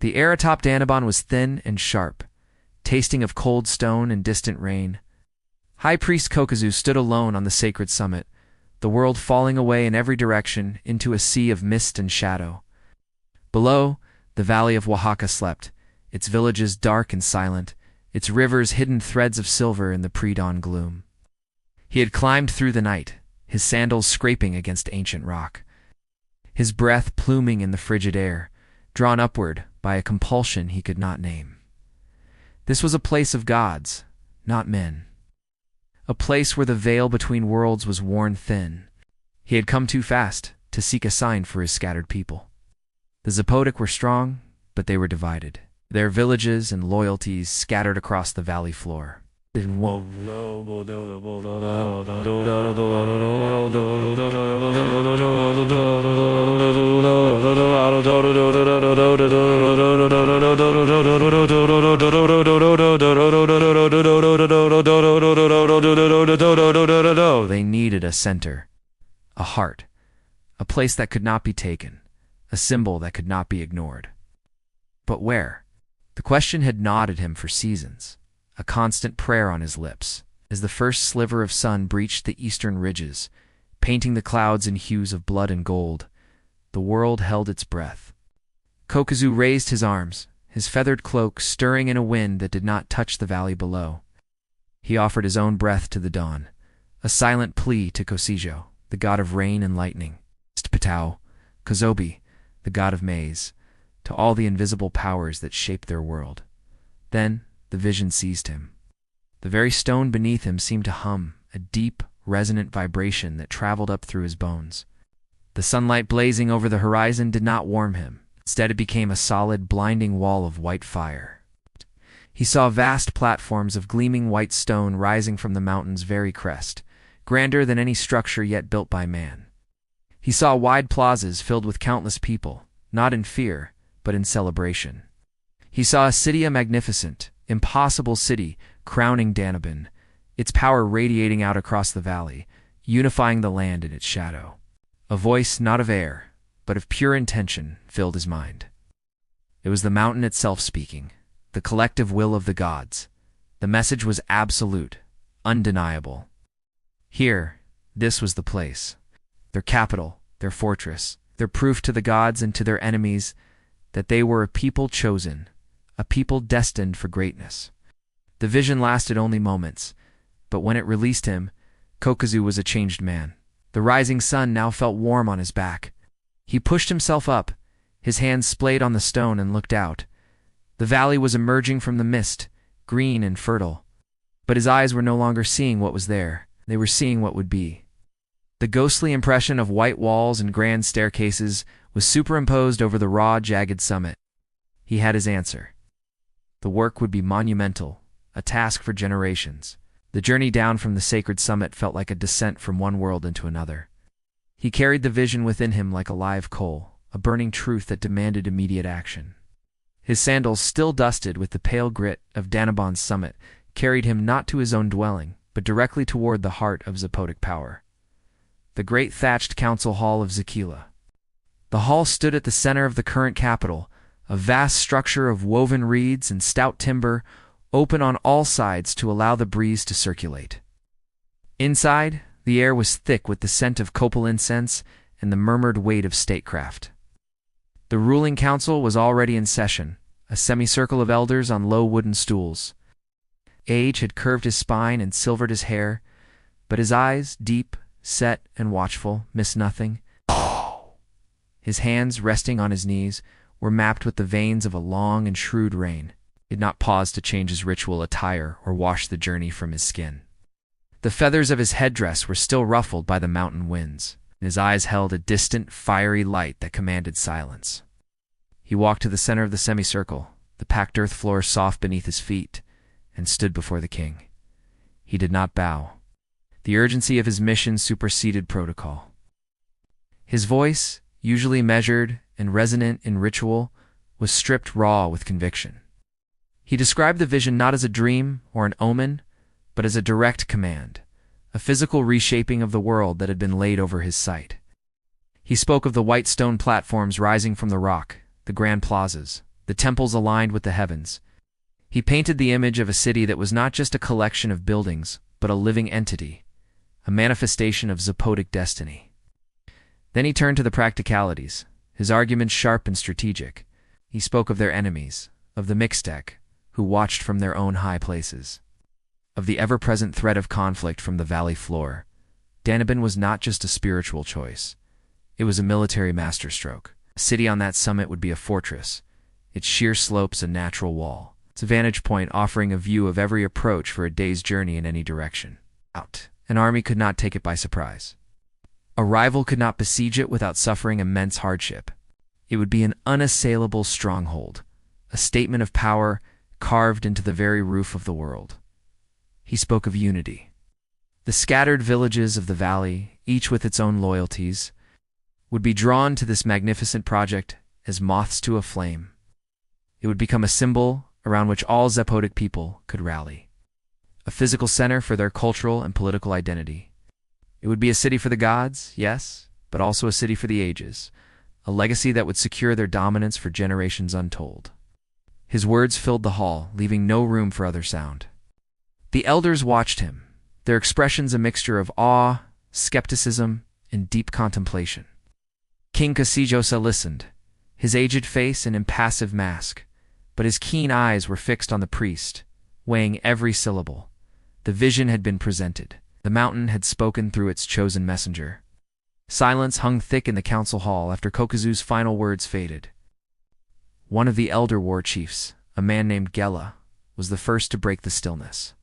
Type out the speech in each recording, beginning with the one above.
The air atop Danaban was thin and sharp, tasting of cold stone and distant rain. High Priest Kokuzu stood alone on the sacred summit, the world falling away in every direction into a sea of mist and shadow. Below, the valley of Oaxaca slept, its villages dark and silent, its rivers hidden threads of silver in the pre-dawn gloom. He had climbed through the night, his sandals scraping against ancient rock, his breath pluming in the frigid air, drawn upward by a compulsion he could not name. This was a place of gods, not men. A place where the veil between worlds was worn thin. He had come too fast to seek a sign for his scattered people. The Zapotec were strong, but they were divided, their villages and loyalties scattered across the valley floor. They needed a center, a heart, a place that could not be taken, a symbol that could not be ignored. But where? The question had gnawed at him for seasons, a constant prayer on his lips, as the first sliver of sun breached the eastern ridges, painting the clouds in hues of blood and gold. The world held its breath. Kokuzu raised his arms, his feathered cloak stirring in a wind that did not touch the valley below. He offered his own breath to the dawn, a silent plea to Kosijo, the god of rain and lightning, Stpatau, Kozobi, the god of maize, to all the invisible powers that shaped their world. Then the vision seized him. The very stone beneath him seemed to hum, a deep, resonant vibration that traveled up through his bones. The sunlight blazing over the horizon did not warm him. Instead, it became a solid, blinding wall of white fire. He saw vast platforms of gleaming white stone rising from the mountain's very crest, grander than any structure yet built by man. He saw wide plazas filled with countless people, not in fear, but in celebration. He saw a city, a magnificent, impossible city, crowning Danaban, its power radiating out across the valley, unifying the land in its shadow. A voice not of air, but of pure intention, filled his mind. It was the mountain itself speaking, the collective will of the gods. The message was absolute, undeniable. Here, this was the place, their capital, their fortress, their proof to the gods and to their enemies that they were a people chosen, a people destined for greatness. The vision lasted only moments, but when it released him, Kokuzu was a changed man. The rising sun now felt warm on his back. He pushed himself up, his hands splayed on the stone, and looked out. The valley was emerging from the mist, green and fertile. But his eyes were no longer seeing what was there. They were seeing what would be. The ghostly impression of white walls and grand staircases was superimposed over the raw, jagged summit. He had his answer. The work would be monumental, a task for generations. The journey down from the sacred summit felt like a descent from one world into another. He carried the vision within him like a live coal, a burning truth that demanded immediate action. His sandals, still dusted with the pale grit of Danaban's summit, carried him not to his own dwelling, but directly toward the heart of Zapotec power. The great thatched council hall of Zakila. The hall stood at the center of the current capital, a vast structure of woven reeds and stout timber, open on all sides to allow the breeze to circulate. Inside, the air was thick with the scent of copal incense and the murmured weight of statecraft. The ruling council was already in session, a semicircle of elders on low wooden stools. Age had curved his spine and silvered his hair, but his eyes, deep, set, and watchful, missed nothing. His hands, resting on his knees, were mapped with the veins of a long and shrewd rein. He did not pause to change his ritual attire or wash the journey from his skin. The feathers of his headdress were still ruffled by the mountain winds. His eyes held a distant, fiery light that commanded silence. He walked to the center of the semicircle, the packed earth floor soft beneath his feet, and stood before the king. He did not bow. The urgency of his mission superseded protocol. His voice, usually measured and resonant in ritual, was stripped raw with conviction. He described the vision not as a dream or an omen, but as a direct command, a physical reshaping of the world that had been laid over his sight. He spoke of the white stone platforms rising from the rock, the grand plazas, the temples aligned with the heavens. He painted the image of a city that was not just a collection of buildings, but a living entity, a manifestation of Zapotec destiny. Then he turned to the practicalities, his arguments sharp and strategic. He spoke of their enemies, of the Mixtec, who watched from their own high places, of the ever-present threat of conflict from the valley floor. Danaban was not just a spiritual choice. It was a military masterstroke. A city on that summit would be a fortress, its sheer slopes a natural wall, its vantage point offering a view of every approach for a day's journey in any direction. An army could not take it by surprise. A rival could not besiege it without suffering immense hardship. It would be an unassailable stronghold, a statement of power carved into the very roof of the world. He spoke of unity. The scattered villages of the valley, each with its own loyalties, would be drawn to this magnificent project as moths to a flame. It would become a symbol around which all Zapotec people could rally, a physical center for their cultural and political identity. It would be a city for the gods, yes, but also a city for the ages, a legacy that would secure their dominance for generations untold. His words filled the hall, leaving no room for other sound. The elders watched him, their expressions a mixture of awe, skepticism, and deep contemplation. King Casijosa listened, his aged face an impassive mask, but his keen eyes were fixed on the priest, weighing every syllable. The vision had been presented. The mountain had spoken through its chosen messenger. Silence hung thick in the council hall after Kokazu's final words faded. One of the elder war chiefs, a man named Gela, was the first to break the stillness.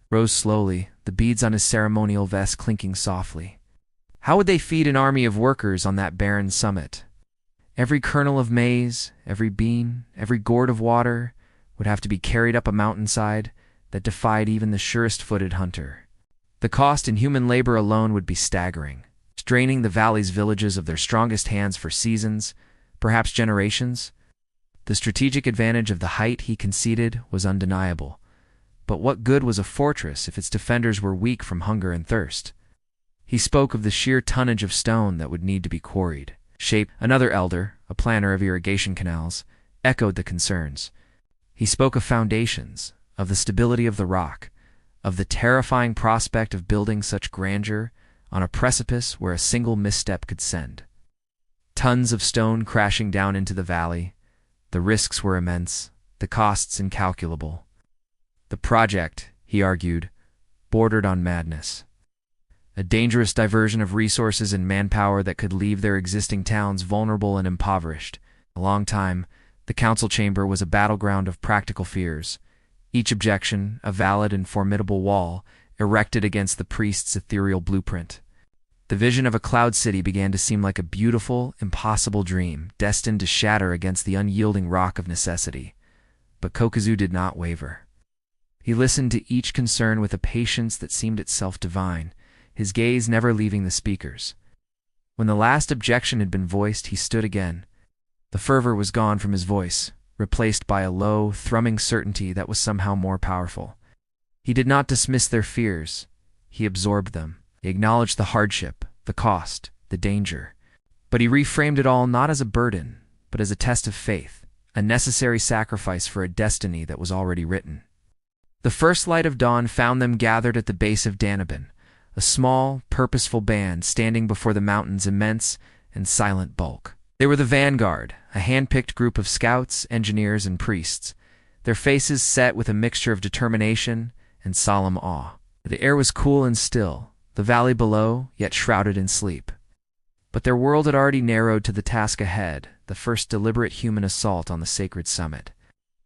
Rose slowly, the beads on his ceremonial vest clinking softly. How would they feed an army of workers on that barren summit? Every kernel of maize, every bean, every gourd of water would have to be carried up a mountainside that defied even the surest-footed hunter. The cost in human labor alone would be staggering, draining the valley's villages of their strongest hands for seasons, perhaps generations. The strategic advantage of the height he conceded was undeniable. But what good was a fortress if its defenders were weak from hunger and thirst? He spoke of the sheer tonnage of stone that would need to be quarried. Another elder, a planner of irrigation canals, echoed the concerns. He spoke of foundations, of the stability of the rock, of the terrifying prospect of building such grandeur on a precipice where a single misstep could send tons of stone crashing down into the valley. The risks were immense, the costs incalculable. The project, he argued, bordered on madness. A dangerous diversion of resources and manpower that could leave their existing towns vulnerable and impoverished. A long time, the council chamber was a battleground of practical fears, each objection a valid and formidable wall erected against the priest's ethereal blueprint. The vision of a cloud city began to seem like a beautiful, impossible dream, destined to shatter against the unyielding rock of necessity. But Kokazu did not waver. He listened to each concern with a patience that seemed itself divine, his gaze never leaving the speakers. When the last objection had been voiced, he stood again. The fervor was gone from his voice, replaced by a low, thrumming certainty that was somehow more powerful. He did not dismiss their fears. He absorbed them. He acknowledged the hardship, the cost, the danger. But he reframed it all not as a burden, but as a test of faith, a necessary sacrifice for a destiny that was already written. The first light of dawn found them gathered at the base of Danaban, a small, purposeful band standing before the mountain's immense and silent bulk. They were the vanguard, a hand-picked group of scouts, engineers, and priests, their faces set with a mixture of determination and solemn awe. The air was cool and still, the valley below yet shrouded in sleep. But their world had already narrowed to the task ahead, the first deliberate human assault on the sacred summit.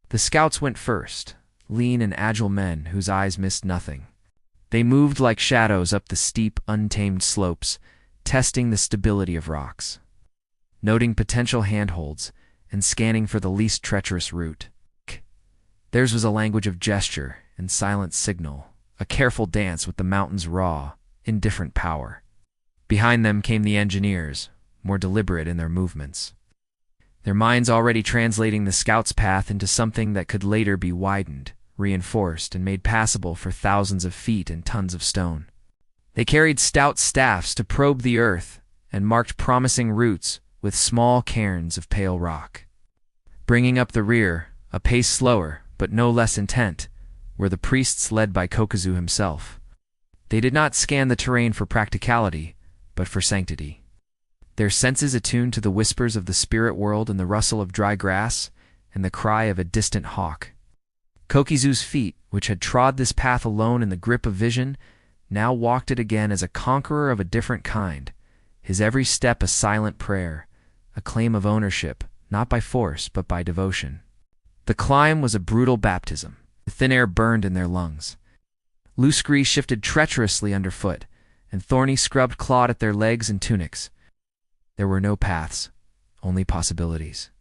The scouts went first, lean and agile men whose eyes missed nothing. They moved like shadows up the steep, untamed slopes, testing the stability of rocks, noting potential handholds, and scanning for the least treacherous route. Theirs was a language of gesture and silent signal, a careful dance with the mountain's raw, indifferent power. Behind them came the engineers, more deliberate in their movements, their minds already translating the scouts' path into something that could later be widened, reinforced, and made passable for thousands of feet and tons of stone. They carried stout staffs to probe the earth and marked promising routes with small cairns of pale rock. Bringing up the rear, a pace slower, but no less intent, were the priests led by Kokuzu himself. They did not scan the terrain for practicality, but for sanctity. Their senses attuned to the whispers of the spirit world and the rustle of dry grass and the cry of a distant hawk. Kokuzu's feet, which had trod this path alone in the grip of vision, now walked it again as a conqueror of a different kind, his every step a silent prayer, a claim of ownership, not by force but by devotion. The climb was a brutal baptism. The thin air burned in their lungs. Loose grease shifted treacherously underfoot, and thorny scrub clawed at their legs and tunics. There were no paths, only possibilities.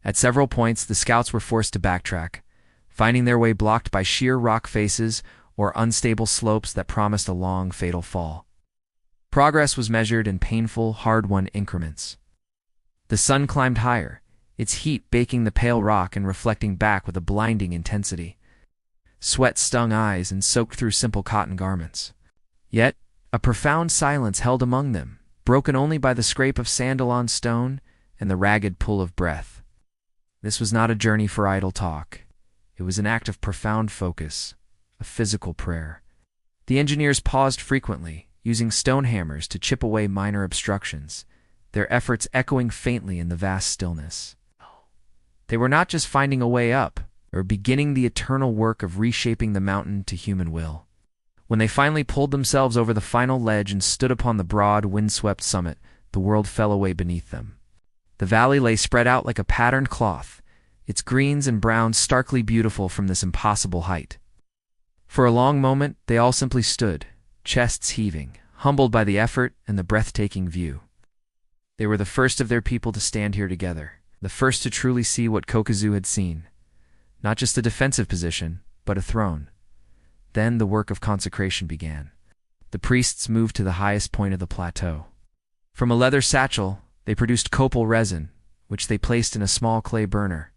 At several points, the scouts were forced to backtrack, finding their way blocked by sheer rock faces or unstable slopes that promised a long, fatal fall. Progress was measured in painful, hard-won increments. The sun climbed higher, its heat baking the pale rock and reflecting back with a blinding intensity. Sweat stung eyes and soaked through simple cotton garments. Yet, a profound silence held among them, broken only by the scrape of sandal on stone and the ragged pull of breath. This was not a journey for idle talk. It was an act of profound focus, a physical prayer. The engineers paused frequently, using stone hammers to chip away minor obstructions, their efforts echoing faintly in the vast stillness. They were not just finding a way up, they were beginning the eternal work of reshaping the mountain to human will. When they finally pulled themselves over the final ledge and stood upon the broad, windswept summit, the world fell away beneath them. The valley lay spread out like a patterned cloth, its greens and browns starkly beautiful from this impossible height. For a long moment, they all simply stood, chests heaving, humbled by the effort and the breathtaking view. They were the first of their people to stand here together, the first to truly see what Kokuzu had seen. Not just a defensive position, but a throne. Then the work of consecration began. The priests moved to the highest point of the plateau. From a leather satchel, they produced copal resin, which they placed in a small clay burner.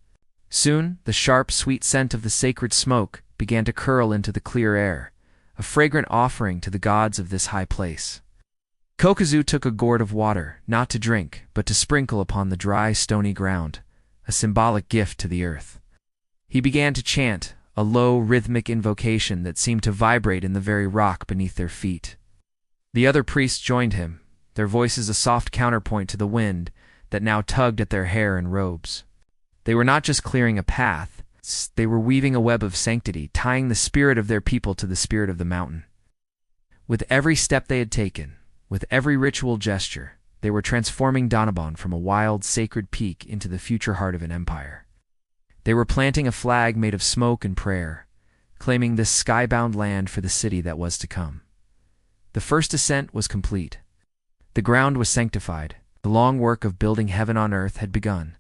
Soon, the sharp, sweet scent of the sacred smoke began to curl into the clear air, a fragrant offering to the gods of this high place. Kokuzu took a gourd of water, not to drink, but to sprinkle upon the dry, stony ground, a symbolic gift to the earth. He began to chant, a low, rhythmic invocation that seemed to vibrate in the very rock beneath their feet. The other priests joined him, their voices a soft counterpoint to the wind that now tugged at their hair and robes. They were not just clearing a path, they were weaving a web of sanctity, tying the spirit of their people to the spirit of the mountain. With every step they had taken, with every ritual gesture, they were transforming Donabon from a wild, sacred peak into the future heart of an empire. They were planting a flag made of smoke and prayer, claiming this sky-bound land for the city that was to come. The first ascent was complete. The ground was sanctified. The long work of building heaven on earth had begun.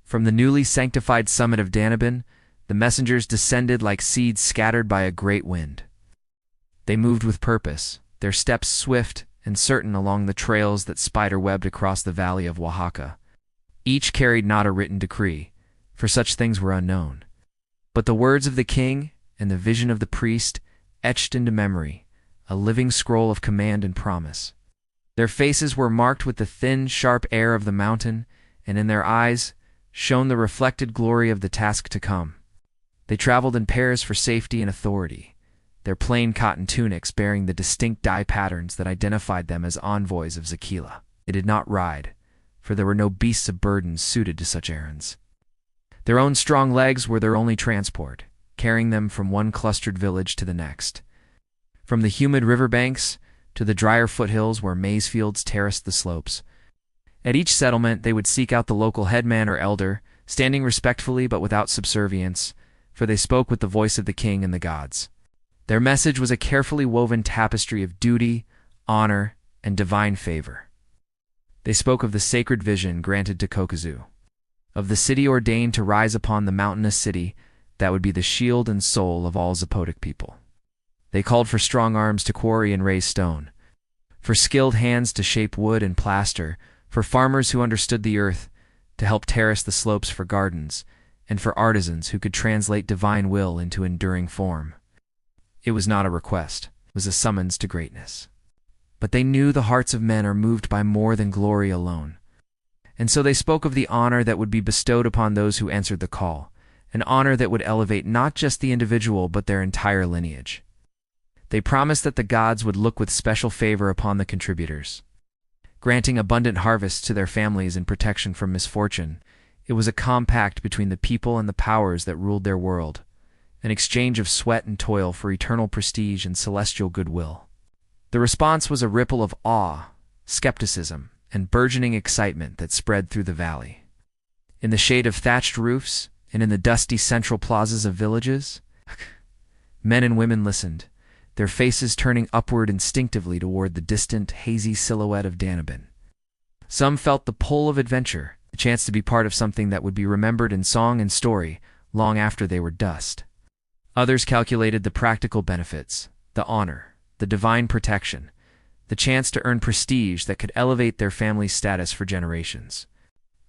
From the newly sanctified summit of Donabon, the messengers descended like seeds scattered by a great wind. They moved with purpose, their steps swift and certain along the trails that spider-webbed across the valley of Oaxaca. Each carried not a written decree, for such things were unknown, but the words of the king and the vision of the priest etched into memory, a living scroll of command and promise. Their faces were marked with the thin, sharp air of the mountain, and in their eyes shone the reflected glory of the task to come. They traveled in pairs for safety and authority, their plain cotton tunics bearing the distinct dye patterns that identified them as envoys of Zakila. They did not ride, for there were no beasts of burden suited to such errands. Their own strong legs were their only transport, carrying them from one clustered village to the next. From the humid riverbanks to the drier foothills where maize fields terraced the slopes. At each settlement they would seek out the local headman or elder, standing respectfully but without subservience, for they spoke with the voice of the king and the gods. Their message was a carefully woven tapestry of duty, honor, and divine favor. They spoke of the sacred vision granted to Kokuzu, of the city ordained to rise upon the mountainous city that would be the shield and soul of all Zapotec people. They called for strong arms to quarry and raise stone, for skilled hands to shape wood and plaster, for farmers who understood the earth to help terrace the slopes for gardens, and for artisans who could translate divine will into enduring form. It was not a request, it was a summons to greatness. But they knew the hearts of men are moved by more than glory alone, And so they spoke of the honor that would be bestowed upon those who answered the call, an honor that would elevate not just the individual but their entire lineage. They promised that the gods would look with special favor upon the contributors, granting abundant harvests to their families and protection from misfortune. It was a compact between the people and the powers that ruled their world, an exchange of sweat and toil for eternal prestige and celestial goodwill. The response was a ripple of awe, skepticism, and burgeoning excitement that spread through the valley. In the shade of thatched roofs and in the dusty central plazas of villages, men and women listened, their faces turning upward instinctively toward the distant, hazy silhouette of Danabin. Some felt the pull of adventure, the chance to be part of something that would be remembered in song and story long after they were dust. Others calculated the practical benefits, the honor, the divine protection, the chance to earn prestige that could elevate their family's status for generations.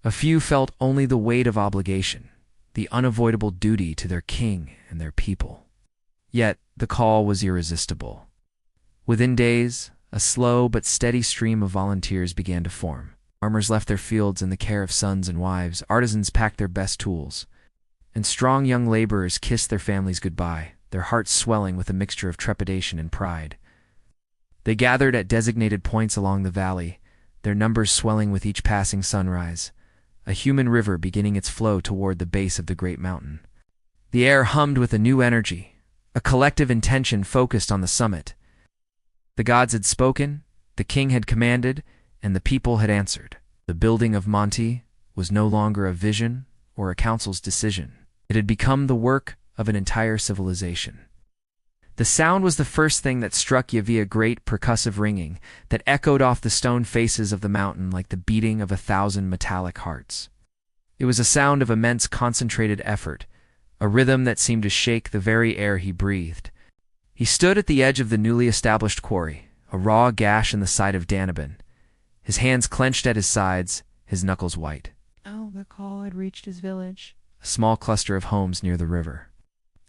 A few felt only the weight of obligation, the unavoidable duty to their king and their people. Yet the call was irresistible. Within days, a slow but steady stream of volunteers began to form. Farmers left their fields in the care of sons and wives, artisans packed their best tools, and strong young laborers kissed their families goodbye, their hearts swelling with a mixture of trepidation and pride. They gathered at designated points along the valley, their numbers swelling with each passing sunrise, a human river beginning its flow toward the base of the great mountain. The air hummed with a new energy, a collective intention focused on the summit. The gods had spoken, the king had commanded, and the people had answered. The building of Monte was no longer a vision or a council's decision. It had become the work of an entire civilization. The sound was the first thing that struck Yavi, a great percussive ringing that echoed off the stone faces of the mountain like the beating of 1,000 metallic hearts. It was a sound of immense concentrated effort, a rhythm that seemed to shake the very air he breathed. He stood at the edge of the newly established quarry, a raw gash in the side of Danabin, his hands clenched at his sides, his knuckles white. Oh, the call had reached his village. A small cluster of homes near the river.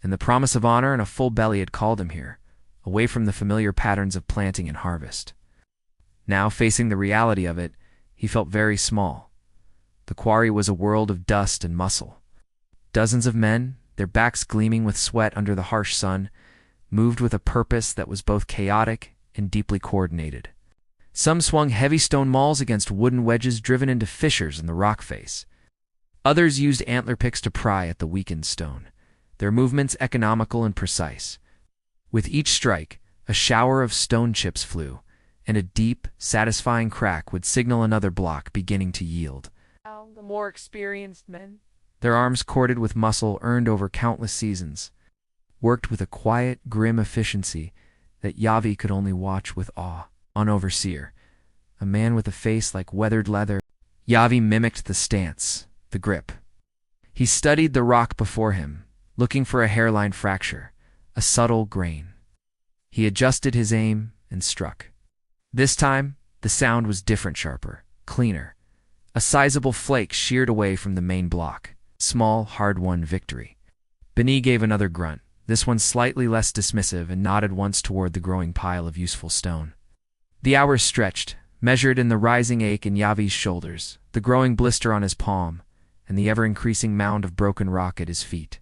And the promise of honor and a full belly had called him here, away from the familiar patterns of planting and harvest. Now, facing the reality of it, he felt very small. The quarry was a world of dust and muscle. Dozens of men, their backs gleaming with sweat under the harsh sun, moved with a purpose that was both chaotic and deeply coordinated. Some swung heavy stone mauls against wooden wedges driven into fissures in the rock face. Others used antler picks to pry at the weakened stone, their movements economical and precise. With each strike, a shower of stone chips flew, and a deep, satisfying crack would signal another block beginning to yield. The more experienced men, their arms corded with muscle earned over countless seasons, worked with a quiet, grim efficiency that Yavi could only watch with awe. An overseer, a man with a face like weathered leather, Yavi mimicked the stance, the grip. He studied the rock before him, looking for a hairline fracture, a subtle grain. He adjusted his aim and struck. This time, the sound was different, sharper, cleaner. A sizable flake sheared away from the main block. Small, hard-won victory. Beni gave another grunt, this one slightly less dismissive, and nodded once toward the growing pile of useful stone. The hours stretched, measured in the rising ache in Yavi's shoulders, the growing blister on his palm, and the ever-increasing mound of broken rock at his feet.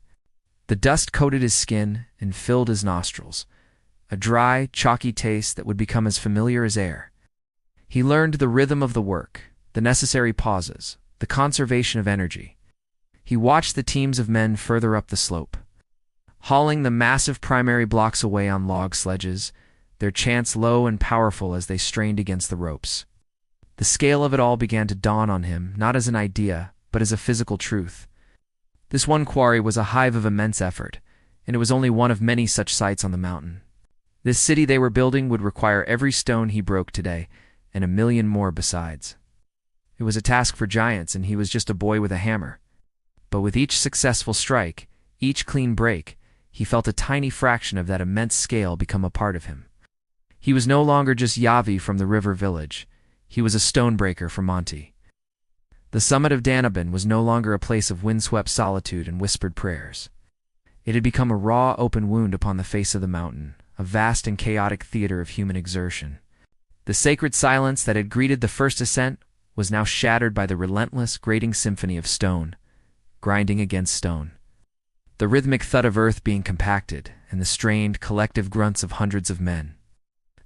The dust coated his skin and filled his nostrils, a dry, chalky taste that would become as familiar as air. He learned the rhythm of the work, the necessary pauses, the conservation of energy. He watched the teams of men further up the slope, hauling the massive primary blocks away on log sledges, their chants low and powerful as they strained against the ropes. The scale of it all began to dawn on him, not as an idea, but as a physical truth. This one quarry was a hive of immense effort, and it was only one of many such sites on the mountain. This city they were building would require every stone he broke today, and 1,000,000 more besides. It was a task for giants, and he was just a boy with a hammer. But with each successful strike, each clean break, he felt a tiny fraction of that immense scale become a part of him. He was no longer just Yavi from the river village. He was a stonebreaker from Monte. The summit of Danabin was no longer a place of windswept solitude and whispered prayers. It had become a raw, open wound upon the face of the mountain, a vast and chaotic theater of human exertion. The sacred silence that had greeted the first ascent was now shattered by the relentless, grating symphony of stone, grinding against stone. The rhythmic thud of earth being compacted, and the strained, collective grunts of hundreds of men.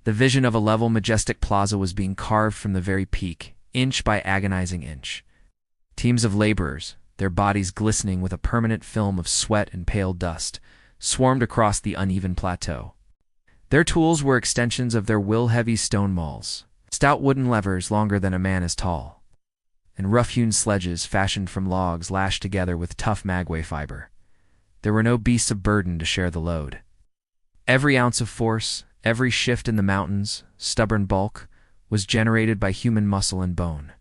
The vision of a level, majestic plaza was being carved from the very peak, inch by agonizing inch. Teams of laborers, their bodies glistening with a permanent film of sweat and pale dust, swarmed across the uneven plateau. Their tools were extensions of their will-heavy stone mauls, stout wooden levers longer than a man is tall, and rough-hewn sledges fashioned from logs lashed together with tough maguey fiber. There were no beasts of burden to share the load. Every ounce of force, every shift in the mountain's stubborn bulk, was generated by human muscle and bone.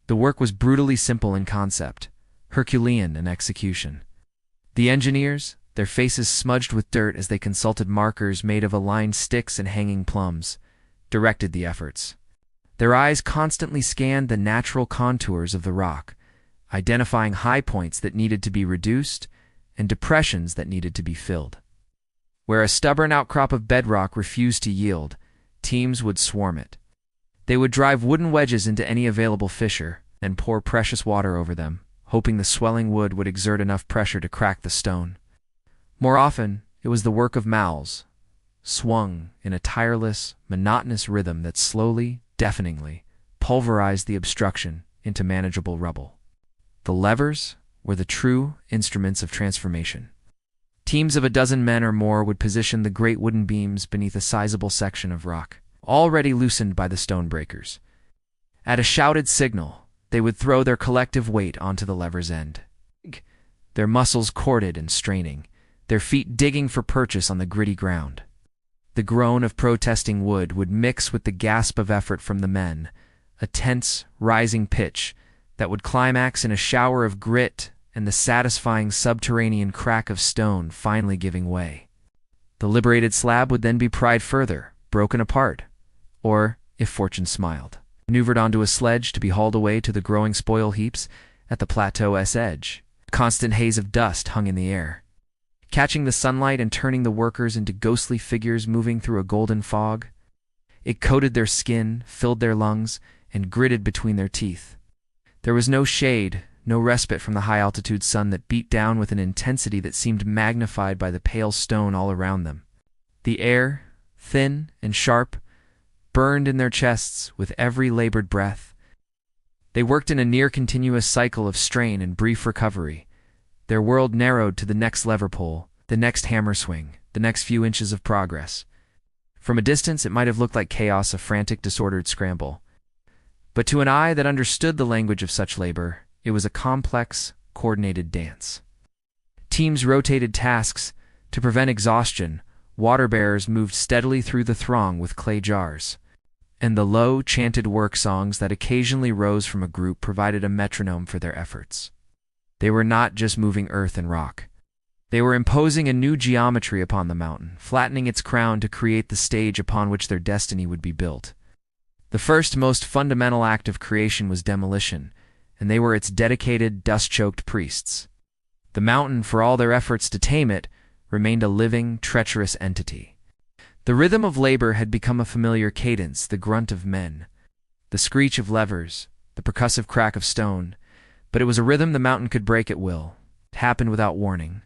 The work was brutally simple in concept, Herculean in execution. The engineers, their faces smudged with dirt as they consulted markers made of aligned sticks and hanging plums, directed the efforts. Their eyes constantly scanned the natural contours of the rock, identifying high points that needed to be reduced and depressions that needed to be filled. Where a stubborn outcrop of bedrock refused to yield, teams would swarm it. They would drive wooden wedges into any available fissure and pour precious water over them, hoping the swelling wood would exert enough pressure to crack the stone. More often, it was the work of mouths, swung in a tireless, monotonous rhythm that slowly, deafeningly, pulverized the obstruction into manageable rubble. The levers were the true instruments of transformation. Teams of a dozen men or more would position the great wooden beams beneath a sizable section of rock, already loosened by the stone breakers. At a shouted signal, they would throw their collective weight onto the lever's end, their muscles corded and straining, their feet digging for purchase on the gritty ground. The groan of protesting wood would mix with the gasp of effort from the men, a tense, rising pitch that would climax in a shower of grit and the satisfying subterranean crack of stone finally giving way. The liberated slab would then be pried further, broken apart, or, if fortune smiled, maneuvered onto a sledge to be hauled away to the growing spoil heaps at the plateau's edge. A constant haze of dust hung in the air, catching the sunlight and turning the workers into ghostly figures moving through a golden fog. It coated their skin, filled their lungs, and gritted between their teeth. There was no shade, no respite from the high-altitude sun that beat down with an intensity that seemed magnified by the pale stone all around them. The air, thin and sharp, burned in their chests with every labored breath. They worked in a near-continuous cycle of strain and brief recovery. Their world narrowed to the next lever pull, the next hammer swing, the next few inches of progress. From a distance, it might have looked like chaos, a frantic, disordered scramble. But to an eye that understood the language of such labor, it was a complex, coordinated dance. Teams rotated tasks. To prevent exhaustion, water-bearers moved steadily through the throng with clay jars, and the low, chanted work songs that occasionally rose from a group provided a metronome for their efforts. They were not just moving earth and rock. They were imposing a new geometry upon the mountain, flattening its crown to create the stage upon which their destiny would be built. The first, most fundamental act of creation was demolition, and they were its dedicated, dust-choked priests. The mountain, for all their efforts to tame it, remained a living, treacherous entity. The rhythm of labor had become a familiar cadence, the grunt of men, the screech of levers, the percussive crack of stone, but it was a rhythm the mountain could break at will. It happened without warning,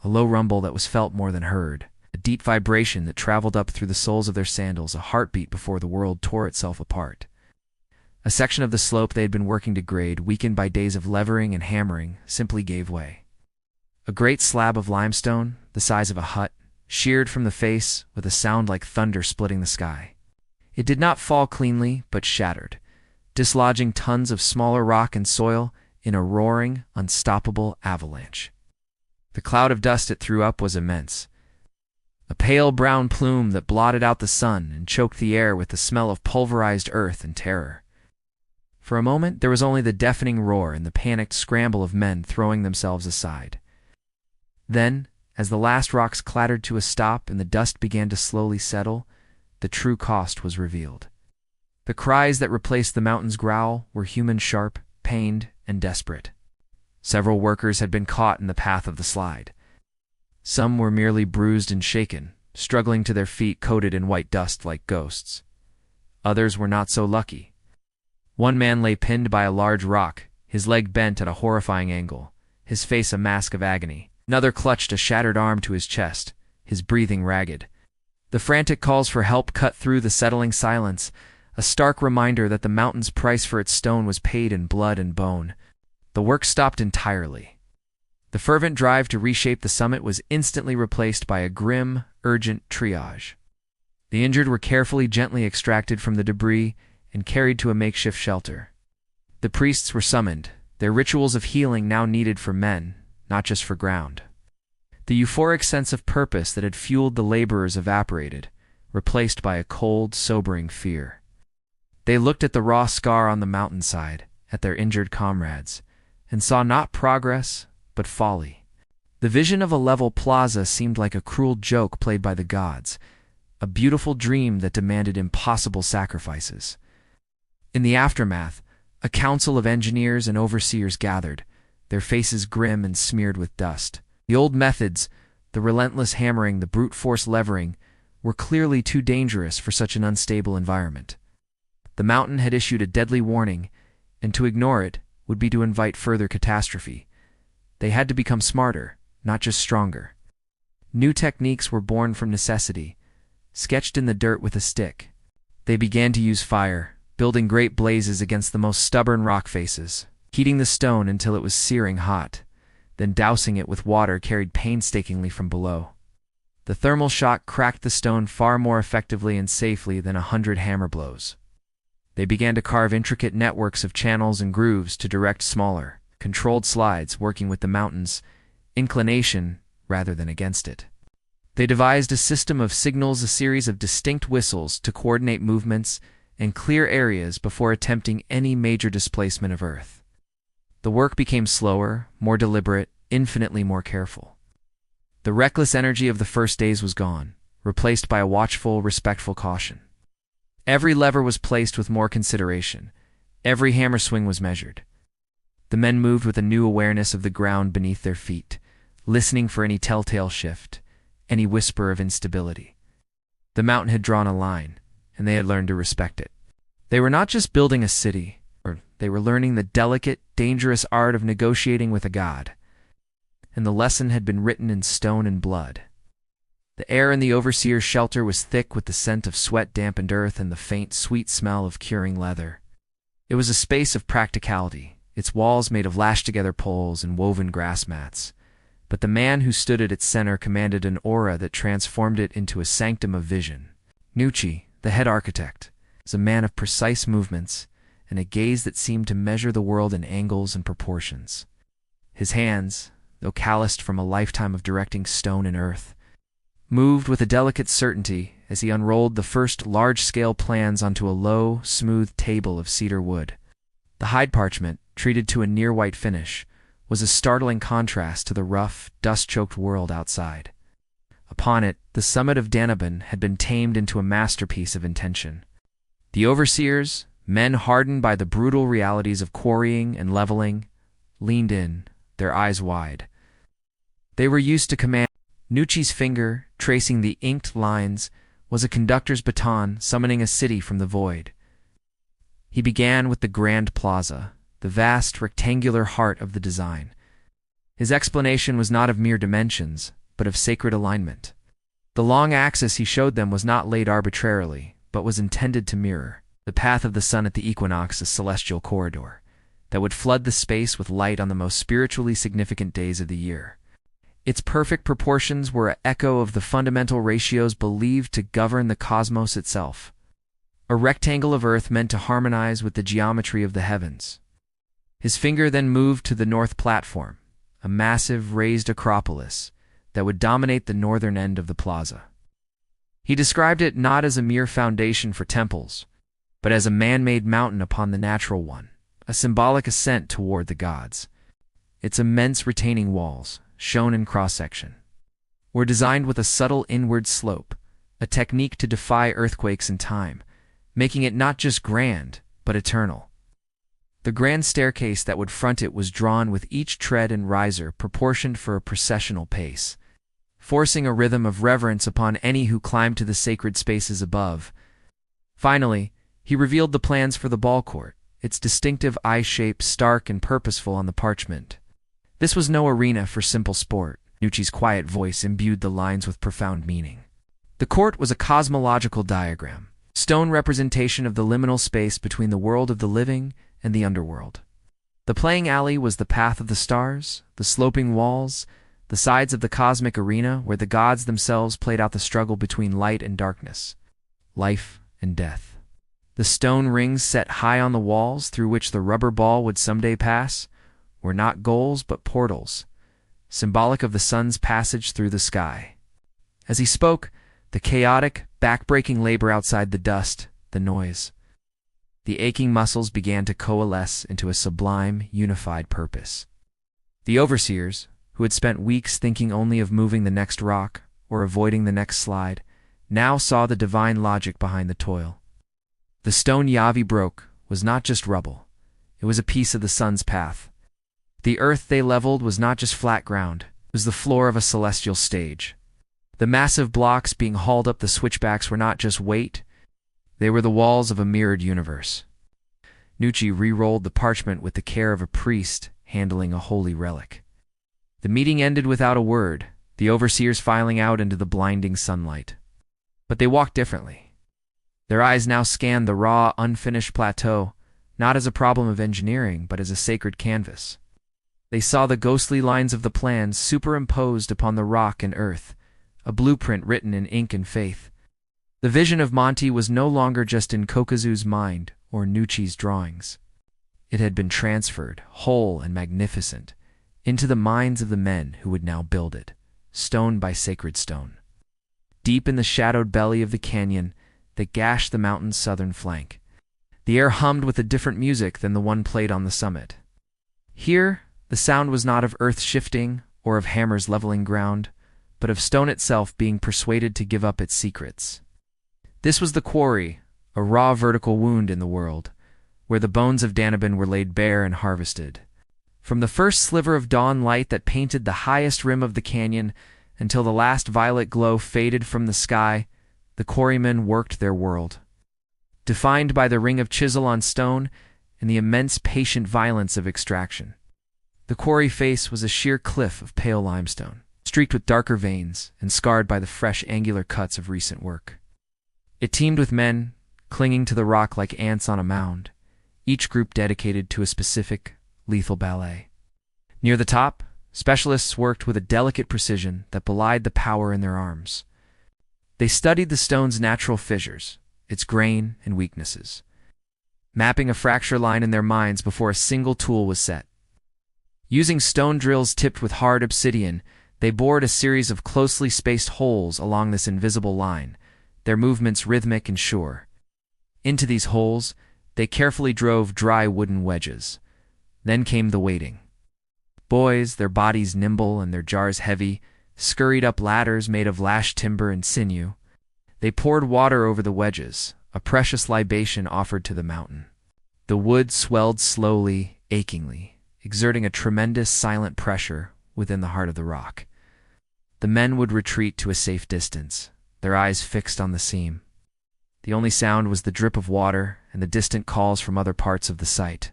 a low rumble that was felt more than heard, a deep vibration that traveled up through the soles of their sandals, a heartbeat before the world tore itself apart. A section of the slope they had been working to grade, weakened by days of levering and hammering, simply gave way. A great slab of limestone, the size of a hut, sheared from the face with a sound like thunder splitting the sky. It did not fall cleanly, but shattered, dislodging tons of smaller rock and soil in a roaring, unstoppable avalanche. The cloud of dust it threw up was immense, a pale brown plume that blotted out the sun and choked the air with the smell of pulverized earth and terror. For a moment, there was only the deafening roar and the panicked scramble of men throwing themselves aside. Then, as the last rocks clattered to a stop and the dust began to slowly settle, the true cost was revealed. The cries that replaced the mountain's growl were human, sharp, pained, and desperate. Several workers had been caught in the path of the slide. Some were merely bruised and shaken, struggling to their feet coated in white dust like ghosts. Others were not so lucky. One man lay pinned by a large rock, his leg bent at a horrifying angle, his face a mask of agony. Another clutched a shattered arm to his chest, his breathing ragged. The frantic calls for help cut through the settling silence, a stark reminder that the mountain's price for its stone was paid in blood and bone. The work stopped entirely. The fervent drive to reshape the summit was instantly replaced by a grim, urgent triage. The injured were gently extracted from the debris and carried to a makeshift shelter. The priests were summoned, their rituals of healing now needed for men, not just for ground. The euphoric sense of purpose that had fueled the laborers evaporated, replaced by a cold, sobering fear. They looked at the raw scar on the mountainside, at their injured comrades, and saw not progress, but folly. The vision of a level plaza seemed like a cruel joke played by the gods, a beautiful dream that demanded impossible sacrifices. In the aftermath, a council of engineers and overseers gathered, their faces grim and smeared with dust. The old methods, the relentless hammering, the brute force levering, were clearly too dangerous for such an unstable environment. The mountain had issued a deadly warning, and to ignore it would be to invite further catastrophe. They had to become smarter, not just stronger. New techniques were born from necessity, sketched in the dirt with a stick. They began to use fire, building great blazes against the most stubborn rock faces, heating the stone until it was searing hot, then dousing it with water carried painstakingly from below. The thermal shock cracked the stone far more effectively and safely than 100 hammer blows. They began to carve intricate networks of channels and grooves to direct smaller, controlled slides, working with the mountain's inclination rather than against it. They devised a system of signals, a series of distinct whistles to coordinate movements and clear areas before attempting any major displacement of earth. The work became slower, more deliberate, infinitely more careful. The reckless energy of the first days was gone, replaced by a watchful, respectful caution. Every lever was placed with more consideration. Every hammer swing was measured. The men moved with a new awareness of the ground beneath their feet, listening for any telltale shift, any whisper of instability. The mountain had drawn a line, and they had learned to respect it. They were not just building a city, they were learning the delicate, dangerous art of negotiating with a god. And the lesson had been written in stone and blood. The air in the overseer's shelter was thick with the scent of sweat-dampened earth and the faint, sweet smell of curing leather. It was a space of practicality, its walls made of lashed-together poles and woven grass mats. But the man who stood at its center commanded an aura that transformed it into a sanctum of vision. Nucci, the head architect, was a man of precise movements and a gaze that seemed to measure the world in angles and proportions. His hands, though calloused from a lifetime of directing stone and earth, moved with a delicate certainty as he unrolled the first large-scale plans onto a low, smooth table of cedar wood. The hide parchment, treated to a near-white finish, was a startling contrast to the rough, dust-choked world outside. Upon it, the summit of Danaban had been tamed into a masterpiece of intention. The overseers, men hardened by the brutal realities of quarrying and leveling, leaned in, their eyes wide. They were used to command. Nucci's finger, tracing the inked lines, was a conductor's baton summoning a city from the void. He began with the Grand Plaza, the vast rectangular heart of the design. His explanation was not of mere dimensions, but of sacred alignment. The long axis he showed them was not laid arbitrarily, but was intended to mirror the path of the sun at the equinox, a celestial corridor that would flood the space with light on the most spiritually significant days of the year. Its perfect proportions were an echo of the fundamental ratios believed to govern the cosmos itself. A rectangle of earth meant to harmonize with the geometry of the heavens. His finger then moved to the north platform, a massive raised acropolis that would dominate the northern end of the plaza. He described it not as a mere foundation for temples, but as a man-made mountain upon the natural one, a symbolic ascent toward the gods. Its immense retaining walls, shown in cross-section, were designed with a subtle inward slope, a technique to defy earthquakes in time, making it not just grand, but eternal. The grand staircase that would front it was drawn with each tread and riser proportioned for a processional pace, forcing a rhythm of reverence upon any who climbed to the sacred spaces above. Finally, he revealed the plans for the ball court, its distinctive eye shape stark and purposeful on the parchment. This was no arena for simple sport. Nucci's quiet voice imbued the lines with profound meaning. The court was a cosmological diagram, stone representation of the liminal space between the world of the living and the underworld. The playing alley was the path of the stars, the sloping walls, the sides of the cosmic arena where the gods themselves played out the struggle between light and darkness, life and death. The stone rings set high on the walls through which the rubber ball would someday pass were not goals but portals, symbolic of the sun's passage through the sky. As he spoke, the chaotic, back-breaking labor outside, the dust, the noise, the aching muscles began to coalesce into a sublime, unified purpose. The overseers, who had spent weeks thinking only of moving the next rock or avoiding the next slide, now saw the divine logic behind the toil. The stone Yavi broke was not just rubble. It was a piece of the sun's path. The earth they leveled was not just flat ground. It was the floor of a celestial stage. The massive blocks being hauled up the switchbacks were not just weight. They were the walls of a mirrored universe. Nucci re-rolled the parchment with the care of a priest handling a holy relic. The meeting ended without a word, the overseers filing out into the blinding sunlight. But they walked differently. Their eyes now scanned the raw, unfinished plateau, not as a problem of engineering, but as a sacred canvas. They saw the ghostly lines of the plans superimposed upon the rock and earth, a blueprint written in ink and faith. The vision of Monte was no longer just in Kokazu's mind or Nucci's drawings. It had been transferred, whole and magnificent, into the minds of the men who would now build it, stone by sacred stone. Deep in the shadowed belly of the canyon that gashed the mountain's southern flank, the air hummed with a different music than the one played on the summit. Here, the sound was not of earth shifting or of hammers leveling ground, but of stone itself being persuaded to give up its secrets. This was the quarry, a raw vertical wound in the world, where the bones of Danabin were laid bare and harvested. From the first sliver of dawn light that painted the highest rim of the canyon until the last violet glow faded from the sky, the quarrymen worked their world. Defined by the ring of chisel on stone and the immense patient violence of extraction. The quarry face was a sheer cliff of pale limestone, streaked with darker veins and scarred by the fresh angular cuts of recent work. It teemed with men, clinging to the rock like ants on a mound, each group dedicated to a specific, lethal ballet. Near the top, specialists worked with a delicate precision that belied the power in their arms. They studied the stone's natural fissures, its grain and weaknesses, mapping a fracture line in their minds before a single tool was set. Using stone drills tipped with hard obsidian, they bored a series of closely spaced holes along this invisible line, their movements rhythmic and sure. Into these holes, they carefully drove dry wooden wedges. Then came the waiting. Boys, their bodies nimble and their jars heavy, scurried up ladders made of lashed timber and sinew. They poured water over the wedges, a precious libation offered to the mountain. The wood swelled slowly, achingly, exerting a tremendous silent pressure within the heart of the rock. The men would retreat to a safe distance, their eyes fixed on the seam. The only sound was the drip of water and the distant calls from other parts of the site.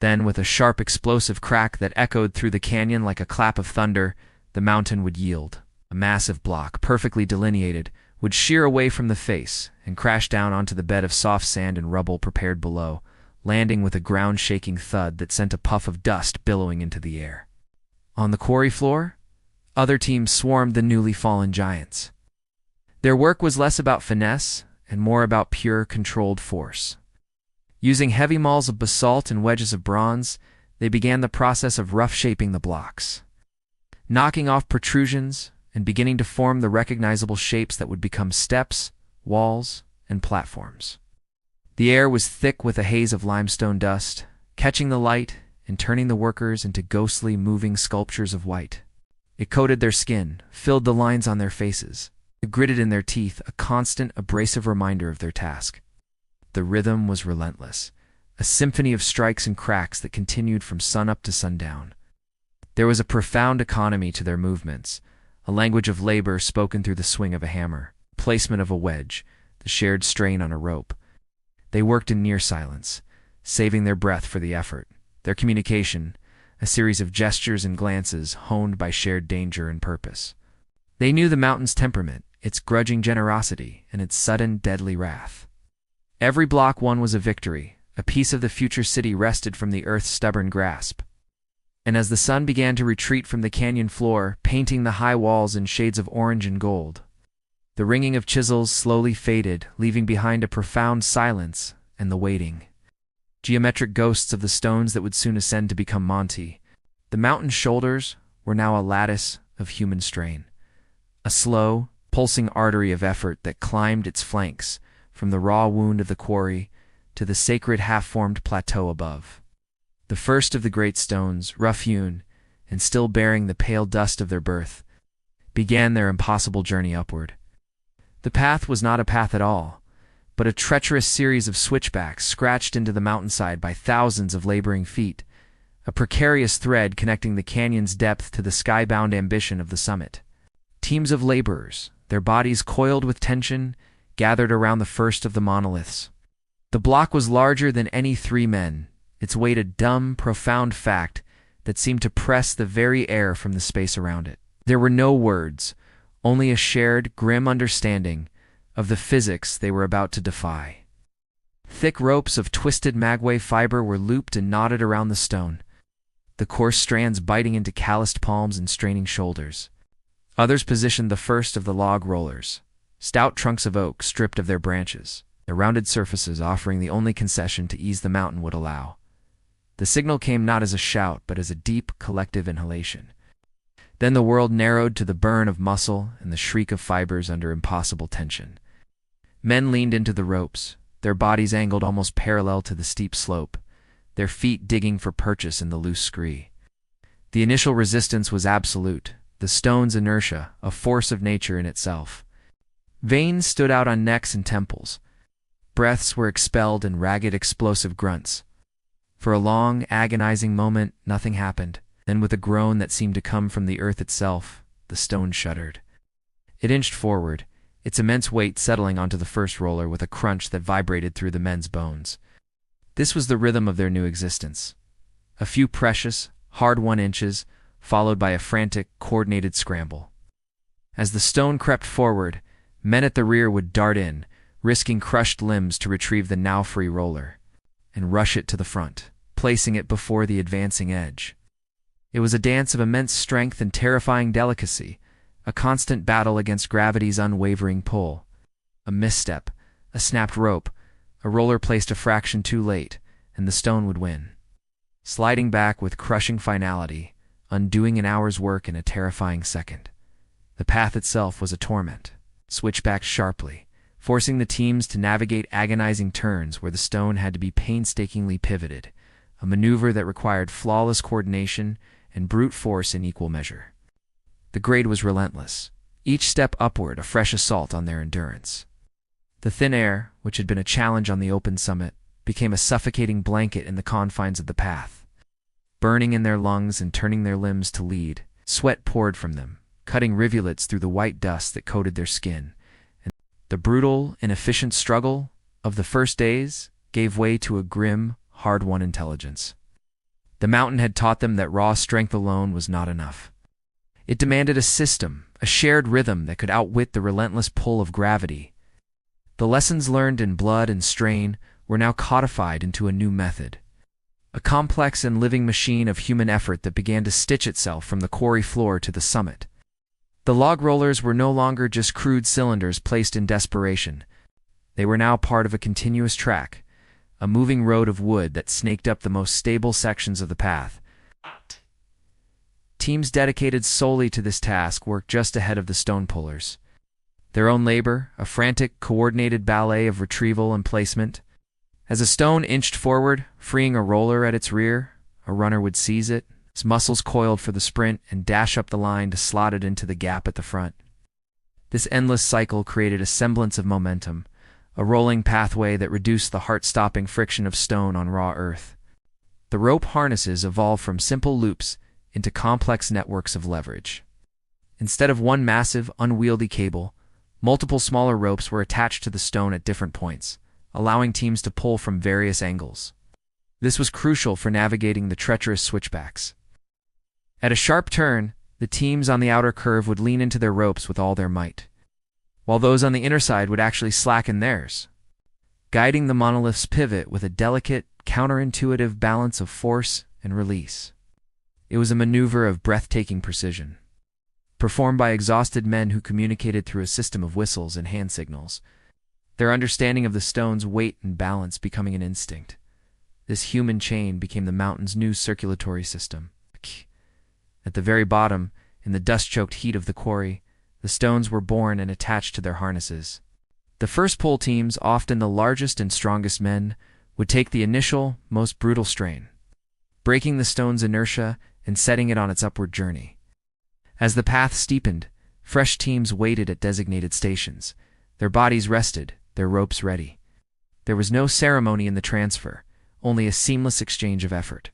Then, with a sharp explosive crack that echoed through the canyon like a clap of thunder, the mountain would yield. A massive block, perfectly delineated, would shear away from the face and crash down onto the bed of soft sand and rubble prepared below, landing with a ground-shaking thud that sent a puff of dust billowing into the air. On the quarry floor, other teams swarmed the newly fallen giants. Their work was less about finesse and more about pure, controlled force. Using heavy mauls of basalt and wedges of bronze, they began the process of rough-shaping the blocks, knocking off protrusions and beginning to form the recognizable shapes that would become steps, walls, and platforms. The air was thick with a haze of limestone dust, catching the light and turning the workers into ghostly, moving sculptures of white. It coated their skin, filled the lines on their faces. It gritted in their teeth, a constant, abrasive reminder of their task. The rhythm was relentless, a symphony of strikes and cracks that continued from sunup to sundown. There was a profound economy to their movements, a language of labor spoken through the swing of a hammer, placement of a wedge, the shared strain on a rope. They worked in near silence, saving their breath for the effort. Their communication, a series of gestures and glances honed by shared danger and purpose. They knew the mountain's temperament, its grudging generosity, and its sudden, deadly wrath. Every block won was a victory. A piece of the future city wrested from the earth's stubborn grasp. And as the sun began to retreat from the canyon floor, painting the high walls in shades of orange and gold, the ringing of chisels slowly faded, leaving behind a profound silence and the waiting. Geometric ghosts of the stones that would soon ascend to become Monte. The mountain's shoulders were now a lattice of human strain, a slow, pulsing artery of effort that climbed its flanks from the raw wound of the quarry to the sacred half-formed plateau above. The first of the great stones, rough-hewn and still bearing the pale dust of their birth, began their impossible journey upward. The path was not a path at all, but a treacherous series of switchbacks scratched into the mountainside by thousands of laboring feet, a precarious thread connecting the canyon's depth to the sky-bound ambition of the summit. Teams of laborers, their bodies coiled with tension, gathered around the first of the monoliths. The block was larger than any three men, its weight a dumb, profound fact that seemed to press the very air from the space around it. There were no words, only a shared, grim understanding of the physics they were about to defy. Thick ropes of twisted maguey fiber were looped and knotted around the stone, the coarse strands biting into calloused palms and straining shoulders. Others positioned the first of the log rollers, stout trunks of oak stripped of their branches, their rounded surfaces offering the only concession to ease the mountain would allow. The signal came not as a shout, but as a deep, collective inhalation. Then the world narrowed to the burn of muscle and the shriek of fibers under impossible tension. Men leaned into the ropes, their bodies angled almost parallel to the steep slope, their feet digging for purchase in the loose scree. The initial resistance was absolute, the stone's inertia, a force of nature in itself. Veins stood out on necks and temples. Breaths were expelled in ragged, explosive grunts. For a long, agonizing moment, nothing happened. Then, with a groan that seemed to come from the earth itself, the stone shuddered. It inched forward, its immense weight settling onto the first roller with a crunch that vibrated through the men's bones. This was the rhythm of their new existence. A few precious, hard-won inches, followed by a frantic, coordinated scramble. As the stone crept forward, men at the rear would dart in, risking crushed limbs to retrieve the now-free roller, and rush it to the front, placing it before the advancing edge. It was a dance of immense strength and terrifying delicacy, a constant battle against gravity's unwavering pull. A misstep, a snapped rope, a roller placed a fraction too late, and the stone would win. Sliding back with crushing finality, undoing an hour's work in a terrifying second. The path itself was a torment, switchbacked sharply, forcing the teams to navigate agonizing turns where the stone had to be painstakingly pivoted, a maneuver that required flawless coordination and brute force in equal measure. The grade was relentless, each step upward a fresh assault on their endurance. The thin air, which had been a challenge on the open summit, became a suffocating blanket in the confines of the path. Burning in their lungs and turning their limbs to lead, sweat poured from them, cutting rivulets through the white dust that coated their skin. And the brutal, inefficient struggle of the first days gave way to a grim, hard-won intelligence. The mountain had taught them that raw strength alone was not enough. It demanded a system, a shared rhythm that could outwit the relentless pull of gravity. The lessons learned in blood and strain were now codified into a new method, a complex and living machine of human effort that began to stitch itself from the quarry floor to the summit. The log rollers were no longer just crude cylinders placed in desperation. They were now part of a continuous track, a moving road of wood that snaked up the most stable sections of the path. Teams dedicated solely to this task worked just ahead of the stone pullers. Their own labor, a frantic, coordinated ballet of retrieval and placement. As a stone inched forward, freeing a roller at its rear, a runner would seize it, his muscles coiled for the sprint, and dash up the line to slot it into the gap at the front. This endless cycle created a semblance of momentum, a rolling pathway that reduced the heart-stopping friction of stone on raw earth. The rope harnesses evolved from simple loops into complex networks of leverage. Instead of one massive, unwieldy cable, multiple smaller ropes were attached to the stone at different points, allowing teams to pull from various angles. This was crucial for navigating the treacherous switchbacks. At a sharp turn, the teams on the outer curve would lean into their ropes with all their might, while those on the inner side would actually slacken theirs, guiding the monolith's pivot with a delicate, counterintuitive balance of force and release. It was a maneuver of breathtaking precision, performed by exhausted men who communicated through a system of whistles and hand signals, their understanding of the stone's weight and balance becoming an instinct. This human chain became the mountain's new circulatory system. At the very bottom, in the dust-choked heat of the quarry, the stones were borne and attached to their harnesses. The first pull teams, often the largest and strongest men, would take the initial, most brutal strain, breaking the stone's inertia and setting it on its upward journey. As the path steepened, fresh teams waited at designated stations, their bodies rested, their ropes ready. There was no ceremony in the transfer, only a seamless exchange of effort.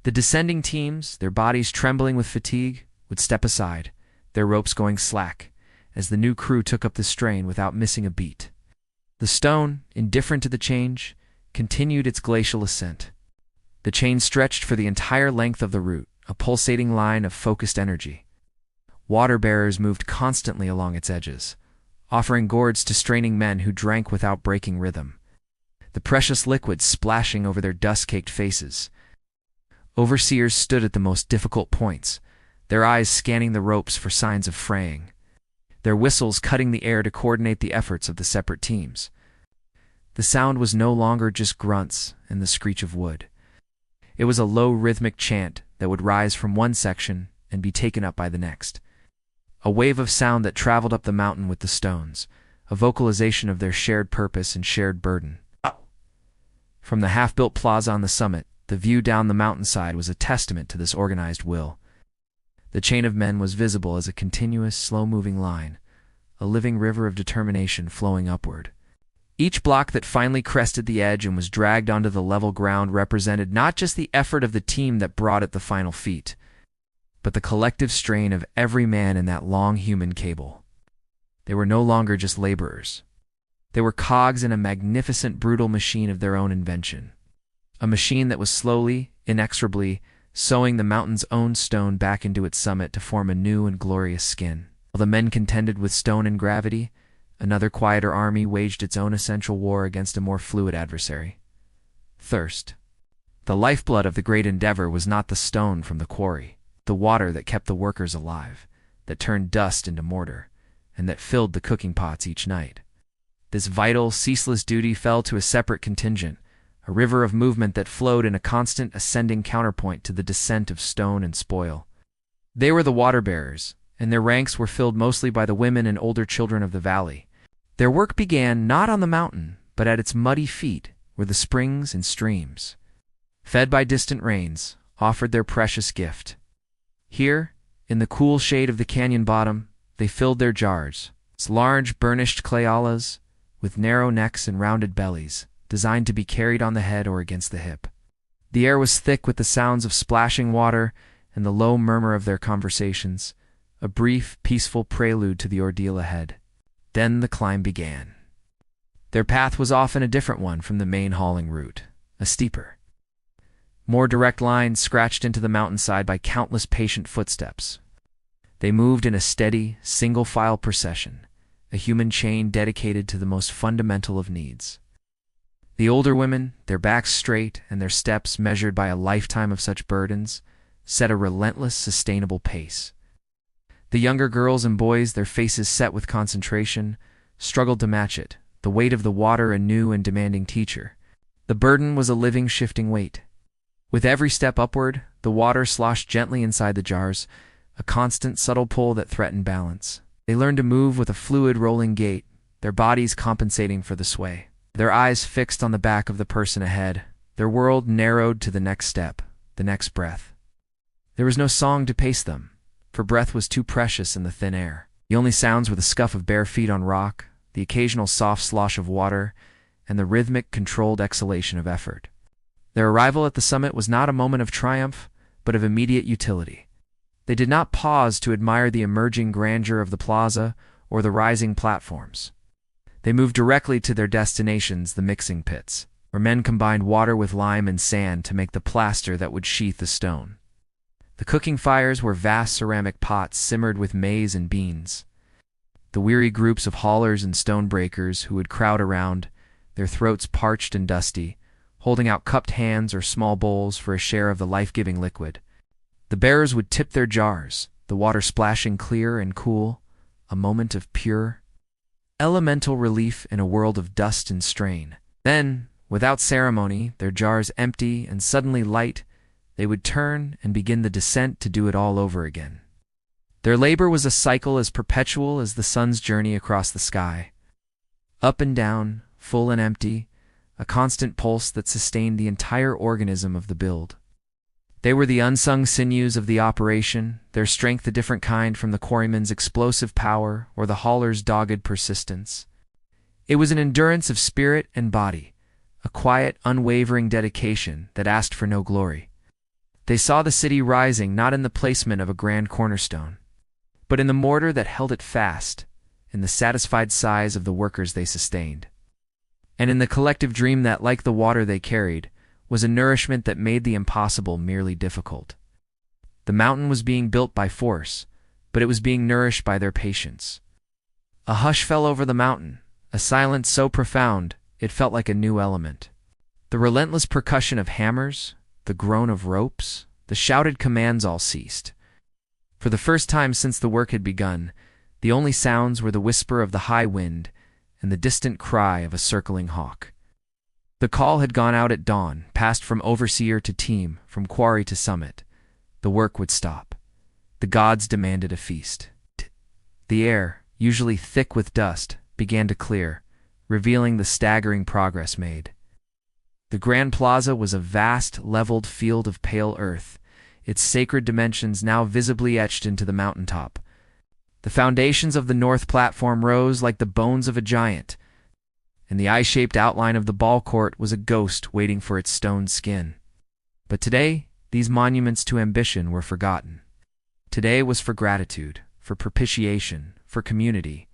The descending teams, their bodies trembling with fatigue, would step aside, their ropes going slack, as the new crew took up the strain without missing a beat. The stone, indifferent to the change, continued its glacial ascent. The chain stretched for the entire length of the route, a pulsating line of focused energy. Water-bearers moved constantly along its edges, offering gourds to straining men who drank without breaking rhythm, the precious liquid splashing over their dust-caked faces. Overseers stood at the most difficult points, their eyes scanning the ropes for signs of fraying, their whistles cutting the air to coordinate the efforts of the separate teams. The sound was no longer just grunts and the screech of wood. It was a low rhythmic chant that would rise from one section and be taken up by the next. A wave of sound that traveled up the mountain with the stones, a vocalization of their shared purpose and shared burden. From the half-built plaza on the summit, the view down the mountainside was a testament to this organized will. The chain of men was visible as a continuous, slow-moving line, a living river of determination flowing upward. Each block that finally crested the edge and was dragged onto the level ground represented not just the effort of the team that brought it the final feat, but the collective strain of every man in that long human cable. They were no longer just laborers. They were cogs in a magnificent, brutal machine of their own invention. A machine that was slowly, inexorably, sewing the mountain's own stone back into its summit to form a new and glorious skin. While the men contended with stone and gravity, another quieter army waged its own essential war against a more fluid adversary: thirst. The lifeblood of the great endeavor was not the stone from the quarry, the water that kept the workers alive, that turned dust into mortar, and that filled the cooking pots each night. This vital, ceaseless duty fell to a separate contingent, a river of movement that flowed in a constant ascending counterpoint to the descent of stone and spoil. They were the water-bearers, and their ranks were filled mostly by the women and older children of the valley. Their work began not on the mountain, but at its muddy feet, where the springs and streams, fed by distant rains, offered their precious gift. Here, in the cool shade of the canyon bottom, they filled their jars, large burnished clayolas, with narrow necks and rounded bellies, designed to be carried on the head or against the hip. The air was thick with the sounds of splashing water and the low murmur of their conversations, a brief, peaceful prelude to the ordeal ahead. Then the climb began. Their path was often a different one from the main hauling route, a steeper, more direct line scratched into the mountainside by countless patient footsteps. They moved in a steady, single-file procession, a human chain dedicated to the most fundamental of needs. The older women, their backs straight and their steps measured by a lifetime of such burdens, set a relentless, sustainable pace. The younger girls and boys, their faces set with concentration, struggled to match it, the weight of the water a new and demanding teacher. The burden was a living, shifting weight. With every step upward, the water sloshed gently inside the jars, a constant, subtle pull that threatened balance. They learned to move with a fluid, rolling gait, their bodies compensating for the sway. Their eyes fixed on the back of the person ahead, their world narrowed to the next step, the next breath. There was no song to pace them, for breath was too precious in the thin air. The only sounds were the scuff of bare feet on rock, the occasional soft slosh of water, and the rhythmic, controlled exhalation of effort. Their arrival at the summit was not a moment of triumph, but of immediate utility. They did not pause to admire the emerging grandeur of the plaza or the rising platforms. They moved directly to their destinations, the mixing pits. where men combined water with lime and sand to make the plaster that would sheath the stone. The cooking fires were vast ceramic pots simmered with maize and beans. The weary groups of haulers and stone breakers who would crowd around, their throats parched and dusty, holding out cupped hands or small bowls for a share of the life-giving liquid. The bearers would tip their jars, the water splashing clear and cool, a moment of pure, elemental relief in a world of dust and strain. Then, without ceremony, their jars empty and suddenly light, they would turn and begin the descent to do it all over again. Their labor was a cycle as perpetual as the sun's journey across the sky. Up and down, full and empty, a constant pulse that sustained the entire organism of the build. They were the unsung sinews of the operation, their strength a different kind from the quarryman's explosive power or the hauler's dogged persistence. It was an endurance of spirit and body, a quiet, unwavering dedication that asked for no glory. They saw the city rising not in the placement of a grand cornerstone, but in the mortar that held it fast, in the satisfied sighs of the workers they sustained, and in the collective dream that, like the water they carried, was a nourishment that made the impossible merely difficult. The mountain was being built by force, but it was being nourished by their patience. A hush fell over the mountain, a silence so profound it felt like a new element. The relentless percussion of hammers, the groan of ropes, the shouted commands all ceased. For the first time since the work had begun, the only sounds were the whisper of the high wind and the distant cry of a circling hawk. The call had gone out at dawn, passed from overseer to team, from quarry to summit. The work would stop. The gods demanded a feast. The air, usually thick with dust, began to clear, revealing the staggering progress made. The Grand Plaza was a vast, leveled field of pale earth, its sacred dimensions now visibly etched into the mountaintop. The foundations of the north platform rose like the bones of a giant, and the eye-shaped outline of the ball court was a ghost waiting for its stone skin. But today, these monuments to ambition were forgotten. Today was for gratitude, for propitiation, for community.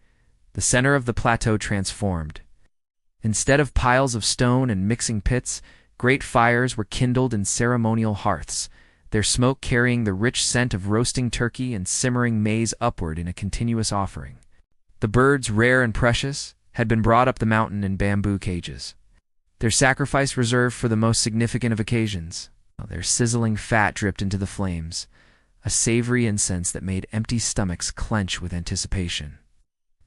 The center of the plateau transformed. Instead of piles of stone and mixing pits, great fires were kindled in ceremonial hearths, their smoke carrying the rich scent of roasting turkey and simmering maize upward in a continuous offering. The birds, rare and precious, had been brought up the mountain in bamboo cages, their sacrifice reserved for the most significant of occasions. Their sizzling fat dripped into the flames, a savory incense that made empty stomachs clench with anticipation.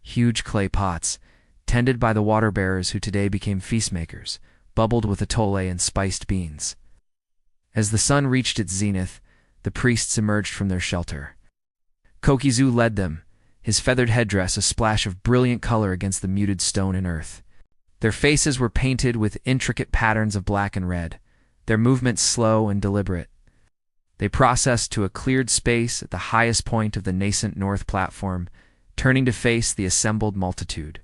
Huge clay pots, tended by the water-bearers who today became feast-makers, bubbled with atole and spiced beans. As the sun reached its zenith, the priests emerged from their shelter. Kokizu led them, his feathered headdress a splash of brilliant color against the muted stone and earth. Their faces were painted with intricate patterns of black and red, their movements slow and deliberate. They processed to a cleared space at the highest point of the nascent north platform, turning to face the assembled multitude.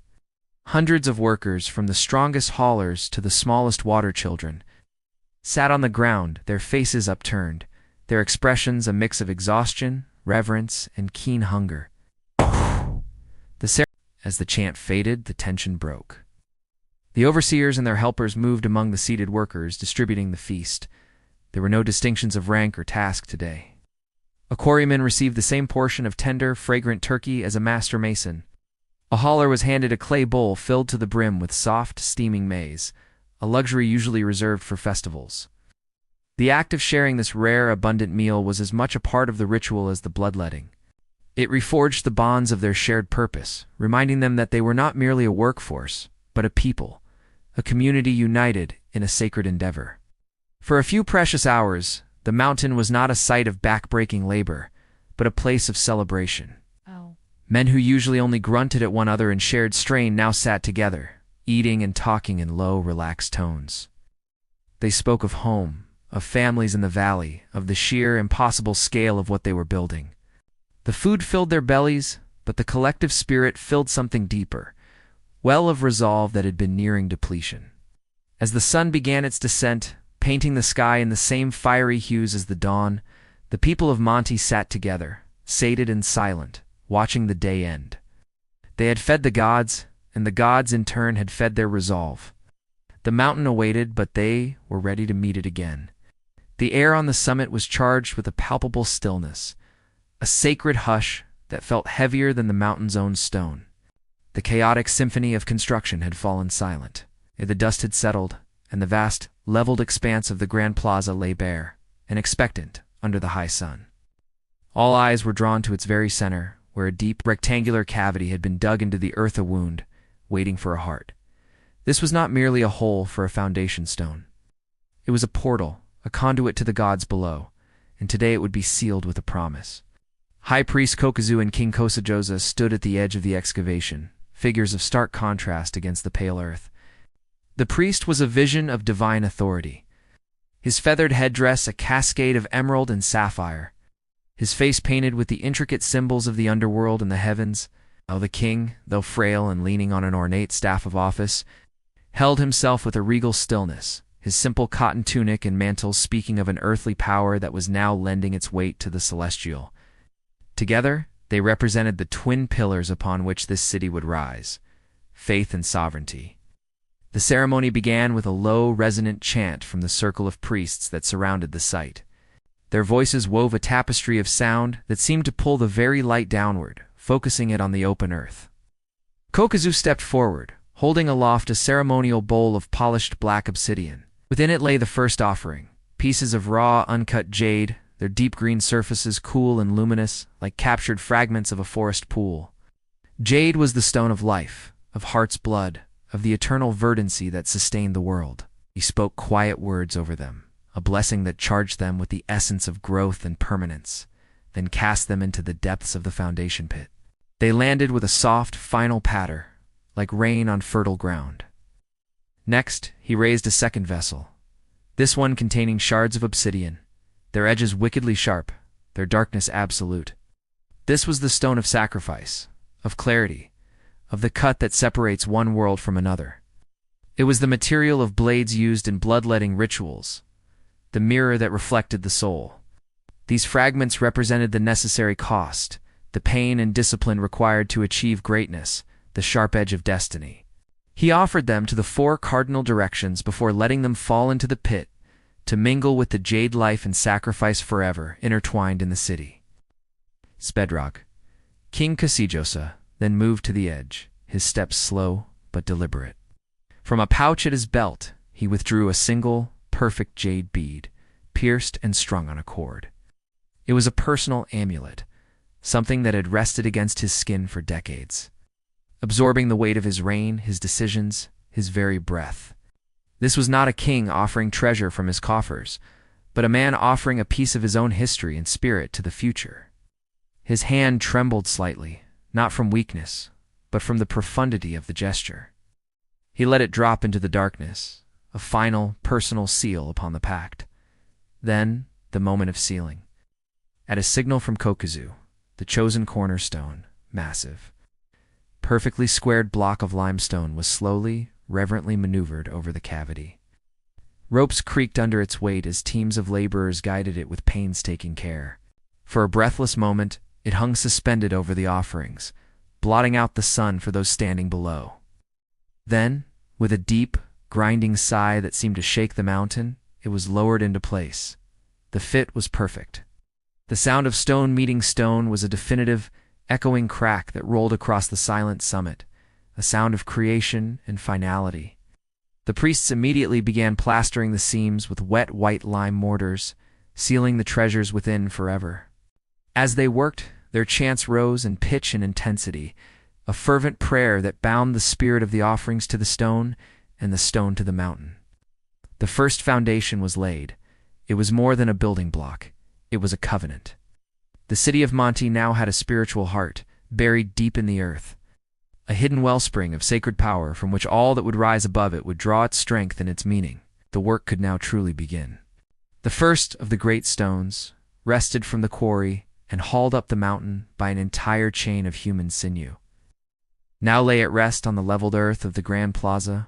Hundreds of workers, from the strongest haulers to the smallest water children, sat on the ground, their faces upturned, their expressions a mix of exhaustion, reverence, and keen hunger. As the chant faded, the tension broke. The overseers and their helpers moved among the seated workers, distributing the feast. There were no distinctions of rank or task today. A quarryman received the same portion of tender, fragrant turkey as a master mason. A hauler was handed a clay bowl filled to the brim with soft, steaming maize, a luxury usually reserved for festivals. The act of sharing this rare, abundant meal was as much a part of the ritual as the bloodletting. It reforged the bonds of their shared purpose, reminding them that they were not merely a workforce, but a people, a community united in a sacred endeavor. For a few precious hours, the mountain was not a site of back-breaking labor, but a place of celebration. Oh. Men who usually only grunted at one another in shared strain now sat together, eating and talking in low, relaxed tones. They spoke of home, of families in the valley, of the sheer, impossible scale of what they were building. The food filled their bellies, but the collective spirit filled something deeper, well of resolve that had been nearing depletion. As the sun began its descent, painting the sky in the same fiery hues as the dawn, the people of Monte sat together, sated and silent, watching the day end. They had fed the gods, and the gods in turn had fed their resolve. The mountain awaited, but they were ready to meet it again. The air on the summit was charged with a palpable stillness, a sacred hush that felt heavier than the mountain's own stone. The chaotic symphony of construction had fallen silent. The dust had settled, and the vast, leveled expanse of the Grand Plaza lay bare and expectant under the high sun. All eyes were drawn to its very center, where a deep, rectangular cavity had been dug into the earth, a wound, waiting for a heart. This was not merely a hole for a foundation stone. It was a portal, a conduit to the gods below, and today it would be sealed with a promise. High Priest Kokuzu and King Kosajosa stood at the edge of the excavation, figures of stark contrast against the pale earth. The priest was a vision of divine authority. His feathered headdress a cascade of emerald and sapphire, his face painted with the intricate symbols of the underworld and the heavens. The king, though frail and leaning on an ornate staff of office, held himself with a regal stillness, his simple cotton tunic and mantle speaking of an earthly power that was now lending its weight to the celestial. Together, they represented the twin pillars upon which this city would rise: faith and sovereignty. The ceremony began with a low, resonant chant from the circle of priests that surrounded the site. Their voices wove a tapestry of sound that seemed to pull the very light downward, focusing it on the open earth. Kokuzu stepped forward, holding aloft a ceremonial bowl of polished black obsidian. Within it lay the first offering, pieces of raw, uncut jade, their deep green surfaces cool and luminous, like captured fragments of a forest pool. Jade was the stone of life, of heart's blood, of the eternal verdancy that sustained the world. He spoke quiet words over them, a blessing that charged them with the essence of growth and permanence, then cast them into the depths of the foundation pit. They landed with a soft, final patter, like rain on fertile ground. Next, he raised a second vessel, this one containing shards of obsidian, their edges wickedly sharp, their darkness absolute. This was the stone of sacrifice, of clarity, of the cut that separates one world from another. It was the material of blades used in bloodletting rituals, the mirror that reflected the soul. These fragments represented the necessary cost, the pain and discipline required to achieve greatness, the sharp edge of destiny. He offered them to the four cardinal directions before letting them fall into the pit, to mingle with the jade life and sacrifice forever intertwined in the city. Spedrock. King Kosajosa then moved to the edge, his steps slow but deliberate. From a pouch at his belt, he withdrew a single, perfect jade bead, pierced and strung on a cord. It was a personal amulet, something that had rested against his skin for decades, absorbing the weight of his reign, his decisions, his very breath. This was not a king offering treasure from his coffers, but a man offering a piece of his own history and spirit to the future. His hand trembled slightly, not from weakness, but from the profundity of the gesture. He let it drop into the darkness, a final, personal seal upon the pact. Then, the moment of sealing. At a signal from Kokuzu, the chosen cornerstone, massive, perfectly squared block of limestone was slowly, reverently maneuvered over the cavity. Ropes creaked under its weight as teams of laborers guided it with painstaking care. For a breathless moment, it hung suspended over the offerings, blotting out the sun for those standing below. Then, with a deep, grinding sigh that seemed to shake the mountain, it was lowered into place. The fit was perfect. The sound of stone meeting stone was a definitive, echoing crack that rolled across the silent summit, a sound of creation and finality. The priests immediately began plastering the seams with wet white lime mortars, sealing the treasures within forever. As they worked, their chants rose in pitch and intensity, a fervent prayer that bound the spirit of the offerings to the stone and the stone to the mountain. The first foundation was laid. It was more than a building block. It was a covenant. The city of Monte now had a spiritual heart, buried deep in the earth, a hidden wellspring of sacred power from which all that would rise above it would draw its strength and its meaning. The work could now truly begin. The first of the great stones rested from the quarry and hauled up the mountain by an entire chain of human sinew. Now lay at rest on the leveled earth of the Grand Plaza.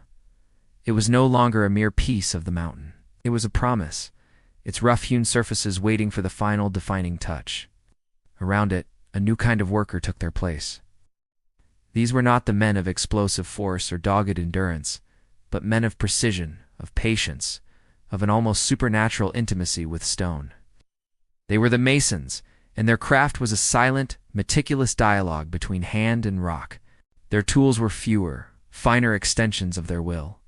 It was no longer a mere piece of the mountain. It was a promise, its rough-hewn surfaces waiting for the final defining touch. Around it, a new kind of worker took their place. These were not the men of explosive force or dogged endurance, but men of precision, of patience, of an almost supernatural intimacy with stone. They were the masons, and their craft was a silent, meticulous dialogue between hand and rock. Their tools were fewer, finer extensions of their will.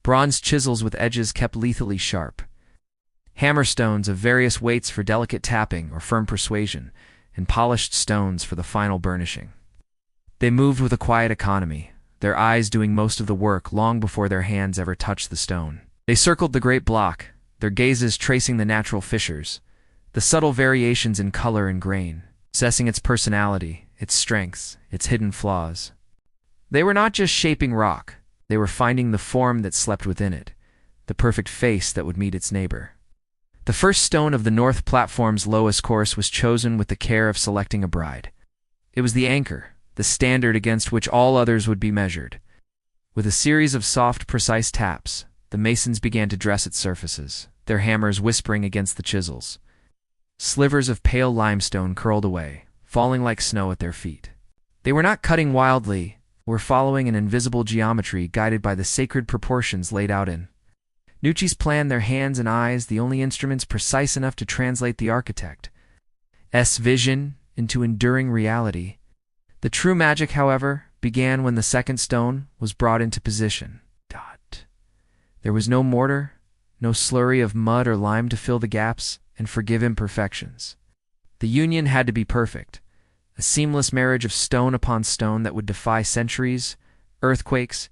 Bronze chisels with edges kept lethally sharp. Hammerstones of various weights for delicate tapping or firm persuasion, and polished stones for the final burnishing. They moved with a quiet economy, their eyes doing most of the work long before their hands ever touched the stone. They circled the great block, their gazes tracing the natural fissures, the subtle variations in color and grain, assessing its personality, its strengths, its hidden flaws. They were not just shaping rock, they were finding the form that slept within it, the perfect face that would meet its neighbor. The first stone of the North Platform's lowest course was chosen with the care of selecting a bride. It was the anchor, the standard against which all others would be measured. With a series of soft, precise taps, the masons began to dress its surfaces, their hammers whispering against the chisels. Slivers of pale limestone curled away, falling like snow at their feet. They were not cutting wildly, were following an invisible geometry guided by the sacred proportions laid out in Nucci's plan, their hands and eyes, the only instruments precise enough to translate the architect's vision into enduring reality. The true magic, however, began when the second stone was brought into position. There was no mortar, no slurry of mud or lime to fill the gaps and forgive imperfections. The union had to be perfect, a seamless marriage of stone upon stone that would defy centuries, earthquakes,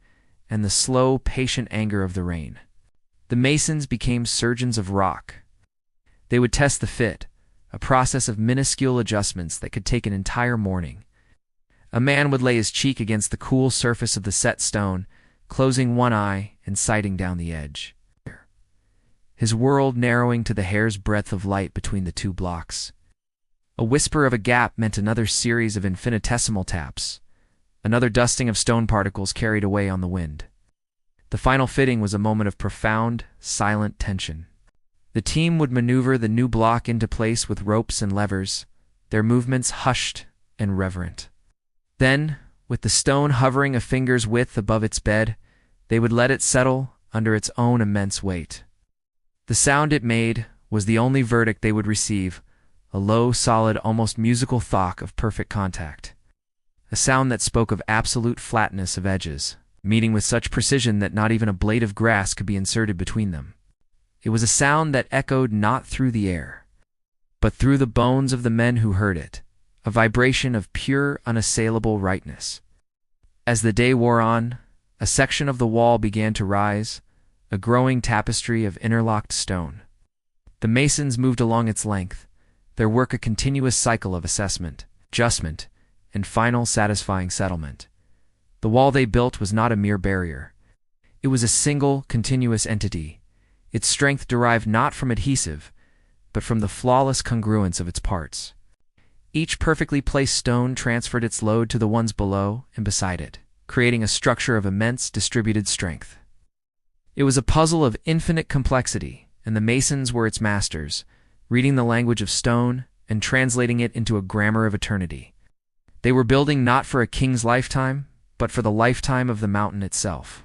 and the slow, patient anger of the rain. The masons became surgeons of rock. They would test the fit, a process of minuscule adjustments that could take an entire morning. A man would lay his cheek against the cool surface of the set stone, closing one eye and sighting down the edge. His world narrowing to the hair's breadth of light between the two blocks. A whisper of a gap meant another series of infinitesimal taps, another dusting of stone particles carried away on the wind. The final fitting was a moment of profound, silent tension. The team would maneuver the new block into place with ropes and levers, their movements hushed and reverent. Then, with the stone hovering a finger's width above its bed, they would let it settle under its own immense weight. The sound it made was the only verdict they would receive, a low, solid, almost musical thwack of perfect contact. A sound that spoke of absolute flatness of edges, meeting with such precision that not even a blade of grass could be inserted between them. It was a sound that echoed not through the air, but through the bones of the men who heard it, a vibration of pure, unassailable rightness. As the day wore on, a section of the wall began to rise, a growing tapestry of interlocked stone. The masons moved along its length, their work a continuous cycle of assessment, adjustment, and final satisfying settlement. The wall they built was not a mere barrier. It was a single, continuous entity. Its strength derived not from adhesive, but from the flawless congruence of its parts. Each perfectly placed stone transferred its load to the ones below and beside it, creating a structure of immense distributed strength. It was a puzzle of infinite complexity, and the masons were its masters, reading the language of stone and translating it into a grammar of eternity. They were building not for a king's lifetime, but for the lifetime of the mountain itself,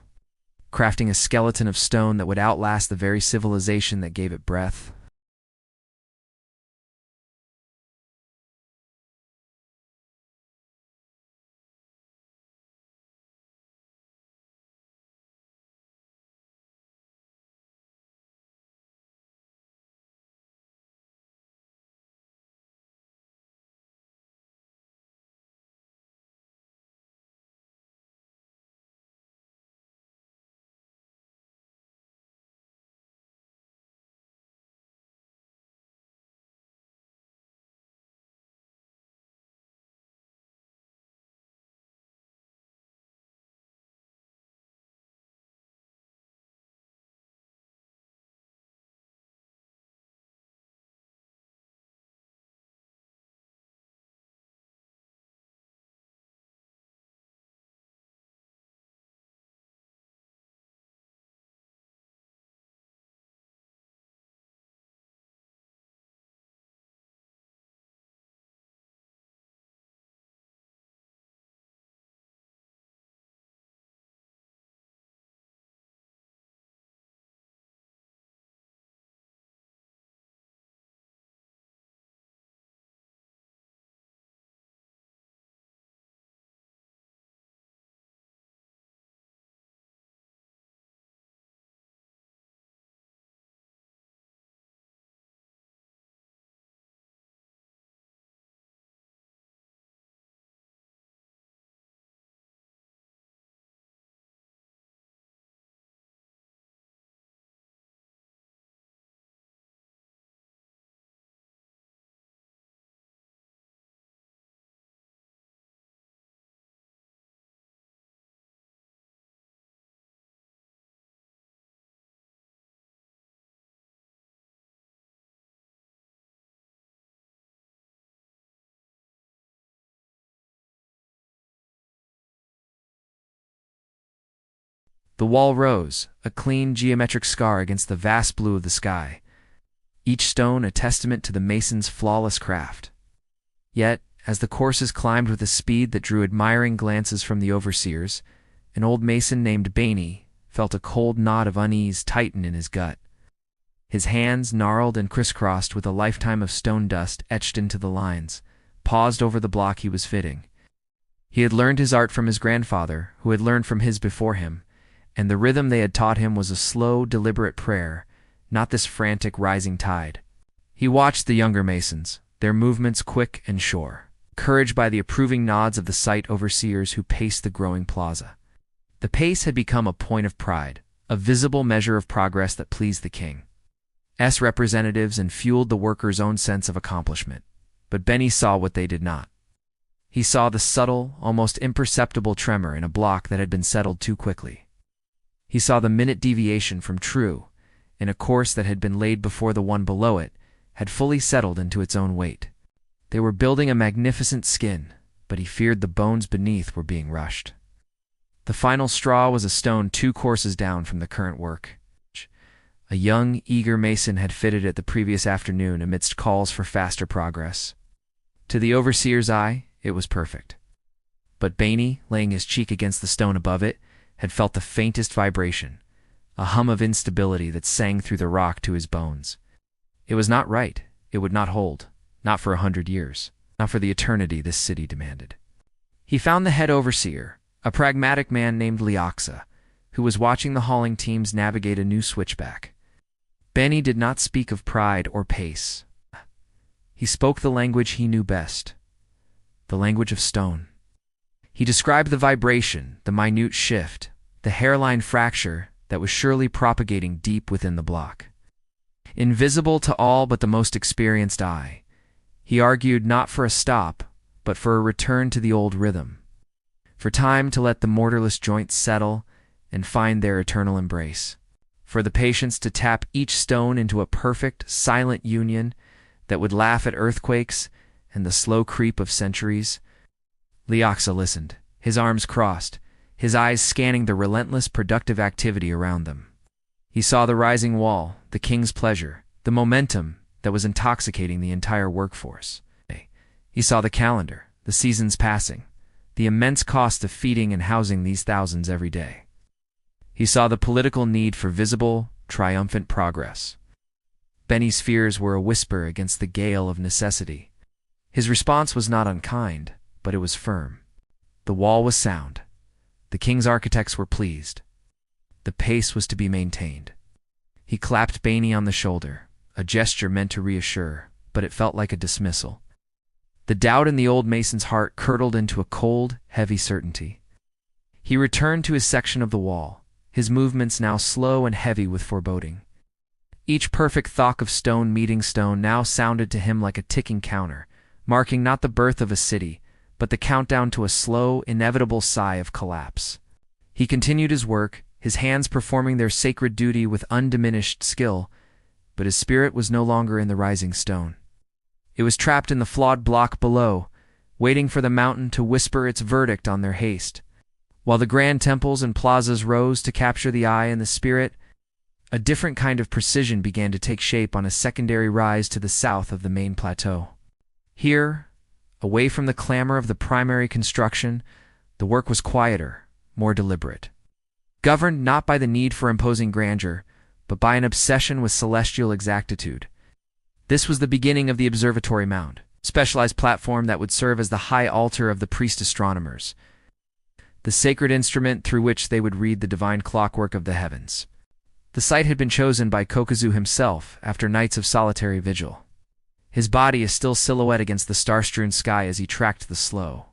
crafting a skeleton of stone that would outlast the very civilization that gave it breath. The wall rose, a clean geometric scar against the vast blue of the sky, each stone a testament to the mason's flawless craft. Yet, as the courses climbed with a speed that drew admiring glances from the overseers, an old mason named Bainey felt a cold knot of unease tighten in his gut. His hands, gnarled and crisscrossed with a lifetime of stone dust etched into the lines, paused over the block he was fitting. He had learned his art from his grandfather, who had learned from his before him, and the rhythm they had taught him was a slow, deliberate prayer, not this frantic rising tide. He watched the younger masons, their movements quick and sure, encouraged by the approving nods of the site overseers who paced the growing plaza. The pace had become a point of pride, a visible measure of progress that pleased the king's representatives and fueled the workers' own sense of accomplishment. But Benny saw what they did not. He saw the subtle, almost imperceptible tremor in a block that had been settled too quickly. He saw the minute deviation from true, in a course that had been laid before the one below it had fully settled into its own weight. They were building a magnificent skin, but he feared the bones beneath were being rushed. The final straw was a stone 2 courses down from the current work. A young, eager mason had fitted it the previous afternoon amidst calls for faster progress. To the overseer's eye, it was perfect. But Bainey, laying his cheek against the stone above it, had felt the faintest vibration, a hum of instability that sang through the rock to his bones. It was not right. It would not hold. Not for 100 years. Not for the eternity this city demanded. He found the head overseer, a pragmatic man named Leoxa, who was watching the hauling teams navigate a new switchback. Benny did not speak of pride or pace. He spoke the language he knew best, the language of stone. He described the vibration, the minute shift, the hairline fracture that was surely propagating deep within the block. Invisible to all but the most experienced eye, he argued not for a stop, but for a return to the old rhythm, for time to let the mortarless joints settle and find their eternal embrace, for the patience to tap each stone into a perfect, silent union that would laugh at earthquakes and the slow creep of centuries. Leoxa listened, his arms crossed, his eyes scanning the relentless productive activity around them. He saw the rising wall, the king's pleasure, the momentum that was intoxicating the entire workforce. He saw the calendar, the seasons passing, the immense cost of feeding and housing these thousands every day. He saw the political need for visible, triumphant progress. Benny's fears were a whisper against the gale of necessity. His response was not unkind, but it was firm. The wall was sound. The king's architects were pleased. The pace was to be maintained. He clapped Bainey on the shoulder, a gesture meant to reassure, but it felt like a dismissal. The doubt in the old mason's heart curdled into a cold, heavy certainty. He returned to his section of the wall, his movements now slow and heavy with foreboding. Each perfect thock of stone meeting stone now sounded to him like a ticking counter, marking not the birth of a city, but the countdown to a slow, inevitable sigh of collapse. He continued his work, his hands performing their sacred duty with undiminished skill, but his spirit was no longer in the rising stone. It was trapped in the flawed block below, waiting for the mountain to whisper its verdict on their haste. While the grand temples and plazas rose to capture the eye and the spirit, a different kind of precision began to take shape on a secondary rise to the south of the main plateau. Here, away from the clamor of the primary construction, the work was quieter, more deliberate. Governed not by the need for imposing grandeur, but by an obsession with celestial exactitude. This was the beginning of the observatory mound, a specialized platform that would serve as the high altar of the priest astronomers, the sacred instrument through which they would read the divine clockwork of the heavens. The site had been chosen by Kokuzu himself after nights of solitary vigil. His body a still silhouette against the star-strewn sky as he tracked the slow,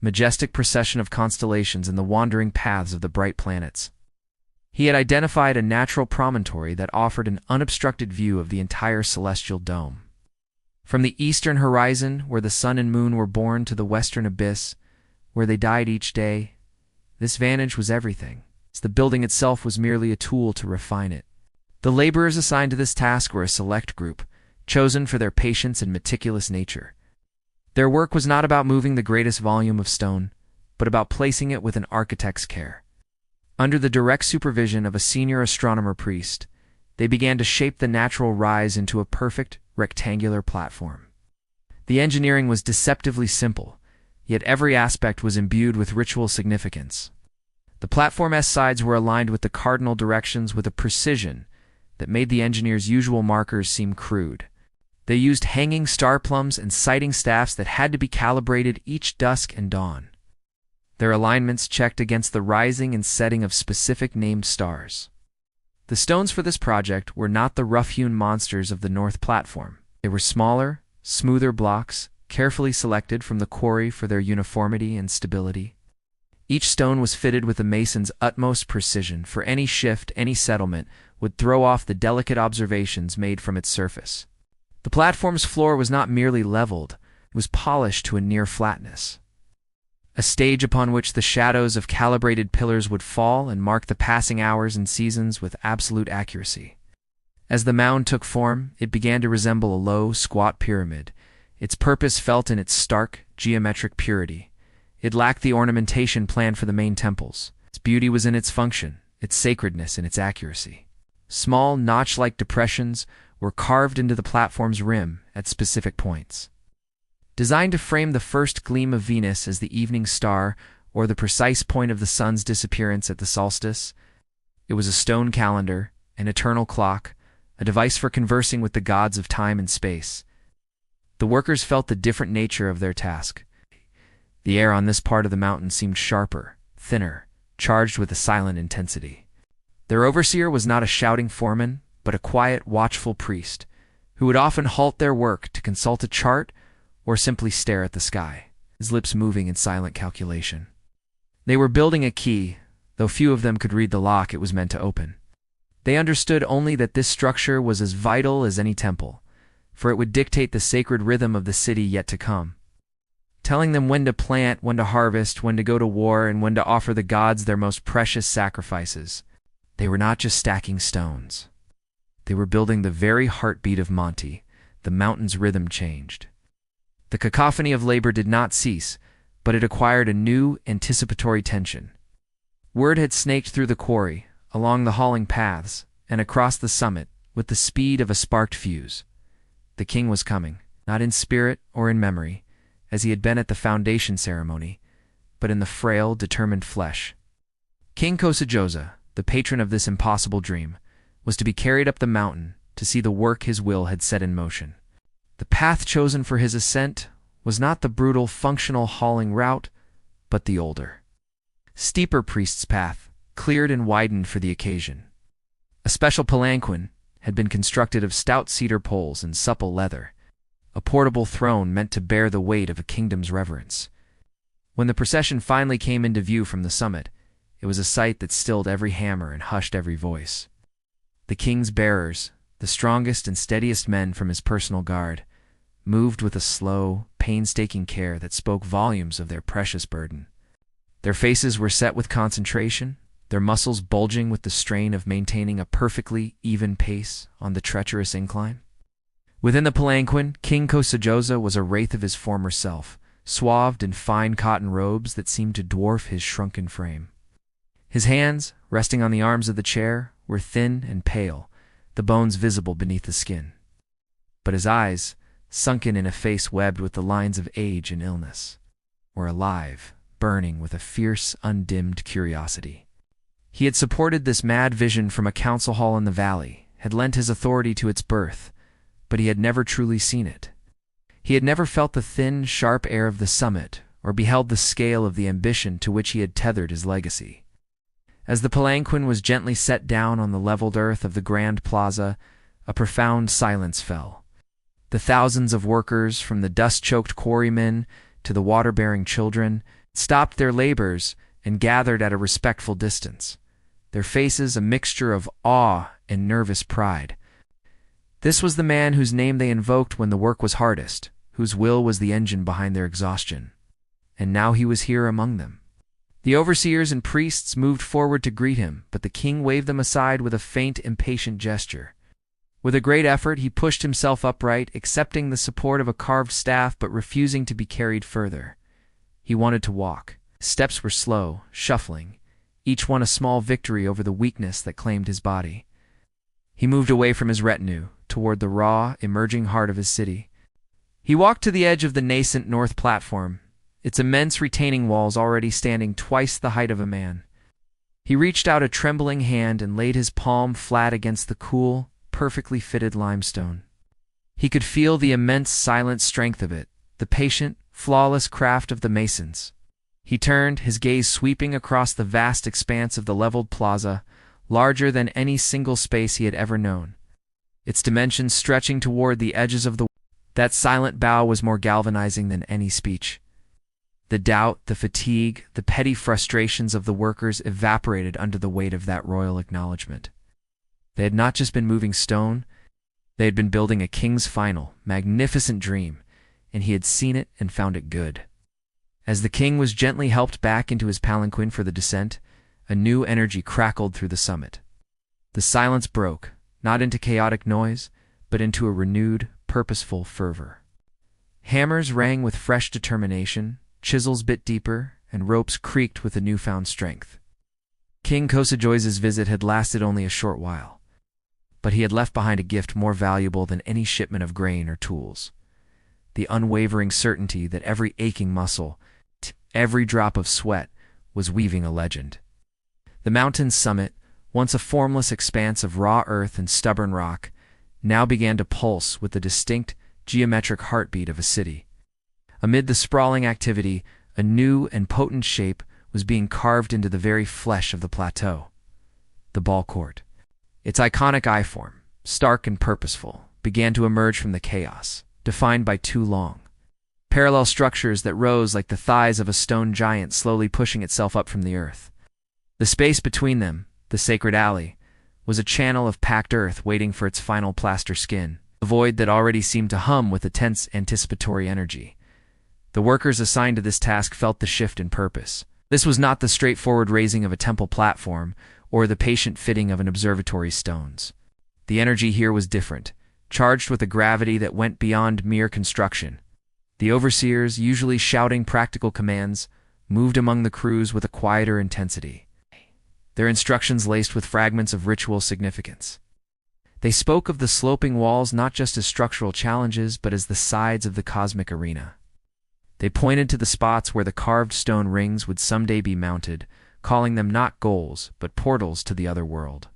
majestic procession of constellations and the wandering paths of the bright planets. He had identified a natural promontory that offered an unobstructed view of the entire celestial dome. From the eastern horizon, where the sun and moon were born, to the western abyss, where they died each day, this vantage was everything. The building itself was merely a tool to refine it. The laborers assigned to this task were a select group, chosen for their patience and meticulous nature. Their work was not about moving the greatest volume of stone, but about placing it with an architect's care. Under the direct supervision of a senior astronomer priest, they began to shape the natural rise into a perfect, rectangular platform. The engineering was deceptively simple, yet every aspect was imbued with ritual significance. The platform's sides were aligned with the cardinal directions with a precision that made the engineers' usual markers seem crude. They used hanging star plumes and sighting staffs that had to be calibrated each dusk and dawn. Their alignments checked against the rising and setting of specific named stars. The stones for this project were not the rough-hewn monsters of the North Platform. They were smaller, smoother blocks, carefully selected from the quarry for their uniformity and stability. Each stone was fitted with the mason's utmost precision, for any shift, any settlement, would throw off the delicate observations made from its surface. The platform's floor was not merely leveled, it was polished to a near flatness. A stage upon which the shadows of calibrated pillars would fall and mark the passing hours and seasons with absolute accuracy. As the mound took form, it began to resemble a low, squat pyramid, its purpose felt in its stark, geometric purity. It lacked the ornamentation planned for the main temples. Its beauty was in its function, its sacredness in its accuracy. Small, notch-like depressions were carved into the platform's rim at specific points. Designed to frame the first gleam of Venus as the evening star or the precise point of the sun's disappearance at the solstice, it was a stone calendar, an eternal clock, a device for conversing with the gods of time and space. The workers felt the different nature of their task. The air on this part of the mountain seemed sharper, thinner, charged with a silent intensity. Their overseer was not a shouting foreman, but a quiet, watchful priest, who would often halt their work to consult a chart or simply stare at the sky, his lips moving in silent calculation. They were building a key, though few of them could read the lock it was meant to open. They understood only that this structure was as vital as any temple, for it would dictate the sacred rhythm of the city yet to come, telling them when to plant, when to harvest, when to go to war, and when to offer the gods their most precious sacrifices. They were not just stacking stones. They were building the very heartbeat of Monte. The mountain's rhythm changed. The cacophony of labor did not cease, but it acquired a new, anticipatory tension. Word had snaked through the quarry, along the hauling paths, and across the summit, with the speed of a sparked fuse. The king was coming, not in spirit or in memory, as he had been at the foundation ceremony, but in the frail, determined flesh. King Kosajoza, the patron of this impossible dream, was to be carried up the mountain to see the work his will had set in motion. The path chosen for his ascent was not the brutal, functional hauling route, but the older, steeper priest's path, cleared and widened for the occasion. A special palanquin had been constructed of stout cedar poles and supple leather, a portable throne meant to bear the weight of a kingdom's reverence. When the procession finally came into view from the summit, it was a sight that stilled every hammer and hushed every voice. The king's bearers, the strongest and steadiest men from his personal guard, moved with a slow, painstaking care that spoke volumes of their precious burden. Their faces were set with concentration, their muscles bulging with the strain of maintaining a perfectly even pace on the treacherous incline. Within the palanquin, King Kosajoza was a wraith of his former self, swathed in fine cotton robes that seemed to dwarf his shrunken frame. His hands, resting on the arms of the chair, were thin and pale, the bones visible beneath the skin. But his eyes, sunken in a face webbed with the lines of age and illness, were alive, burning with a fierce, undimmed curiosity. He had supported this mad vision from a council hall in the valley, had lent his authority to its birth, but he had never truly seen it. He had never felt the thin, sharp air of the summit, or beheld the scale of the ambition to which he had tethered his legacy. As the palanquin was gently set down on the leveled earth of the grand plaza, a profound silence fell. The thousands of workers, from the dust-choked quarrymen to the water-bearing children, stopped their labors and gathered at a respectful distance, their faces a mixture of awe and nervous pride. This was the man whose name they invoked when the work was hardest, whose will was the engine behind their exhaustion. And now he was here among them. The overseers and priests moved forward to greet him, but the king waved them aside with a faint, impatient gesture. With a great effort, he pushed himself upright, accepting the support of a carved staff but refusing to be carried further. He wanted to walk. His steps were slow, shuffling, each one a small victory over the weakness that claimed his body. He moved away from his retinue, toward the raw, emerging heart of his city. He walked to the edge of the nascent north platform, its immense retaining walls already standing twice the height of a man. He reached out a trembling hand and laid his palm flat against the cool, perfectly fitted limestone. He could feel the immense silent strength of it, the patient, flawless craft of the masons. He turned, his gaze sweeping across the vast expanse of the leveled plaza, larger than any single space he had ever known, its dimensions stretching toward the edges of the. That silent bow was more galvanizing than any speech. The doubt, the fatigue, the petty frustrations of the workers evaporated under the weight of that royal acknowledgement. They had not just been moving stone, they had been building a king's final, magnificent dream, and he had seen it and found it good. As the king was gently helped back into his palanquin for the descent, a new energy crackled through the summit. The silence broke, not into chaotic noise, but into a renewed, purposeful fervor. Hammers rang with fresh determination, chisels bit deeper, and ropes creaked with a newfound strength. King Kosajoy's visit had lasted only a short while, but he had left behind a gift more valuable than any shipment of grain or tools: the unwavering certainty that every aching muscle, every drop of sweat, was weaving a legend. The mountain's summit, once a formless expanse of raw earth and stubborn rock, now began to pulse with the distinct, geometric heartbeat of a city. Amid the sprawling activity, a new and potent shape was being carved into the very flesh of the plateau: the ball court. Its iconic I-form, stark and purposeful, began to emerge from the chaos, defined by two long, parallel structures that rose like the thighs of a stone giant slowly pushing itself up from the earth. The space between them, the sacred alley, was a channel of packed earth waiting for its final plaster skin, a void that already seemed to hum with a tense anticipatory energy. The workers assigned to this task felt the shift in purpose. This was not the straightforward raising of a temple platform or the patient fitting of an observatory's stones. The energy here was different, charged with a gravity that went beyond mere construction. The overseers, usually shouting practical commands, moved among the crews with a quieter intensity, their instructions laced with fragments of ritual significance. They spoke of the sloping walls not just as structural challenges, but as the sides of the cosmic arena. They pointed to the spots where the carved stone rings would someday be mounted, calling them not goals, but portals to the other world.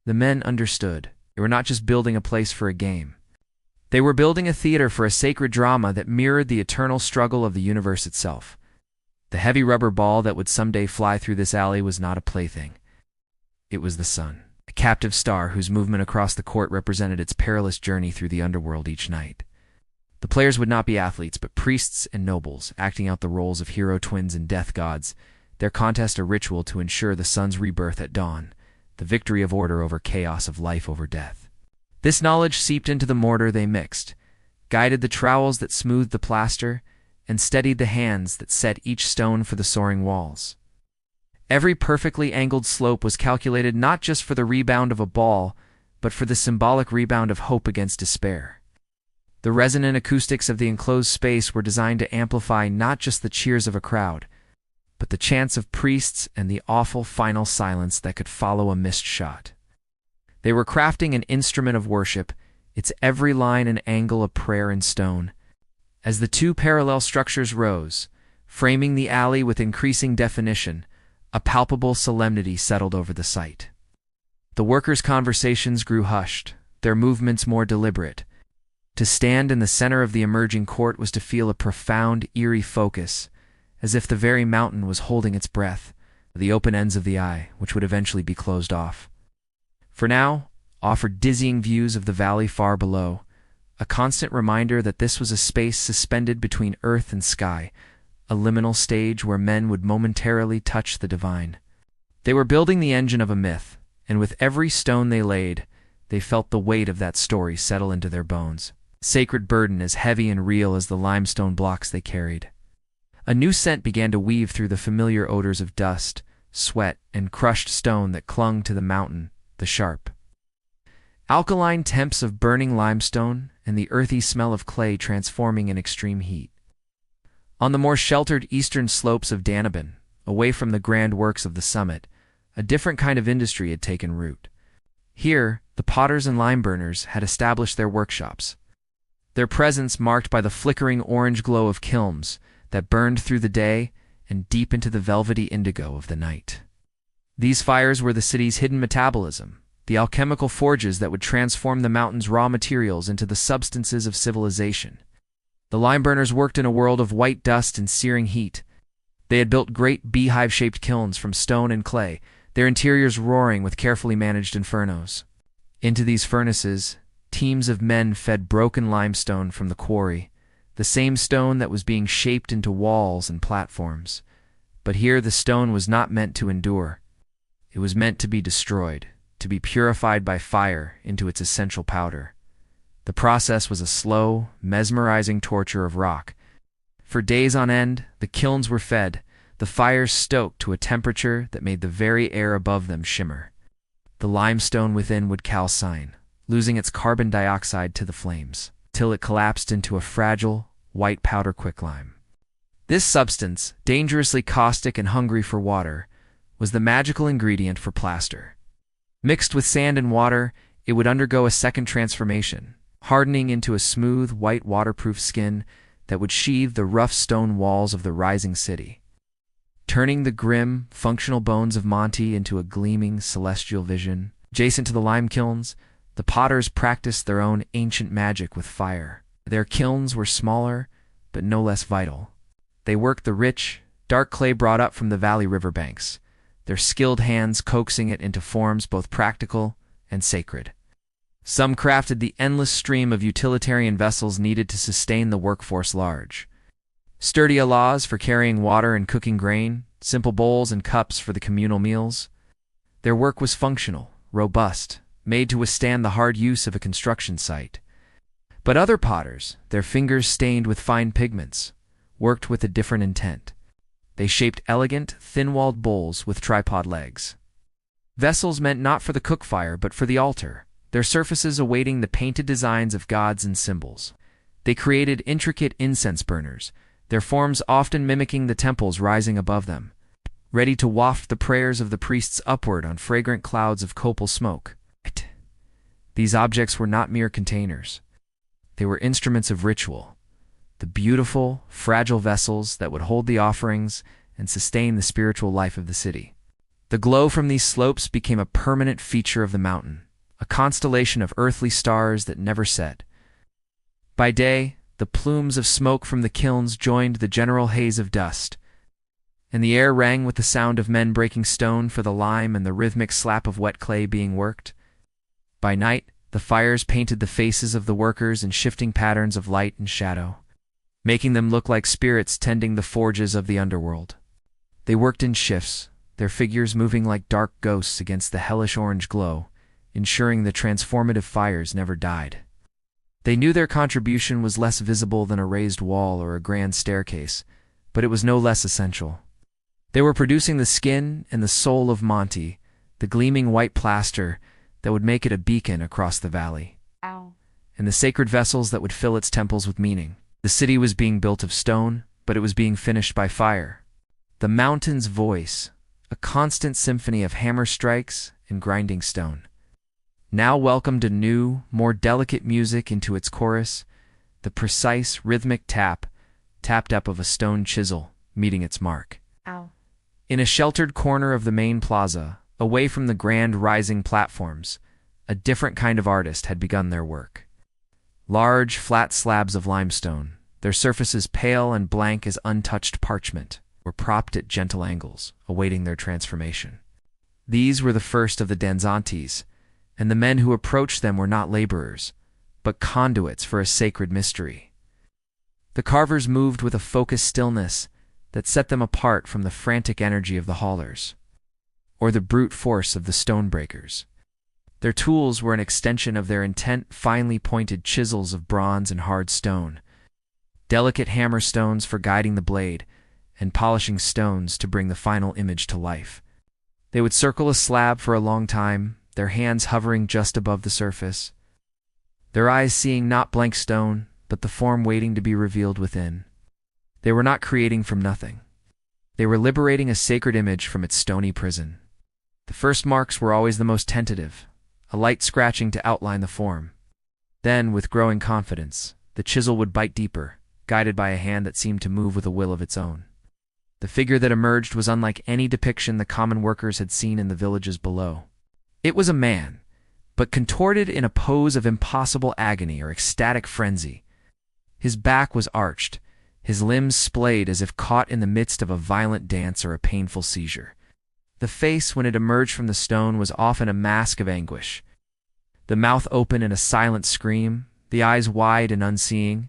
The men understood. They were not just building a place for a game. They were building a theater for a sacred drama that mirrored the eternal struggle of the universe itself. The heavy rubber ball that would someday fly through this alley was not a plaything. It was the sun, a captive star whose movement across the court represented its perilous journey through the underworld each night. The players would not be athletes, but priests and nobles, acting out the roles of hero twins and death gods, their contest a ritual to ensure the sun's rebirth at dawn, the victory of order over chaos, of life over death. This knowledge seeped into the mortar they mixed, guided the trowels that smoothed the plaster, and steadied the hands that set each stone for the soaring walls. Every perfectly angled slope was calculated not just for the rebound of a ball, but for the symbolic rebound of hope against despair. The resonant acoustics of the enclosed space were designed to amplify not just the cheers of a crowd, but the chants of priests and the awful final silence that could follow a missed shot. They were crafting an instrument of worship, its every line and angle a prayer in stone. As the two parallel structures rose, framing the alley with increasing definition, a palpable solemnity settled over the site. The workers' conversations grew hushed, their movements more deliberate. To stand in the center of the emerging court was to feel a profound, eerie focus, as if the very mountain was holding its breath, the open ends of the eye, which would eventually be closed off. For now, offered dizzying views of the valley far below, a constant reminder that this was a space suspended between earth and sky, a liminal stage where men would momentarily touch the divine. They were building the engine of a myth, and with every stone they laid, they felt the weight of that story settle into their bones, sacred burden as heavy and real as the limestone blocks they carried. A new scent began to weave through the familiar odors of dust, sweat, and crushed stone that clung to the mountain, the sharp, alkaline temps of burning limestone and the earthy smell of clay transforming in extreme heat. On the more sheltered eastern slopes of Danaban, away from the grand works of the summit, a different kind of industry had taken root. Here, the potters and lime burners had established their workshops, their presence marked by the flickering orange glow of kilns that burned through the day and deep into the velvety indigo of the night. These fires were the city's hidden metabolism, the alchemical forges that would transform the mountain's raw materials into the substances of civilization. The lime burners worked in a world of white dust and searing heat. They had built great beehive-shaped kilns from stone and clay, their interiors roaring with carefully managed infernos. Into these furnaces, teams of men fed broken limestone from the quarry, the same stone that was being shaped into walls and platforms. But here the stone was not meant to endure. It was meant to be destroyed, to be purified by fire into its essential powder. The process was a slow, mesmerizing torture of rock. For days on end, the kilns were fed, the fires stoked to a temperature that made the very air above them shimmer. The limestone within would calcine, losing its carbon dioxide to the flames, till it collapsed into a fragile, white powder quicklime. This substance, dangerously caustic and hungry for water, was the magical ingredient for plaster. Mixed with sand and water, it would undergo a second transformation, hardening into a smooth, white waterproof skin that would sheathe the rough stone walls of the rising city, turning the grim, functional bones of Monte into a gleaming, celestial vision. Adjacent to the lime kilns, the potters practiced their own ancient magic with fire. Their kilns were smaller, but no less vital. They worked the rich, dark clay brought up from the valley riverbanks, their skilled hands coaxing it into forms both practical and sacred. Some crafted the endless stream of utilitarian vessels needed to sustain the workforce large. Sturdy alaws for carrying water and cooking grain, simple bowls and cups for the communal meals. Their work was functional, robust, made to withstand the hard use of a construction site. But other potters, their fingers stained with fine pigments, worked with a different intent. They shaped elegant, thin-walled bowls with tripod legs. Vessels meant not for the cook fire but for the altar, their surfaces awaiting the painted designs of gods and symbols. They created intricate incense burners, their forms often mimicking the temples rising above them, ready to waft the prayers of the priests upward on fragrant clouds of copal smoke. These objects were not mere containers. They were instruments of ritual, the beautiful, fragile vessels that would hold the offerings and sustain the spiritual life of the city. The glow from these slopes became a permanent feature of the mountain, a constellation of earthly stars that never set. By day, the plumes of smoke from the kilns joined the general haze of dust, and the air rang with the sound of men breaking stone for the lime and the rhythmic slap of wet clay being worked. By night, the fires painted the faces of the workers in shifting patterns of light and shadow, making them look like spirits tending the forges of the underworld. They worked in shifts, their figures moving like dark ghosts against the hellish orange glow, ensuring the transformative fires never died. They knew their contribution was less visible than a raised wall or a grand staircase, but it was no less essential. They were producing the skin and the soul of Monte, the gleaming white plaster that would make it a beacon across the valley, and the sacred vessels that would fill its temples with meaning. The city was being built of stone, but it was being finished by fire. The mountain's voice, a constant symphony of hammer strikes and grinding stone, now welcomed a new, more delicate music into its chorus, the precise, rhythmic tapped up of a stone chisel, meeting its mark. In a sheltered corner of the main plaza, away from the grand rising platforms, a different kind of artist had begun their work. Large, flat slabs of limestone, their surfaces pale and blank as untouched parchment, were propped at gentle angles, awaiting their transformation. These were the first of the danzantes, and the men who approached them were not laborers, but conduits for a sacred mystery. The carvers moved with a focused stillness that set them apart from the frantic energy of the haulers, or the brute force of the stonebreakers. Their tools were an extension of their intent, finely pointed chisels of bronze and hard stone, delicate hammer stones for guiding the blade, and polishing stones to bring the final image to life. They would circle a slab for a long time, their hands hovering just above the surface, their eyes seeing not blank stone, but the form waiting to be revealed within. They were not creating from nothing. They were liberating a sacred image from its stony prison. The first marks were always the most tentative, a light scratching to outline the form. Then, with growing confidence, the chisel would bite deeper, guided by a hand that seemed to move with a will of its own. The figure that emerged was unlike any depiction the common workers had seen in the villages below. It was a man, but contorted in a pose of impossible agony or ecstatic frenzy. His back was arched, his limbs splayed as if caught in the midst of a violent dance or a painful seizure. The face, when it emerged from the stone, was often a mask of anguish. The mouth open in a silent scream, the eyes wide and unseeing.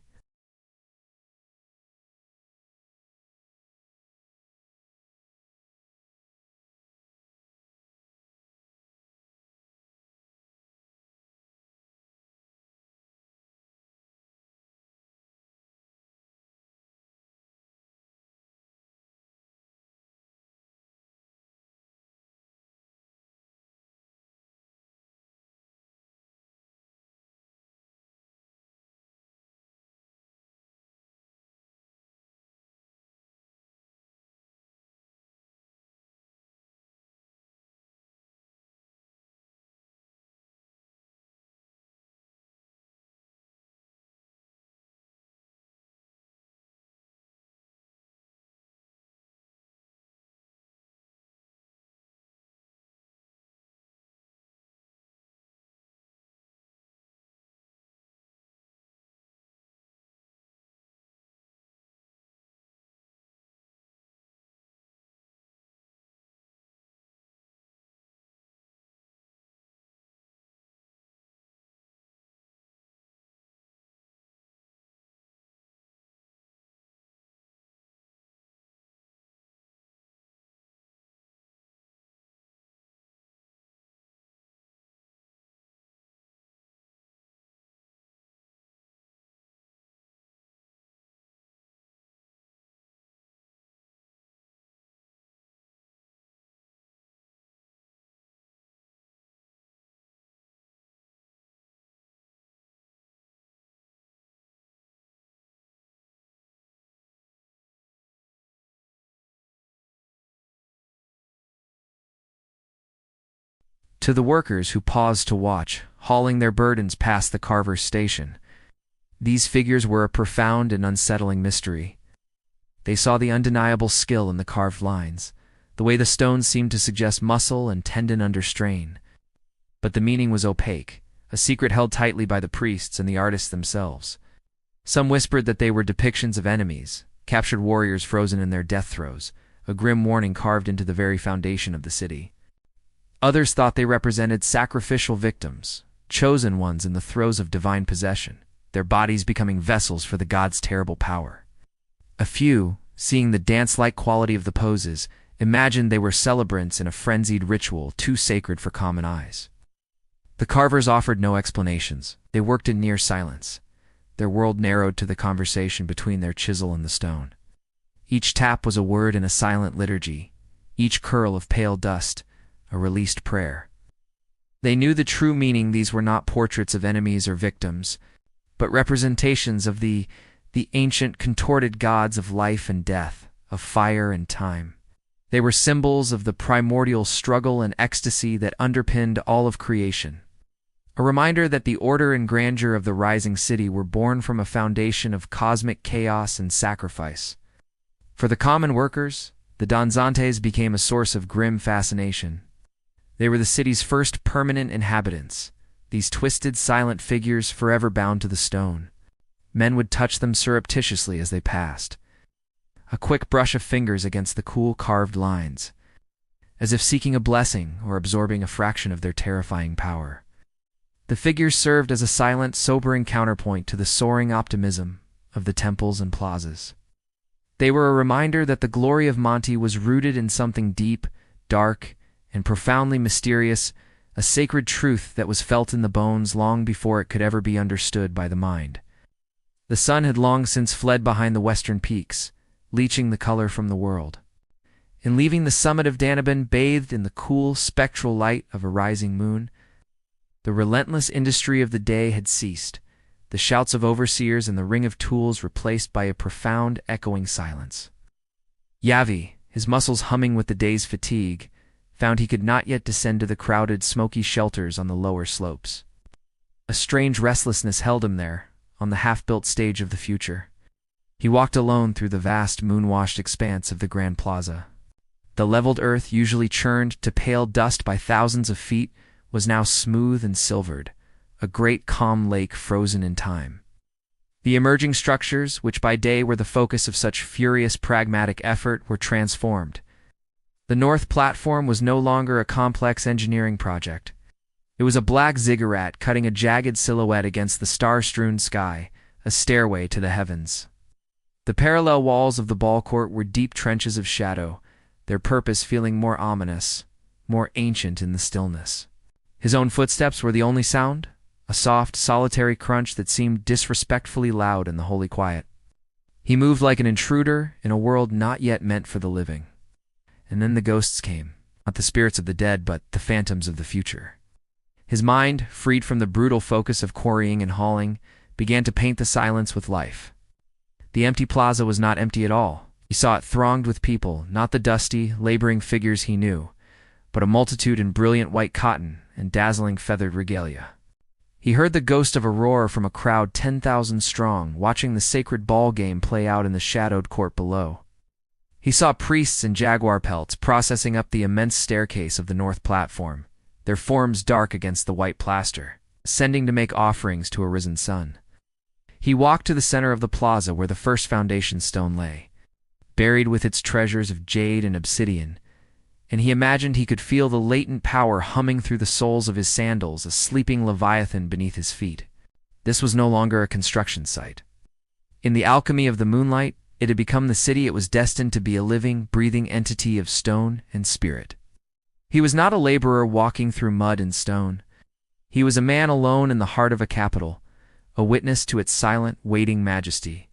To the workers who paused to watch, hauling their burdens past the carver's station, these figures were a profound and unsettling mystery. They saw the undeniable skill in the carved lines, the way the stones seemed to suggest muscle and tendon under strain. But the meaning was opaque, a secret held tightly by the priests and the artists themselves. Some whispered that they were depictions of enemies, captured warriors frozen in their death throes, a grim warning carved into the very foundation of the city. Others thought they represented sacrificial victims, chosen ones in the throes of divine possession, their bodies becoming vessels for the gods' terrible power. A few, seeing the dance-like quality of the poses, imagined they were celebrants in a frenzied ritual too sacred for common eyes. The carvers offered no explanations. They worked in near silence. Their world narrowed to the conversation between their chisel and the stone. Each tap was a word in a silent liturgy, each curl of pale dust, a released prayer. They knew the true meaning. These were not portraits of enemies or victims, but representations of the ancient contorted gods of life and death, of fire and time. They were symbols of the primordial struggle and ecstasy that underpinned all of creation. A reminder that the order and grandeur of the rising city were born from a foundation of cosmic chaos and sacrifice. For the common workers, the danzantes became a source of grim fascination. They were the city's first permanent inhabitants, these twisted, silent figures forever bound to the stone. Men would touch them surreptitiously as they passed. A quick brush of fingers against the cool carved lines, as if seeking a blessing or absorbing a fraction of their terrifying power. The figures served as a silent, sobering counterpoint to the soaring optimism of the temples and plazas. They were a reminder that the glory of Monte was rooted in something deep, dark, and profoundly mysterious, a sacred truth that was felt in the bones long before it could ever be understood by the mind. The sun had long since fled behind the western peaks, leaching the color from the world. In leaving the summit of Danaban bathed in the cool, spectral light of a rising moon, the relentless industry of the day had ceased, the shouts of overseers and the ring of tools replaced by a profound, echoing silence. Yavi, his muscles humming with the day's fatigue, found he could not yet descend to the crowded, smoky shelters on the lower slopes. A strange restlessness held him there, on the half-built stage of the future. He walked alone through the vast, moon-washed expanse of the Grand Plaza. The leveled earth, usually churned to pale dust by thousands of feet, was now smooth and silvered, a great calm lake frozen in time. The emerging structures, which by day were the focus of such furious pragmatic effort, were transformed. The North Platform was no longer a complex engineering project. It was a black ziggurat cutting a jagged silhouette against the star-strewn sky, a stairway to the heavens. The parallel walls of the ball court were deep trenches of shadow, their purpose feeling more ominous, more ancient in the stillness. His own footsteps were the only sound, a soft, solitary crunch that seemed disrespectfully loud in the holy quiet. He moved like an intruder in a world not yet meant for the living. And then the ghosts came, not the spirits of the dead, but the phantoms of the future. His mind, freed from the brutal focus of quarrying and hauling, began to paint the silence with life. The empty plaza was not empty at all. He saw it thronged with people, not the dusty, laboring figures he knew, but a multitude in brilliant white cotton and dazzling feathered regalia. He heard the ghost of a roar from a crowd 10,000 strong, watching the sacred ball game play out in the shadowed court below. He saw priests in jaguar pelts processing up the immense staircase of the North Platform, their forms dark against the white plaster, ascending to make offerings to a risen sun. He walked to the center of the plaza where the first foundation stone lay, buried with its treasures of jade and obsidian, and he imagined he could feel the latent power humming through the soles of his sandals, a sleeping leviathan beneath his feet. This was no longer a construction site. In the alchemy of the moonlight, it had become the city it was destined to be, a living, breathing entity of stone and spirit. He was not a laborer walking through mud and stone. He was a man alone in the heart of a capital, a witness to its silent, waiting majesty.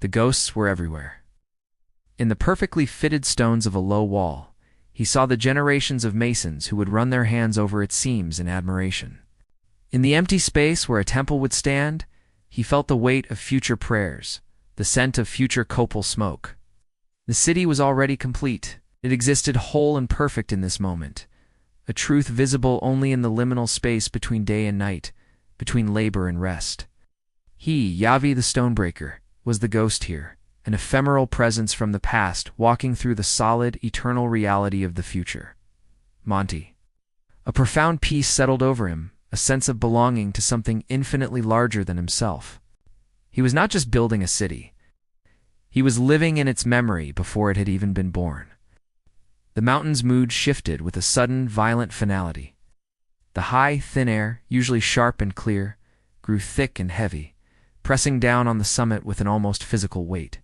The ghosts were everywhere. In the perfectly fitted stones of a low wall, he saw the generations of masons who would run their hands over its seams in admiration. In the empty space where a temple would stand, he felt the weight of future prayers, the scent of future copal smoke. The city was already complete. It existed whole and perfect in this moment, a truth visible only in the liminal space between day and night, between labor and rest. He, Yavi the Stonebreaker, was the ghost here, an ephemeral presence from the past walking through the solid, eternal reality of the future. Monte. A profound peace settled over him, a sense of belonging to something infinitely larger than himself. He was not just building a city. He was living in its memory before it had even been born. The mountain's mood shifted with a sudden, violent finality. The high, thin air, usually sharp and clear, grew thick and heavy, pressing down on the summit with an almost physical weight.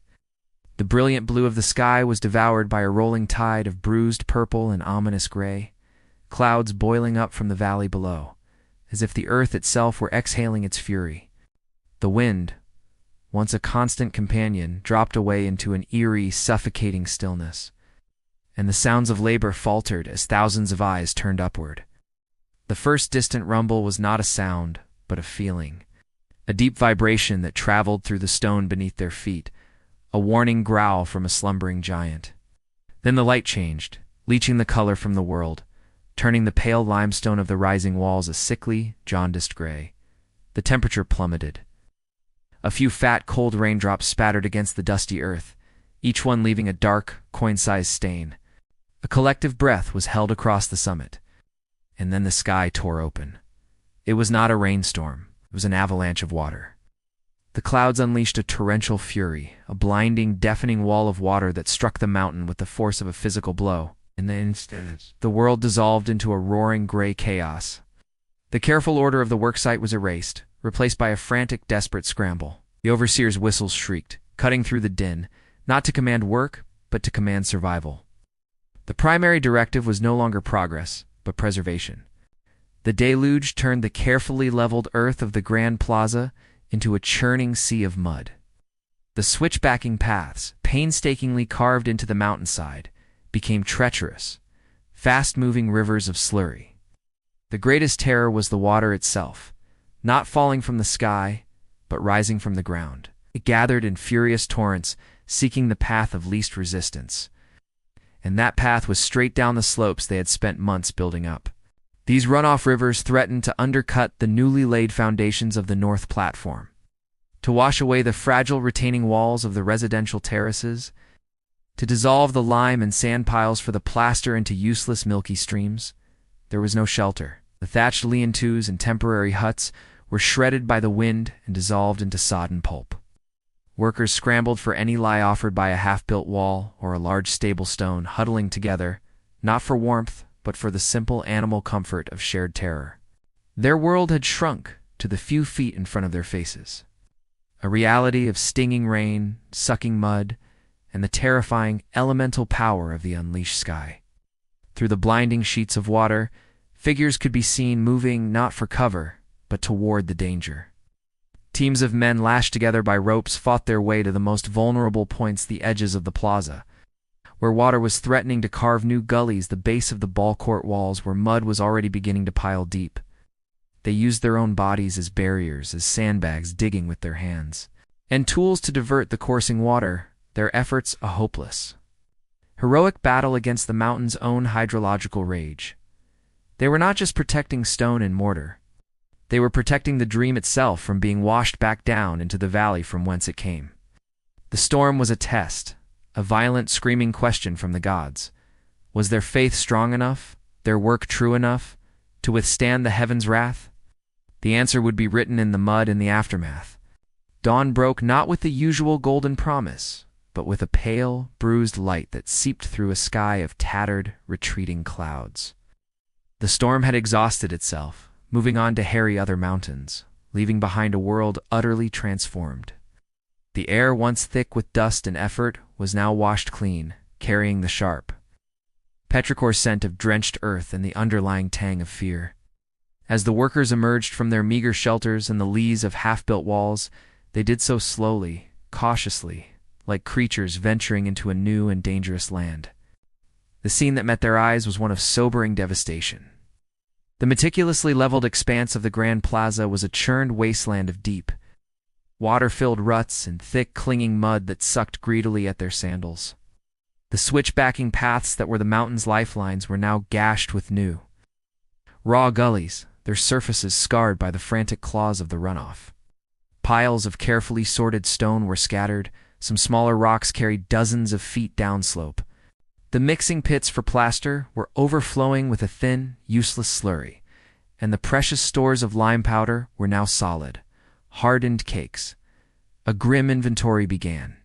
The brilliant blue of the sky was devoured by a rolling tide of bruised purple and ominous gray, clouds boiling up from the valley below, as if the earth itself were exhaling its fury. The wind, once a constant companion, dropped away into an eerie, suffocating stillness, and the sounds of labor faltered as thousands of eyes turned upward. The first distant rumble was not a sound, but a feeling, a deep vibration that traveled through the stone beneath their feet, a warning growl from a slumbering giant. Then the light changed, leaching the color from the world, turning the pale limestone of the rising walls a sickly, jaundiced gray. The temperature plummeted. A few fat, cold raindrops spattered against the dusty earth, each one leaving a dark, coin-sized stain. A collective breath was held across the summit, and then the sky tore open. It was not a rainstorm. It was an avalanche of water. The clouds unleashed a torrential fury, a blinding, deafening wall of water that struck the mountain with the force of a physical blow. In the instant, the world dissolved into a roaring gray chaos. The careful order of the worksite was erased, replaced by a frantic, desperate scramble. The overseer's whistles shrieked, cutting through the din, not to command work, but to command survival. The primary directive was no longer progress, but preservation. The deluge turned the carefully leveled earth of the Grand Plaza into a churning sea of mud. The switchbacking paths, painstakingly carved into the mountainside, became treacherous, fast-moving rivers of slurry. The greatest terror was the water itself, not falling from the sky, but rising from the ground. It gathered in furious torrents, seeking the path of least resistance. and that path was straight down the slopes they had spent months building up. These runoff rivers threatened to undercut the newly laid foundations of the north platform, to wash away the fragile retaining walls of the residential terraces, to dissolve the lime and sand piles for the plaster into useless milky streams. There was no shelter. The thatched lean-tos and temporary huts were shredded by the wind and dissolved into sodden pulp. Workers scrambled for any lie offered by a half-built wall or a large stable stone, huddling together, not for warmth, but for the simple animal comfort of shared terror. Their world had shrunk to the few feet in front of their faces. A reality of stinging rain, sucking mud, and the terrifying elemental power of the unleashed sky. Through the blinding sheets of water, figures could be seen moving not for cover, but toward the danger. Teams of men lashed together by ropes fought their way to the most vulnerable points, the edges of the plaza, where water was threatening to carve new gullies, the base of the ball court walls where mud was already beginning to pile deep. They used their own bodies as barriers, as sandbags, digging with their hands, and tools to divert the coursing water, their efforts a hopeless, heroic battle against the mountain's own hydrological rage. They were not just protecting stone and mortar. They were protecting the dream itself from being washed back down into the valley from whence it came. The storm was a test, a violent, screaming question from the gods. Was their faith strong enough, their work true enough, to withstand the heavens' wrath? The answer would be written in the mud in the aftermath. Dawn broke not with the usual golden promise, but with a pale, bruised light that seeped through a sky of tattered, retreating clouds. The storm had exhausted itself, moving on to harry other mountains, leaving behind a world utterly transformed. The air, once thick with dust and effort, was now washed clean, carrying the sharp, petrichor scent of drenched earth and the underlying tang of fear. As the workers emerged from their meager shelters in the lees of half-built walls, they did so slowly, cautiously, like creatures venturing into a new and dangerous land. The scene that met their eyes was one of sobering devastation. The meticulously leveled expanse of the Grand Plaza was a churned wasteland of deep, water-filled ruts and thick, clinging mud that sucked greedily at their sandals. The switchbacking paths that were the mountain's lifelines were now gashed with new, raw gullies, their surfaces scarred by the frantic claws of the runoff. Piles of carefully sorted stone were scattered, some smaller rocks carried dozens of feet downslope. The mixing pits for plaster were overflowing with a thin, useless slurry, and the precious stores of lime powder were now solid, hardened cakes. A grim inventory began.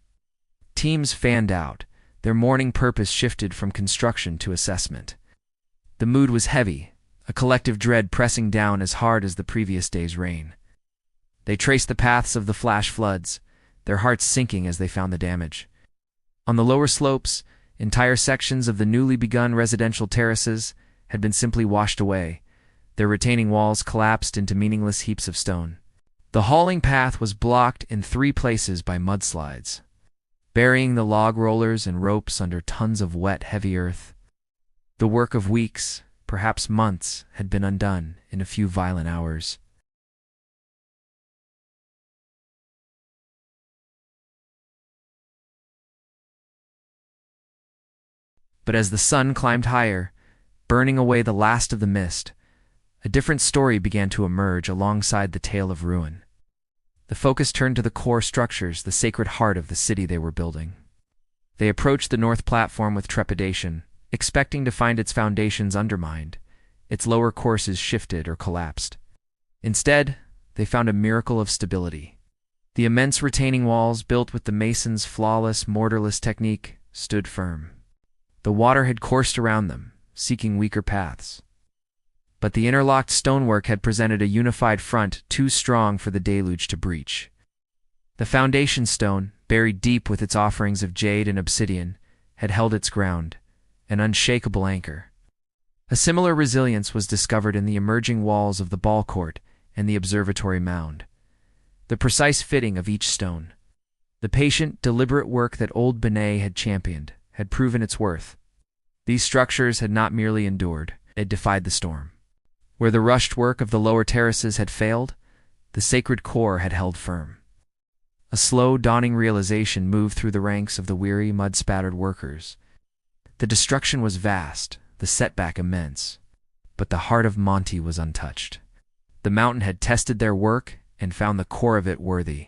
Teams fanned out, their morning purpose shifted from construction to assessment. The mood was heavy, a collective dread pressing down as hard as the previous day's rain. They traced the paths of the flash floods, their hearts sinking as they found the damage. On the lower slopes, entire sections of the newly begun residential terraces had been simply washed away, their retaining walls collapsed into meaningless heaps of stone. The hauling path was blocked in 3 places by mudslides, burying the log rollers and ropes under tons of wet, heavy earth. The work of weeks, perhaps months, had been undone in a few violent hours. But as the sun climbed higher, burning away the last of the mist, a different story began to emerge alongside the tale of ruin. The focus turned to the core structures, the sacred heart of the city they were building. They approached the north platform with trepidation, expecting to find its foundations undermined, its lower courses shifted or collapsed. Instead, they found a miracle of stability. The immense retaining walls, built with the mason's flawless, mortarless technique, stood firm. The water had coursed around them, seeking weaker paths. But the interlocked stonework had presented a unified front too strong for the deluge to breach. The foundation stone, buried deep with its offerings of jade and obsidian, had held its ground, an unshakable anchor. A similar resilience was discovered in the emerging walls of the ball court and the observatory mound. The precise fitting of each stone, the patient, deliberate work that old Benet had championed, had proven its worth. These structures had not merely endured, they defied the storm. Where the rushed work of the lower terraces had failed, the sacred core had held firm. A slow, dawning realization moved through the ranks of the weary, mud-spattered workers. The destruction was vast, the setback immense. But the heart of Monte was untouched. The mountain had tested their work and found the core of it worthy.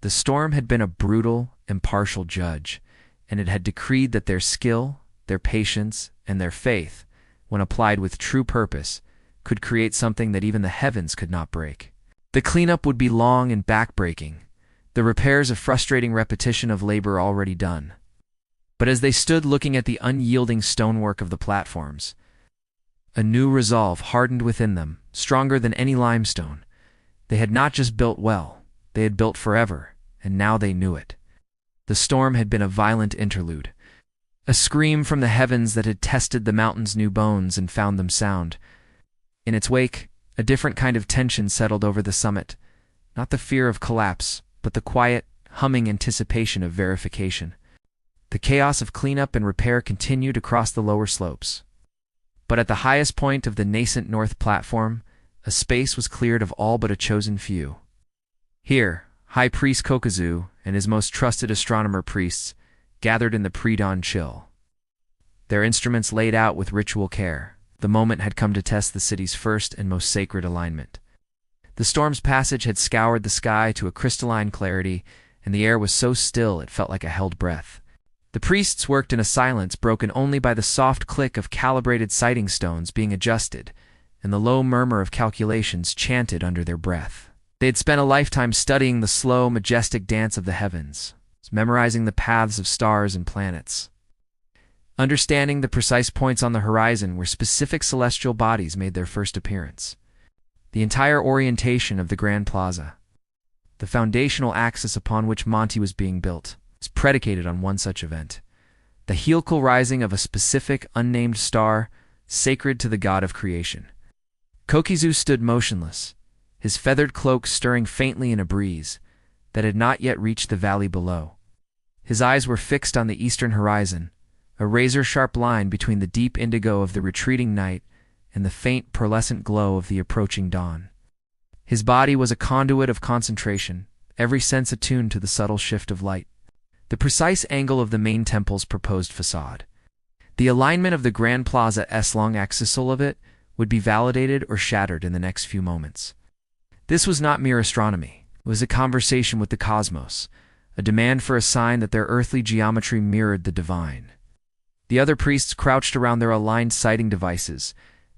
The storm had been a brutal, impartial judge, and it had decreed that their skill, their patience, and their faith, when applied with true purpose, could create something that even the heavens could not break. The cleanup would be long and backbreaking, the repairs a frustrating repetition of labor already done. But as they stood looking at the unyielding stonework of the platforms, a new resolve hardened within them, stronger than any limestone. They had not just built well, they had built forever, and now they knew it. The storm had been a violent interlude, a scream from the heavens that had tested the mountain's new bones and found them sound. In its wake, a different kind of tension settled over the summit, not the fear of collapse, but the quiet, humming anticipation of verification. The chaos of cleanup and repair continued across the lower slopes. But at the highest point of the nascent north platform, a space was cleared of all but a chosen few. Here, High Priest Kokuzu and his most trusted astronomer priests gathered in the pre-dawn chill. Their instruments laid out with ritual care, the moment had come to test the city's first and most sacred alignment. The storm's passage had scoured the sky to a crystalline clarity, and the air was so still it felt like a held breath. The priests worked in a silence broken only by the soft click of calibrated sighting stones being adjusted, and the low murmur of calculations chanted under their breath. They had spent a lifetime studying the slow, majestic dance of the heavens, memorizing the paths of stars and planets, understanding the precise points on the horizon where specific celestial bodies made their first appearance. The entire orientation of the Grand Plaza, the foundational axis upon which Monte was being built, is predicated on one such event: the heliacal rising of a specific, unnamed star, sacred to the god of creation. Kokuzu stood motionless, his feathered cloak stirring faintly in a breeze that had not yet reached the valley below. His eyes were fixed on the eastern horizon, a razor-sharp line between the deep indigo of the retreating night and the faint pearlescent glow of the approaching dawn. His body was a conduit of concentration, every sense attuned to the subtle shift of light. The precise angle of the main temple's proposed facade, the alignment of the Grand Plaza's long axisal of it, would be validated or shattered in the next few moments. This was not mere astronomy. It was a conversation with the cosmos, a demand for a sign that their earthly geometry mirrored the divine. The other priests crouched around their aligned sighting devices,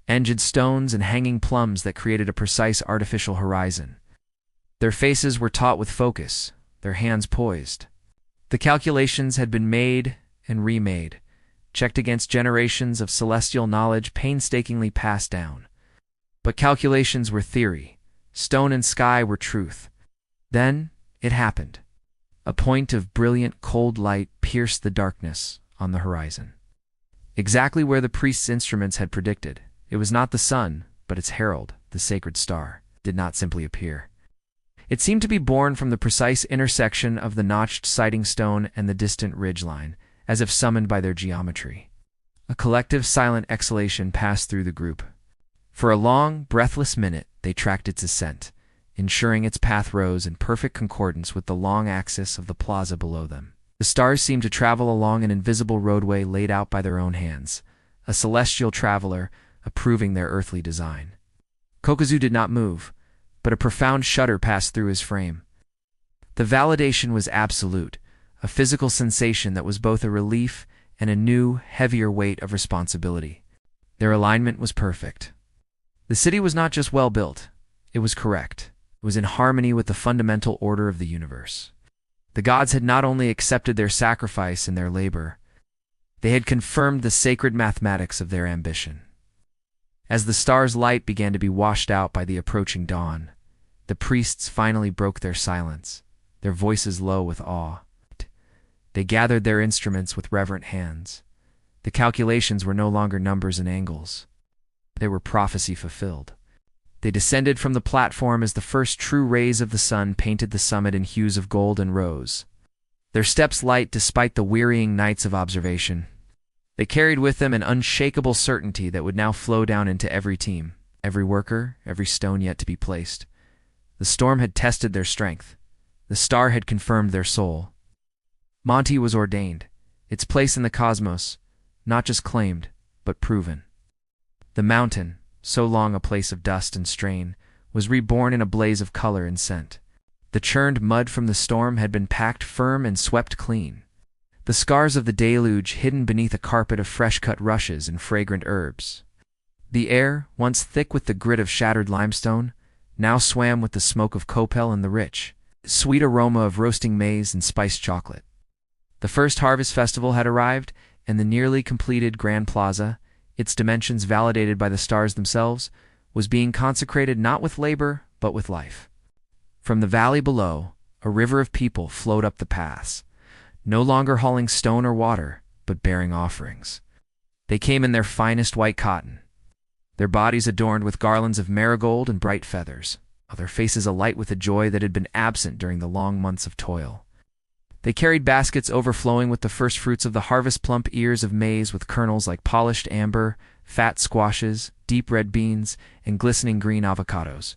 enged stones and hanging plums that created a precise artificial horizon. Their faces were taut with focus, their hands poised. The calculations had been made and remade, checked against generations of celestial knowledge painstakingly passed down. But calculations were theory, stone and sky were truth. Then it happened. A point of brilliant, cold light pierced the darkness on the horizon. Exactly where the priest's instruments had predicted, it was not the sun, but its herald, the sacred star, did not simply appear. It seemed to be born from the precise intersection of the notched sighting stone and the distant ridgeline, as if summoned by their geometry. A collective silent exhalation passed through the group. For a long, breathless minute, they tracked its ascent, ensuring its path rose in perfect concordance with the long axis of the plaza below them. The stars seemed to travel along an invisible roadway laid out by their own hands, a celestial traveler approving their earthly design. Kokuzu did not move, but a profound shudder passed through his frame. The validation was absolute, a physical sensation that was both a relief and a new, heavier weight of responsibility. Their alignment was perfect. The city was not just well built, it was correct. It was in harmony with the fundamental order of the universe. The gods had not only accepted their sacrifice and their labor, they had confirmed the sacred mathematics of their ambition. As the stars' light began to be washed out by the approaching dawn, the priests finally broke their silence, their voices low with awe. They gathered their instruments with reverent hands. The calculations were no longer numbers and angles. They were prophecy fulfilled. They descended from the platform as the first true rays of the sun painted the summit in hues of gold and rose. Their steps light despite the wearying nights of observation. They carried with them an unshakable certainty that would now flow down into every team, every worker, every stone yet to be placed. The storm had tested their strength. The star had confirmed their soul. Monte was ordained, its place in the cosmos, not just claimed, but proven. The mountain, so long a place of dust and strain, was reborn in a blaze of color and scent. The churned mud from the storm had been packed firm and swept clean. The scars of the deluge hidden beneath a carpet of fresh-cut rushes and fragrant herbs. The air, once thick with the grit of shattered limestone, now swam with the smoke of copal and the rich, sweet aroma of roasting maize and spiced chocolate. The first harvest festival had arrived, and the nearly completed Grand Plaza, its dimensions validated by the stars themselves, was being consecrated not with labor, but with life. From the valley below, a river of people flowed up the paths, no longer hauling stone or water, but bearing offerings. They came in their finest white cotton, their bodies adorned with garlands of marigold and bright feathers, their faces alight with a joy that had been absent during the long months of toil. They carried baskets overflowing with the first fruits of the harvest, plump ears of maize with kernels like polished amber, fat squashes, deep red beans, and glistening green avocados.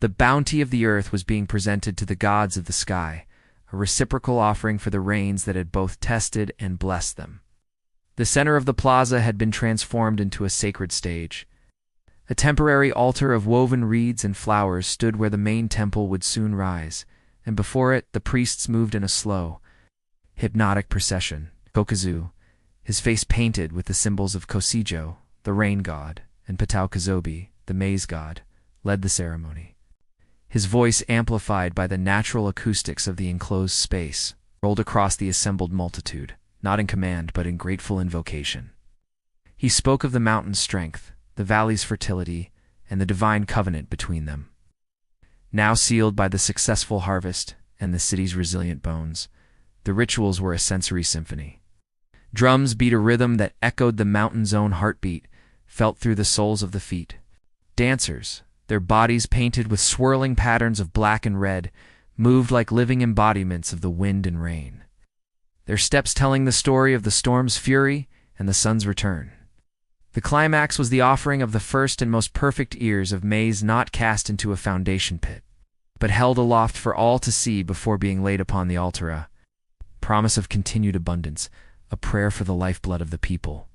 The bounty of the earth was being presented to the gods of the sky, a reciprocal offering for the rains that had both tested and blessed them. The center of the plaza had been transformed into a sacred stage. A temporary altar of woven reeds and flowers stood where the main temple would soon rise, and before it the priests moved in a slow, hypnotic procession. Kokazu, his face painted with the symbols of Kosijo, the rain god, and Pataukazobi, the maize god, led the ceremony. His voice, amplified by the natural acoustics of the enclosed space, rolled across the assembled multitude, not in command but in grateful invocation. He spoke of the mountain's strength, the valley's fertility, and the divine covenant between them. Now sealed by the successful harvest and the city's resilient bones, the rituals were a sensory symphony. Drums beat a rhythm that echoed the mountain's own heartbeat, felt through the soles of the feet. Dancers, their bodies painted with swirling patterns of black and red, moved like living embodiments of the wind and rain, their steps telling the story of the storm's fury and the sun's return. The climax was the offering of the first and most perfect ears of maize, not cast into a foundation pit, but held aloft for all to see before being laid upon the altar, a promise of continued abundance, a prayer for the lifeblood of the people.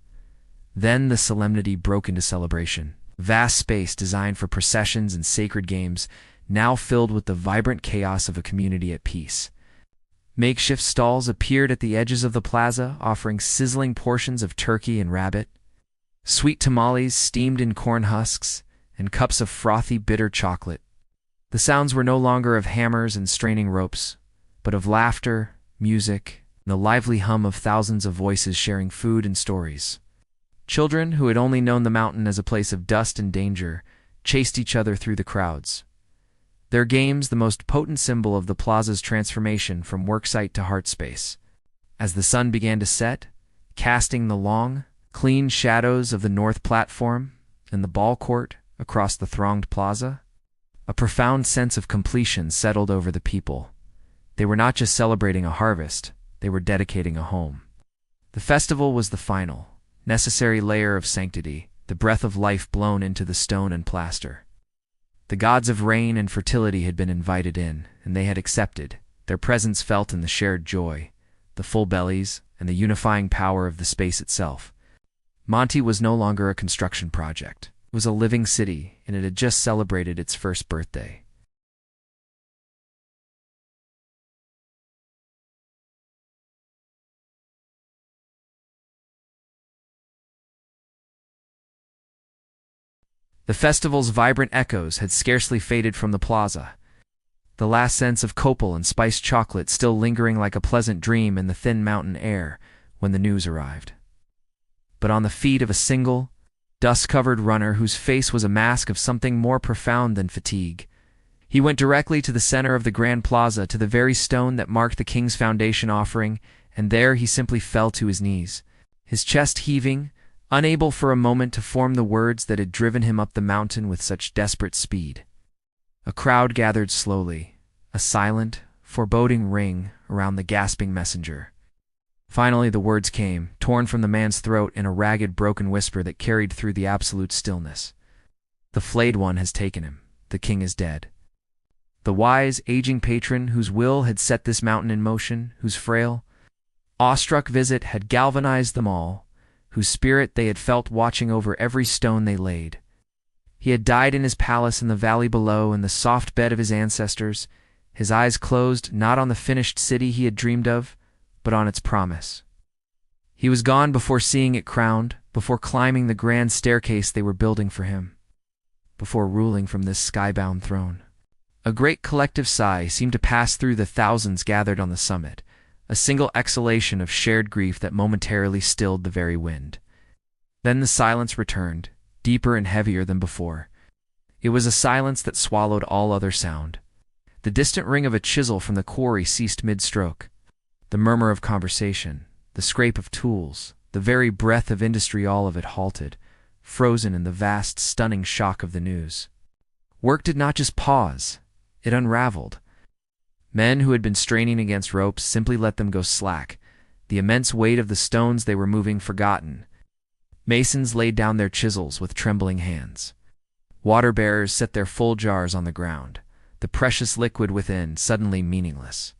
Then the solemnity broke into celebration. Vast space designed for processions and sacred games, now filled with the vibrant chaos of a community at peace. Makeshift stalls appeared at the edges of the plaza, offering sizzling portions of turkey and rabbit, sweet tamales steamed in corn husks, and cups of frothy, bitter chocolate. The sounds were no longer of hammers and straining ropes, but of laughter, music, and the lively hum of thousands of voices sharing food and stories. Children, who had only known the mountain as a place of dust and danger, chased each other through the crowds. Their games the most potent symbol of the plaza's transformation from worksite to heart space. As the sun began to set, casting the long, clean shadows of the north platform and the ball court across the thronged plaza, a profound sense of completion settled over the people. They were not just celebrating a harvest, they were dedicating a home. The festival was the final, necessary layer of sanctity, the breath of life blown into the stone and plaster. The gods of rain and fertility had been invited in, and they had accepted, their presence felt in the shared joy, the full bellies, and the unifying power of the space itself. Monte was no longer a construction project. It was a living city, and it had just celebrated its first birthday. The festival's vibrant echoes had scarcely faded from the plaza, the last scents of copal and spiced chocolate still lingering like a pleasant dream in the thin mountain air when the news arrived. But on the feet of a single, dust-covered runner whose face was a mask of something more profound than fatigue, he went directly to the center of the Grand Plaza, to the very stone that marked the king's foundation offering, and there he simply fell to his knees, his chest heaving, unable for a moment to form the words that had driven him up the mountain with such desperate speed. A crowd gathered slowly, a silent, foreboding ring around the gasping messenger. Finally the words came, torn from the man's throat in a ragged, broken whisper that carried through the absolute stillness. The flayed one has taken him. The king is dead. The wise, aging patron whose will had set this mountain in motion, whose frail, awestruck visit had galvanized them all, whose spirit they had felt watching over every stone they laid. He had died in his palace in the valley below, in the soft bed of his ancestors, his eyes closed not on the finished city he had dreamed of, but on its promise. He was gone before seeing it crowned, before climbing the grand staircase they were building for him, before ruling from this skybound throne. A great collective sigh seemed to pass through the thousands gathered on the summit, a single exhalation of shared grief that momentarily stilled the very wind. Then the silence returned, deeper and heavier than before. It was a silence that swallowed all other sound. The distant ring of a chisel from the quarry ceased mid-stroke. The murmur of conversation, the scrape of tools, the very breath of industry, all of it halted, frozen in the vast, stunning shock of the news. Work did not just pause, it unraveled. Men who had been straining against ropes simply let them go slack, the immense weight of the stones they were moving forgotten. Masons laid down their chisels with trembling hands. Water-bearers set their full jars on the ground, the precious liquid within suddenly meaningless.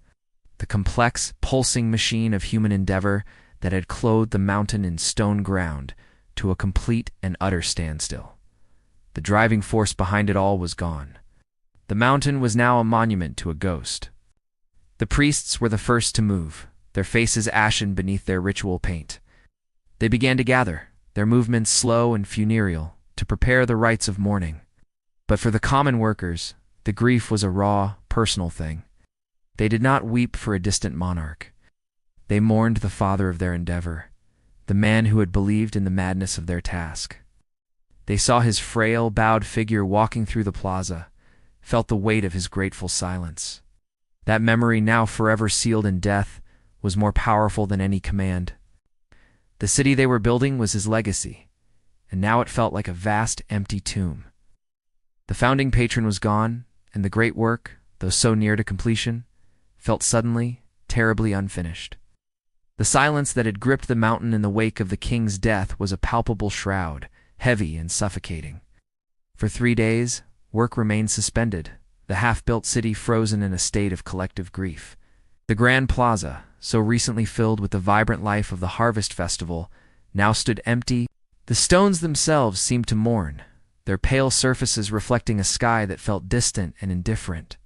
The complex, pulsing machine of human endeavor that had clothed the mountain in stone ground to a complete and utter standstill. The driving force behind it all was gone. The mountain was now a monument to a ghost. The priests were the first to move, their faces ashen beneath their ritual paint. They began to gather, their movements slow and funereal, to prepare the rites of mourning. But for the common workers, the grief was a raw, personal thing. They did not weep for a distant monarch. They mourned the father of their endeavor, the man who had believed in the madness of their task. They saw his frail, bowed figure walking through the plaza, felt the weight of his grateful silence. That memory, now forever sealed in death, was more powerful than any command. The city they were building was his legacy, and now it felt like a vast, empty tomb. The founding patron was gone, and the great work, though so near to completion, felt suddenly, terribly unfinished. The silence that had gripped the mountain in the wake of the king's death was a palpable shroud, heavy and suffocating. For 3 days, work remained suspended, the half-built city frozen in a state of collective grief. The Grand Plaza, so recently filled with the vibrant life of the Harvest Festival, now stood empty. The stones themselves seemed to mourn, their pale surfaces reflecting a sky that felt distant and indifferent.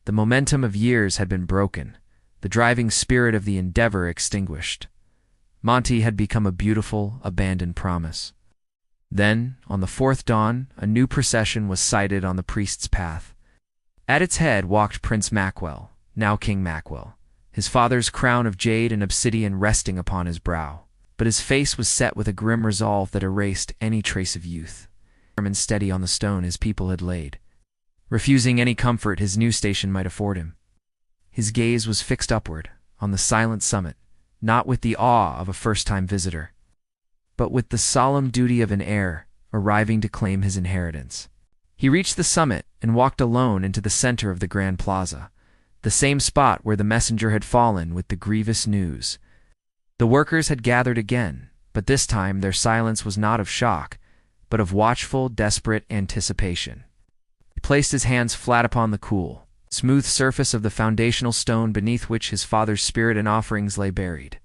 The momentum of years had been broken, the driving spirit of the endeavor extinguished. Monte had become a beautiful, abandoned promise. Then, on the 4th dawn, a new procession was sighted on the priest's path. At its head walked Prince Macwell, now King Macwell, his father's crown of jade and obsidian resting upon his brow. But his face was set with a grim resolve that erased any trace of youth. Firm and steady on the stone his people had laid, refusing any comfort his new station might afford him. His gaze was fixed upward, on the silent summit, not with the awe of a first-time visitor, but with the solemn duty of an heir arriving to claim his inheritance. He reached the summit and walked alone into the center of the Grand Plaza, the same spot where the messenger had fallen with the grievous news. The workers had gathered again, but this time their silence was not of shock, but of watchful, desperate anticipation. He placed his hands flat upon the cool, smooth surface of the foundational stone beneath which his father's spirit and offerings lay buried.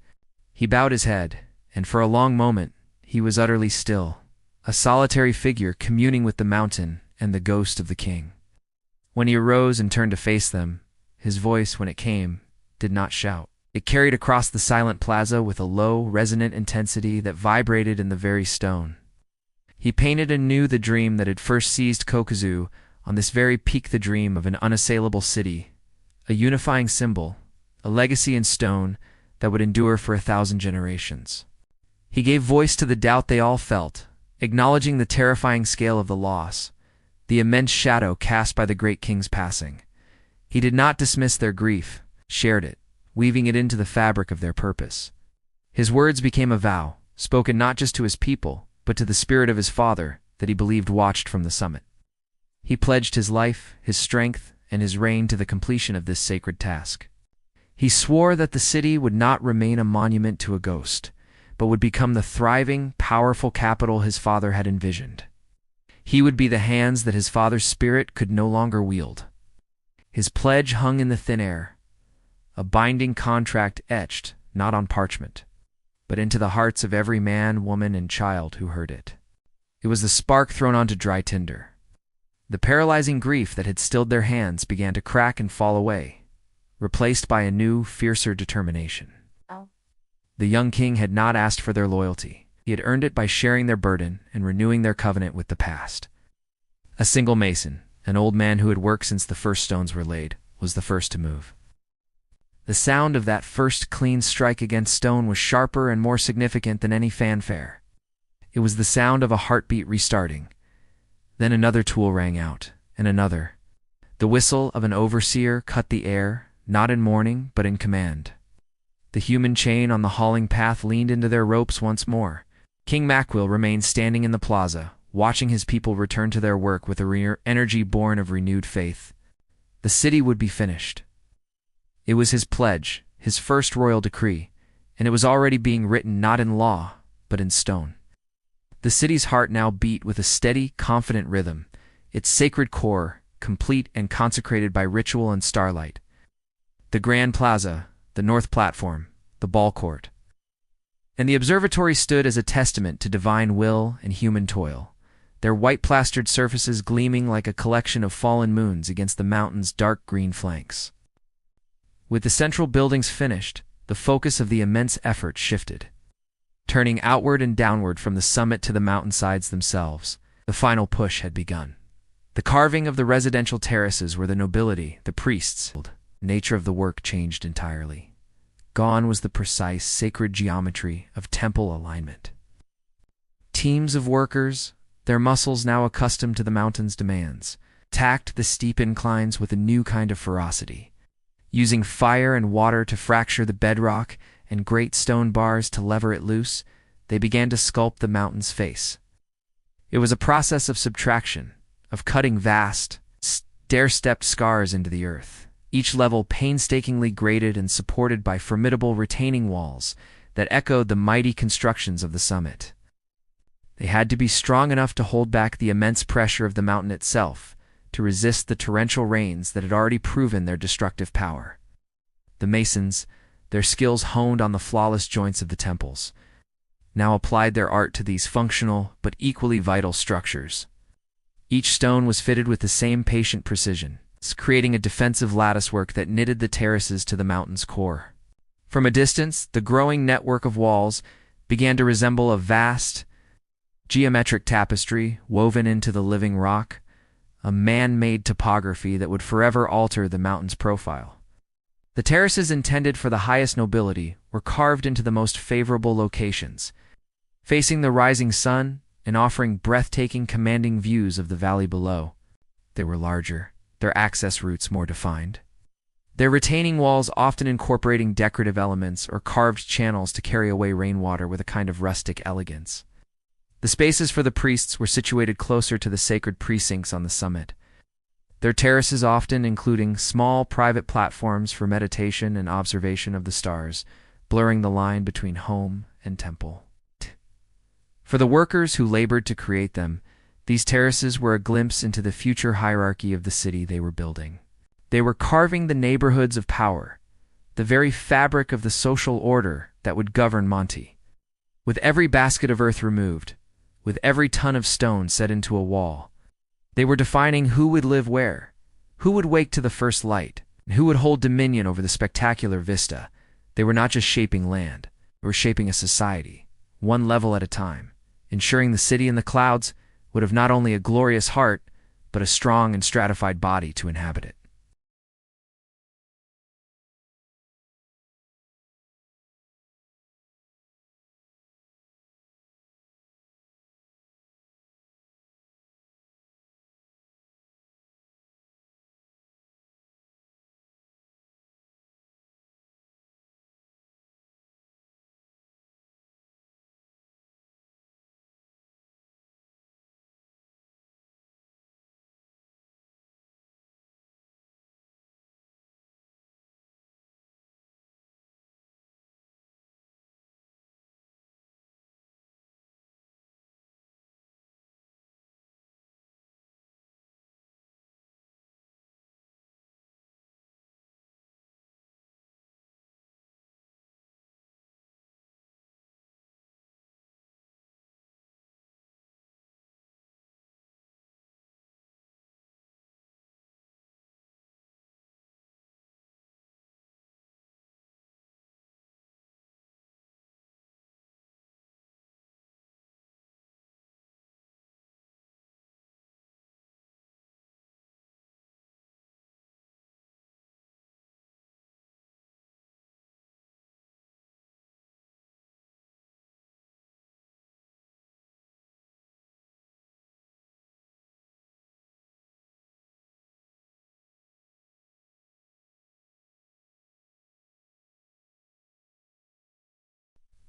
He bowed his head, and for a long moment he was utterly still, a solitary figure communing with the mountain and the ghost of the king. When he arose and turned to face them, his voice, when it came, did not shout. It carried across the silent plaza with a low, resonant intensity that vibrated in the very stone. He painted anew the dream that had first seized Kokuzu on this very peak, the dream of an unassailable city, a unifying symbol, a legacy in stone that would endure for 1,000 generations. He gave voice to the doubt they all felt, acknowledging the terrifying scale of the loss, the immense shadow cast by the great king's passing. He did not dismiss their grief, shared it, weaving it into the fabric of their purpose. His words became a vow, spoken not just to his people, but to the spirit of his father that he believed watched from the summit. He pledged his life, his strength, and his reign to the completion of this sacred task. He swore that the city would not remain a monument to a ghost, but would become the thriving, powerful capital his father had envisioned. He would be the hands that his father's spirit could no longer wield. His pledge hung in the thin air, a binding contract etched, not on parchment, but into the hearts of every man, woman, and child who heard it. It was the spark thrown onto dry tinder. The paralyzing grief that had stilled their hands began to crack and fall away, replaced by a new, fiercer determination. The young king had not asked for their loyalty. He had earned it by sharing their burden and renewing their covenant with the past. A single mason, an old man who had worked since the first stones were laid, was the first to move. The sound of that first clean strike against stone was sharper and more significant than any fanfare. It was the sound of a heartbeat restarting. Then another tool rang out, and another. The whistle of an overseer cut the air, not in mourning, but in command. The human chain on the hauling path leaned into their ropes once more. King Maquil remained standing in the plaza, watching his people return to their work with a energy born of renewed faith. The city would be finished. It was his pledge, his first royal decree, and it was already being written not in law, but in stone. The city's heart now beat with a steady, confident rhythm, its sacred core complete and consecrated by ritual and starlight. The Grand Plaza, the North Platform, the Ball Court, and the observatory stood as a testament to divine will and human toil, their white-plastered surfaces gleaming like a collection of fallen moons against the mountain's dark green flanks. With the central buildings finished, the focus of the immense effort shifted. Turning outward and downward from the summit to the mountainsides themselves, the final push had begun. The carving of the residential terraces where the nobility, the priests, the nature of the work changed entirely. Gone was the precise, sacred geometry of temple alignment. Teams of workers, their muscles now accustomed to the mountain's demands, tacked the steep inclines with a new kind of ferocity, using fire and water to fracture the bedrock and great stone bars to lever it loose. They began to sculpt the mountain's face. It was a process of subtraction, of cutting vast, stair-stepped scars into the earth, each level painstakingly graded and supported by formidable retaining walls that echoed the mighty constructions of the summit. They had to be strong enough to hold back the immense pressure of the mountain itself, to resist the torrential rains that had already proven their destructive power. The masons, their skills honed on the flawless joints of the temples, now applied their art to these functional but equally vital structures. Each stone was fitted with the same patient precision, creating a defensive latticework that knitted the terraces to the mountain's core. From a distance, the growing network of walls began to resemble a vast, geometric tapestry woven into the living rock, a man-made topography that would forever alter the mountain's profile. The terraces intended for the highest nobility were carved into the most favorable locations, facing the rising sun and offering breathtaking, commanding views of the valley below. They were larger, their access routes more defined, their retaining walls often incorporating decorative elements or carved channels to carry away rainwater with a kind of rustic elegance. The spaces for the priests were situated closer to the sacred precincts on the summit, their terraces often including small private platforms for meditation and observation of the stars, blurring the line between home and temple. For the workers who labored to create them, these terraces were a glimpse into the future hierarchy of the city they were building. They were carving the neighborhoods of power, the very fabric of the social order that would govern Monte. With every basket of earth removed, with every ton of stone set into a wall, they were defining who would live where, who would wake to the first light, and who would hold dominion over the spectacular vista. They were not just shaping land, they were shaping a society, one level at a time, ensuring the city in the clouds would have not only a glorious heart, but a strong and stratified body to inhabit it.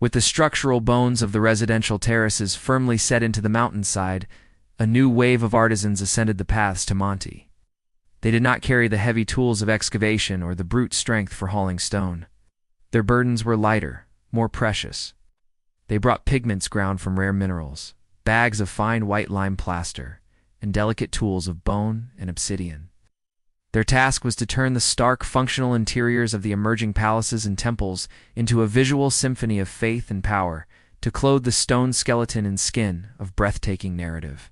With the structural bones of the residential terraces firmly set into the mountainside, a new wave of artisans ascended the paths to Monte. They did not carry the heavy tools of excavation or the brute strength for hauling stone. Their burdens were lighter, more precious. They brought pigments ground from rare minerals, bags of fine white lime plaster, and delicate tools of bone and obsidian. Their task was to turn the stark, functional interiors of the emerging palaces and temples into a visual symphony of faith and power, to clothe the stone skeleton in skin of breathtaking narrative.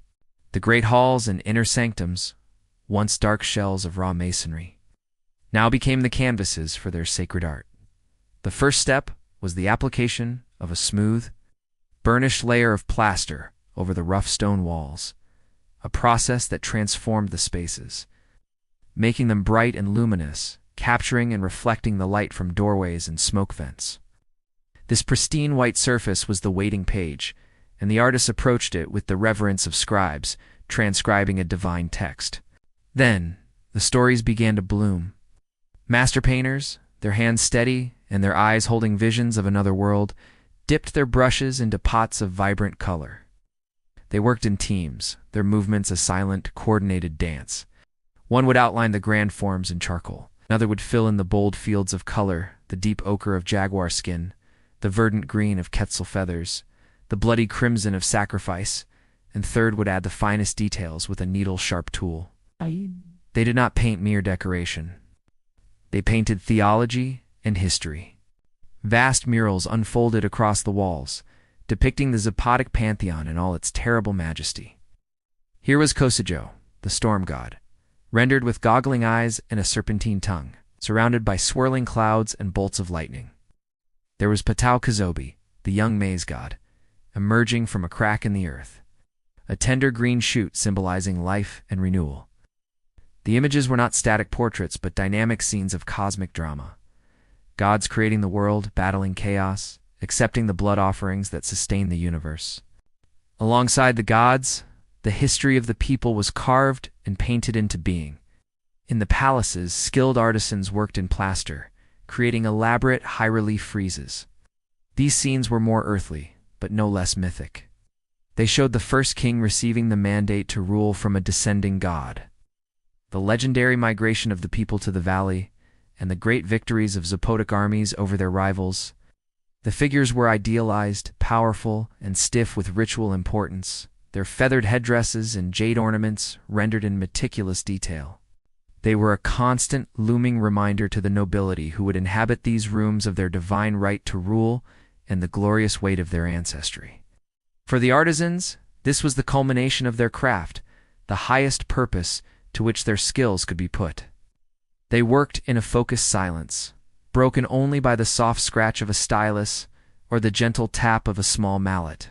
The great halls and inner sanctums, once dark shells of raw masonry, now became the canvases for their sacred art. The first step was the application of a smooth, burnished layer of plaster over the rough stone walls, a process that transformed the spaces, making them bright and luminous, capturing and reflecting the light from doorways and smoke vents. This pristine white surface was the waiting page, and the artists approached it with the reverence of scribes, transcribing a divine text. Then, the stories began to bloom. Master painters, their hands steady and their eyes holding visions of another world, dipped their brushes into pots of vibrant color. They worked in teams, their movements a silent, coordinated dance. One would outline the grand forms in charcoal. Another would fill in the bold fields of color, the deep ochre of jaguar skin, the verdant green of quetzal feathers, the bloody crimson of sacrifice, and third would add the finest details with a needle-sharp tool. They did not paint mere decoration. They painted theology and history. Vast murals unfolded across the walls, depicting the Zapotec pantheon in all its terrible majesty. Here was Kosojo, the storm god, rendered with goggling eyes and a serpentine tongue, surrounded by swirling clouds and bolts of lightning. There was Patau Kazobi, the young maize god, emerging from a crack in the earth, a tender green shoot symbolizing life and renewal. The images were not static portraits, but dynamic scenes of cosmic drama. Gods creating the world, battling chaos, accepting the blood offerings that sustain the universe. Alongside the gods, the history of the people was carved and painted into being. In the palaces, skilled artisans worked in plaster, creating elaborate high-relief friezes. These scenes were more earthly, but no less mythic. They showed the first king receiving the mandate to rule from a descending god, the legendary migration of the people to the valley, and the great victories of Zapotec armies over their rivals. The figures were idealized, powerful, and stiff with ritual importance, their feathered headdresses and jade ornaments rendered in meticulous detail. They were a constant, looming reminder to the nobility who would inhabit these rooms of their divine right to rule and the glorious weight of their ancestry. For the artisans, this was the culmination of their craft, the highest purpose to which their skills could be put. They worked in a focused silence, broken only by the soft scratch of a stylus or the gentle tap of a small mallet.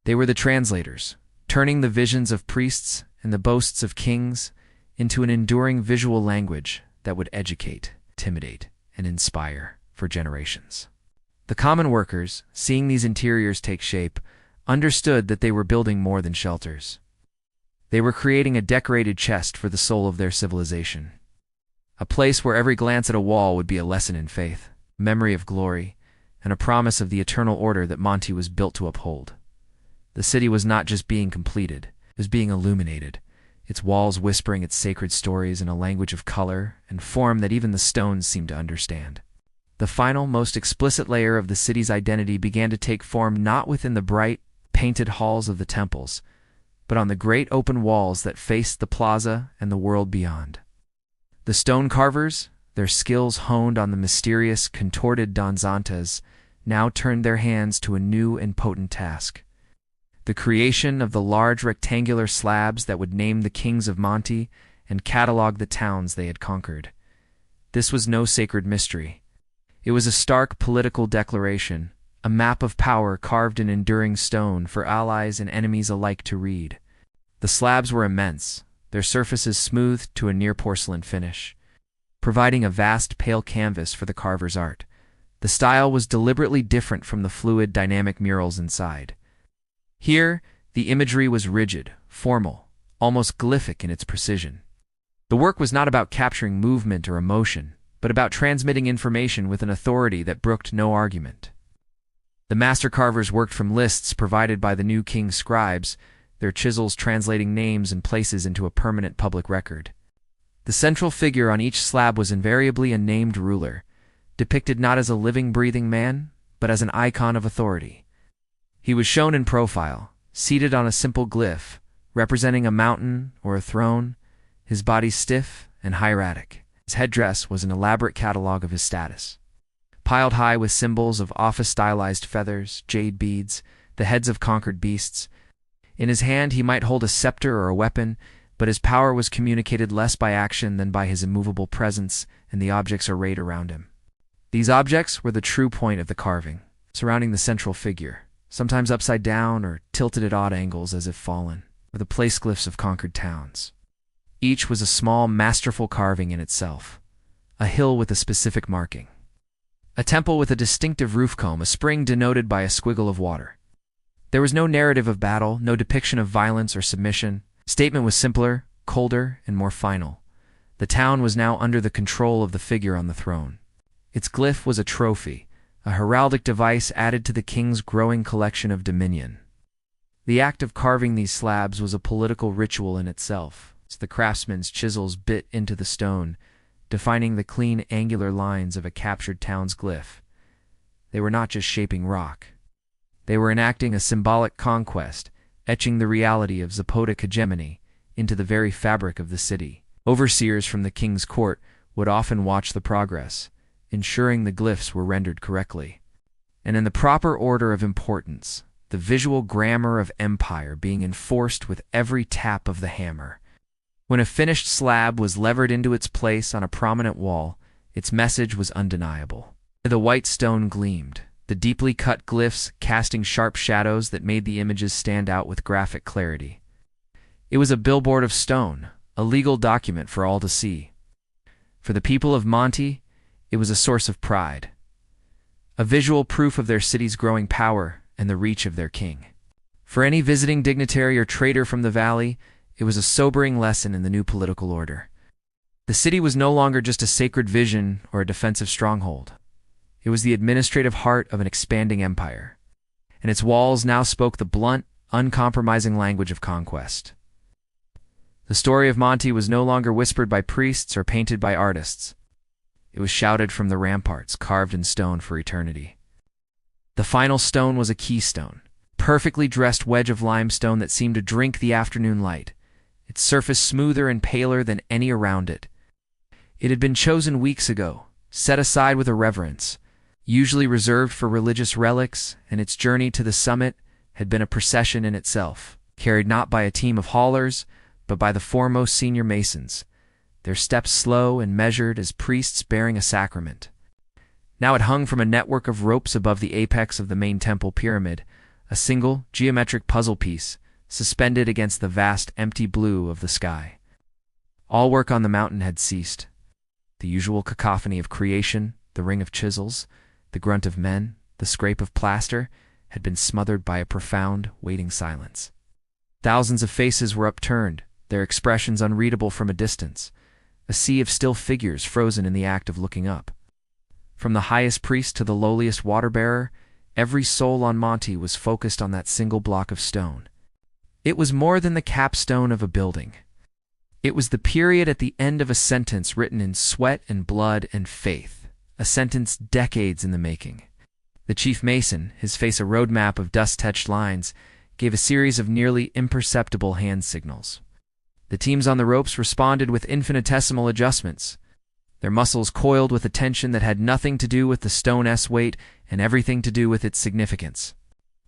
They were the translators, turning the visions of priests and the boasts of kings into an enduring visual language that would educate, intimidate, and inspire for generations. The common workers, seeing these interiors take shape, understood that they were building more than shelters. They were creating a decorated chest for the soul of their civilization. A place where every glance at a wall would be a lesson in faith, memory of glory, and a promise of the eternal order that Monte was built to uphold. The city was not just being completed, it was being illuminated, its walls whispering its sacred stories in a language of color and form that even the stones seemed to understand. The final, most explicit layer of the city's identity began to take form not within the bright, painted halls of the temples, but on the great open walls that faced the plaza and the world beyond. The stone carvers, their skills honed on the mysterious, contorted danzantes, now turned their hands to a new and potent task: the creation of the large rectangular slabs that would name the kings of Monte and catalog the towns they had conquered. This was no sacred mystery. It was a stark political declaration, a map of power carved in enduring stone for allies and enemies alike to read. The slabs were immense, their surfaces smoothed to a near-porcelain finish, providing a vast pale canvas for the carver's art. The style was deliberately different from the fluid, dynamic murals inside. Here, the imagery was rigid, formal, almost glyphic in its precision. The work was not about capturing movement or emotion, but about transmitting information with an authority that brooked no argument. The master carvers worked from lists provided by the new king's scribes, their chisels translating names and places into a permanent public record. The central figure on each slab was invariably a named ruler, depicted not as a living, breathing man, but as an icon of authority. He was shown in profile, seated on a simple glyph, representing a mountain or a throne, his body stiff and hieratic. His headdress was an elaborate catalog of his status. Piled high with symbols of office-stylized feathers, jade beads, the heads of conquered beasts. In his hand he might hold a scepter or a weapon, but his power was communicated less by action than by his immovable presence and the objects arrayed around him. These objects were the true point of the carving, surrounding the central figure, sometimes upside down or tilted at odd angles as if fallen, were the place glyphs of conquered towns. Each was a small, masterful carving in itself, a hill with a specific marking, a temple with a distinctive roof comb, a spring denoted by a squiggle of water. There was no narrative of battle, no depiction of violence or submission. Statement was simpler, colder, and more final. The town was now under the control of the figure on the throne. Its glyph was a trophy, a heraldic device added to the king's growing collection of dominion. The act of carving these slabs was a political ritual in itself, as the craftsman's chisels bit into the stone, defining the clean, angular lines of a captured town's glyph. They were not just shaping rock. They were enacting a symbolic conquest, etching the reality of Zapotec hegemony into the very fabric of the city. Overseers from the king's court would often watch the progress, ensuring the glyphs were rendered correctly, and in the proper order of importance, the visual grammar of empire being enforced with every tap of the hammer. When a finished slab was levered into its place on a prominent wall, its message was undeniable. The white stone gleamed, the deeply cut glyphs casting sharp shadows that made the images stand out with graphic clarity. It was a billboard of stone, a legal document for all to see. For the people of Monte, it was a source of pride, a visual proof of their city's growing power and the reach of their king. For any visiting dignitary or trader from the valley, it was a sobering lesson in the new political order. The city was no longer just a sacred vision or a defensive stronghold. It was the administrative heart of an expanding empire, and its walls now spoke the blunt, uncompromising language of conquest. The story of Monte was no longer whispered by priests or painted by artists. It was shouted from the ramparts, carved in stone for eternity. The final stone was a keystone, perfectly dressed wedge of limestone that seemed to drink the afternoon light, its surface smoother and paler than any around it. It had been chosen weeks ago, set aside with a reverence, usually reserved for religious relics, and its journey to the summit had been a procession in itself, carried not by a team of haulers, but by the foremost senior masons, their steps slow and measured as priests bearing a sacrament. Now it hung from a network of ropes above the apex of the main temple pyramid, a single, geometric puzzle piece, suspended against the vast, empty blue of the sky. All work on the mountain had ceased. The usual cacophony of creation, the ring of chisels, the grunt of men, the scrape of plaster, had been smothered by a profound, waiting silence. Thousands of faces were upturned, their expressions unreadable from a distance, a sea of still figures frozen in the act of looking up. From the highest priest to the lowliest water-bearer, every soul on Monte was focused on that single block of stone. It was more than the capstone of a building. It was the period at the end of a sentence written in sweat and blood and faith, a sentence decades in the making. The chief mason, his face a roadmap of dust-touched lines, gave a series of nearly imperceptible hand signals. The teams on the ropes responded with infinitesimal adjustments, their muscles coiled with a tension that had nothing to do with the stone's weight and everything to do with its significance.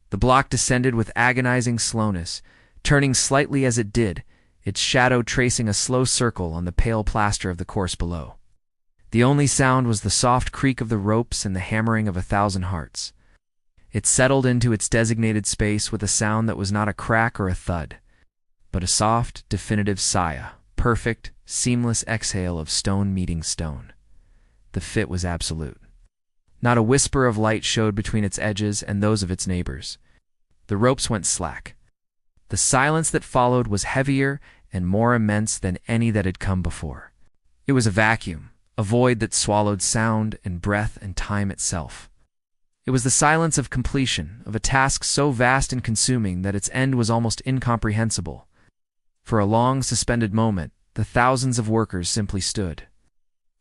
The block descended with agonizing slowness, turning slightly as it did, its shadow tracing a slow circle on the pale plaster of the course below. The only sound was the soft creak of the ropes and the hammering of 1,000 hearts. It settled into its designated space with a sound that was not a crack or a thud, but a soft, definitive sigh, perfect, seamless exhale of stone meeting stone. The fit was absolute. Not a whisper of light showed between its edges and those of its neighbors. The ropes went slack. The silence that followed was heavier and more immense than any that had come before. It was a vacuum, a void that swallowed sound and breath and time itself. It was the silence of completion, of a task so vast and consuming that its end was almost incomprehensible. For a long, suspended moment, the thousands of workers simply stood,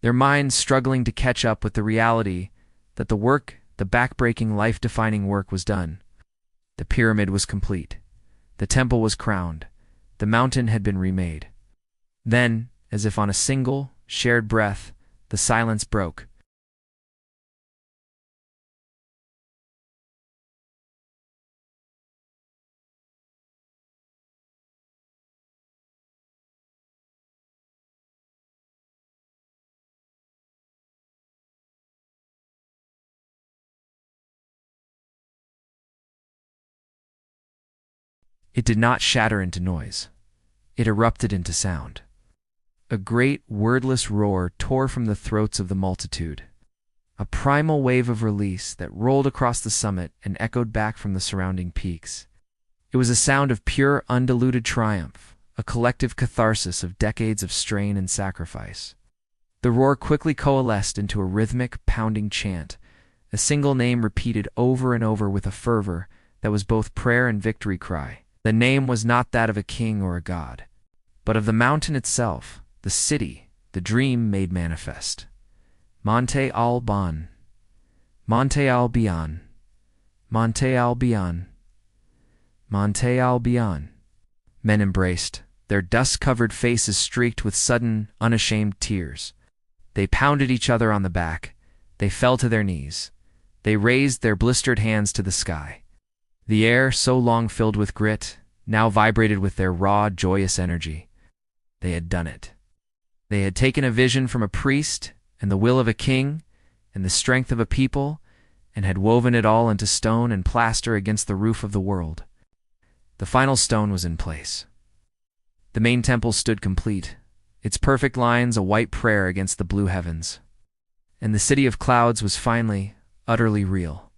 their minds struggling to catch up with the reality that the work, the back-breaking, life-defining work was done. The pyramid was complete. The temple was crowned. The mountain had been remade. Then, as if on a single, shared breath, the silence broke. It did not shatter into noise. It erupted into sound. A great, wordless roar tore from the throats of the multitude, a primal wave of release that rolled across the summit and echoed back from the surrounding peaks. It was a sound of pure, undiluted triumph, a collective catharsis of decades of strain and sacrifice. The roar quickly coalesced into a rhythmic, pounding chant, a single name repeated over and over with a fervor that was both prayer and victory cry. The name was not that of a king or a god, but of the mountain itself, the city, the dream made manifest. Monte Albán, Monte Albán, Monte Albán, Monte Albán. Men embraced, their dust-covered faces streaked with sudden, unashamed tears. They pounded each other on the back. They fell to their knees. They raised their blistered hands to the sky. The air, so long filled with grit, now vibrated with their raw, joyous energy. They had done it. They had taken a vision from a priest, and the will of a king, and the strength of a people, and had woven it all into stone and plaster against the roof of the world. The final stone was in place. The main temple stood complete, its perfect lines a white prayer against the blue heavens. And the city of clouds was finally, utterly real.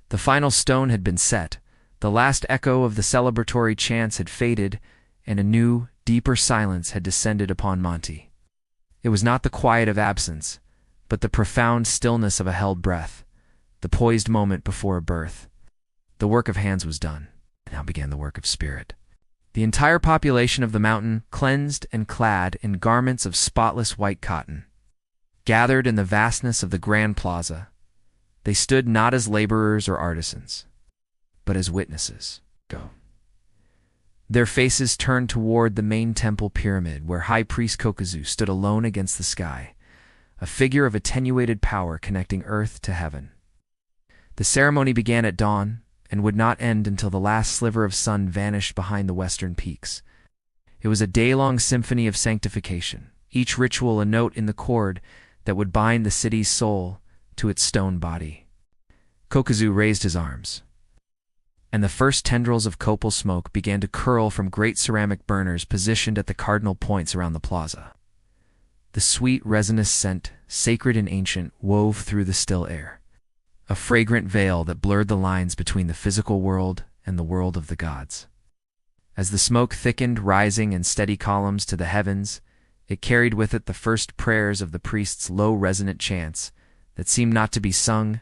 The final stone had been set, the last echo of the celebratory chants had faded, and a new, deeper silence had descended upon Monte. It was not the quiet of absence, but the profound stillness of a held breath, the poised moment before a birth. The work of hands was done. Now began the work of spirit. The entire population of the mountain, cleansed and clad in garments of spotless white cotton, gathered in the vastness of the grand plaza. They stood not as laborers or artisans, but as witnesses. Go. Their faces turned toward the main temple pyramid where High Priest Kokuzu stood alone against the sky, a figure of attenuated power connecting earth to heaven. The ceremony began at dawn and would not end until the last sliver of sun vanished behind the western peaks. It was a day-long symphony of sanctification, each ritual a note in the chord that would bind the city's soul to its stone body. Kokuzu raised his arms, and the first tendrils of copal smoke began to curl from great ceramic burners positioned at the cardinal points around the plaza. The sweet, resinous scent, sacred and ancient, wove through the still air, a fragrant veil that blurred the lines between the physical world and the world of the gods. As the smoke thickened, rising in steady columns to the heavens, it carried with it the first prayers of the priest's low, resonant chants that seemed not to be sung,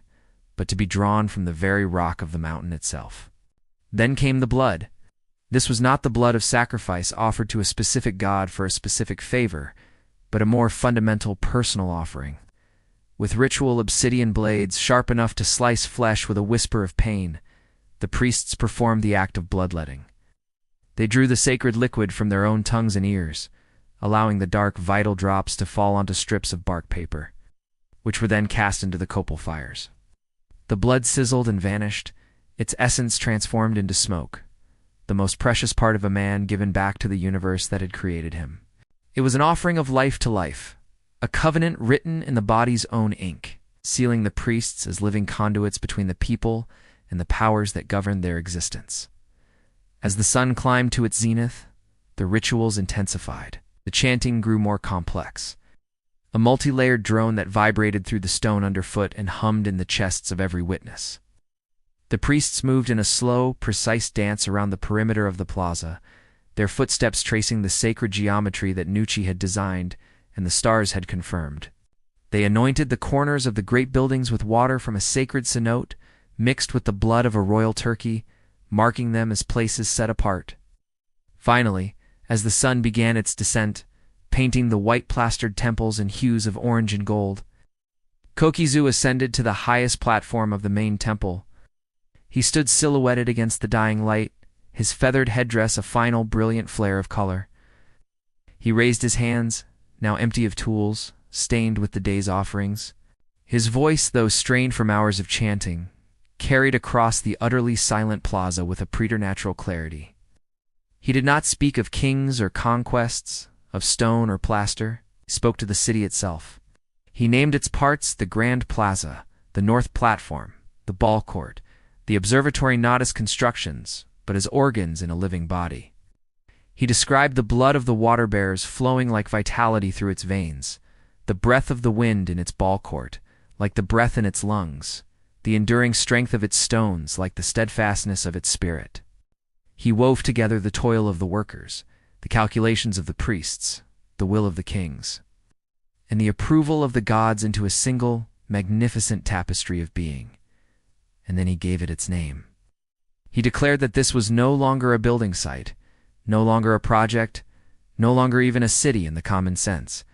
but to be drawn from the very rock of the mountain itself. Then came the blood. This was not the blood of sacrifice offered to a specific god for a specific favor, but a more fundamental personal offering. With ritual obsidian blades sharp enough to slice flesh with a whisper of pain, the priests performed the act of bloodletting. They drew the sacred liquid from their own tongues and ears, allowing the dark, vital drops to fall onto strips of bark paper, which were then cast into the copal fires. The blood sizzled and vanished, its essence transformed into smoke, the most precious part of a man given back to the universe that had created him. It was an offering of life to life, a covenant written in the body's own ink, sealing the priests as living conduits between the people and the powers that governed their existence. As the sun climbed to its zenith, the rituals intensified. The chanting grew more complex, a multi-layered drone that vibrated through the stone underfoot and hummed in the chests of every witness. The priests moved in a slow, precise dance around the perimeter of the plaza, their footsteps tracing the sacred geometry that Nucci had designed and the stars had confirmed. They anointed the corners of the great buildings with water from a sacred cenote, mixed with the blood of a royal turkey, marking them as places set apart. Finally, as the sun began its descent, painting the white-plastered temples in hues of orange and gold, Kokizu ascended to the highest platform of the main temple. He stood silhouetted against the dying light, his feathered headdress a final, brilliant flare of color. He raised his hands, now empty of tools, stained with the day's offerings. His voice, though strained from hours of chanting, carried across the utterly silent plaza with a preternatural clarity. He did not speak of kings or conquests, of stone or plaster. He spoke to the city itself. He named its parts the Grand Plaza, the North Platform, the Ball Court, the observatory not as constructions, but as organs in a living body. He described the blood of the water bearers flowing like vitality through its veins, the breath of the wind in its ball court, like the breath in its lungs, the enduring strength of its stones like the steadfastness of its spirit. He wove together the toil of the workers, the calculations of the priests, the will of the kings, and the approval of the gods into a single, magnificent tapestry of being. And then he gave it its name. He declared that this was no longer a building site, no longer a project, no longer even a city in the common sense.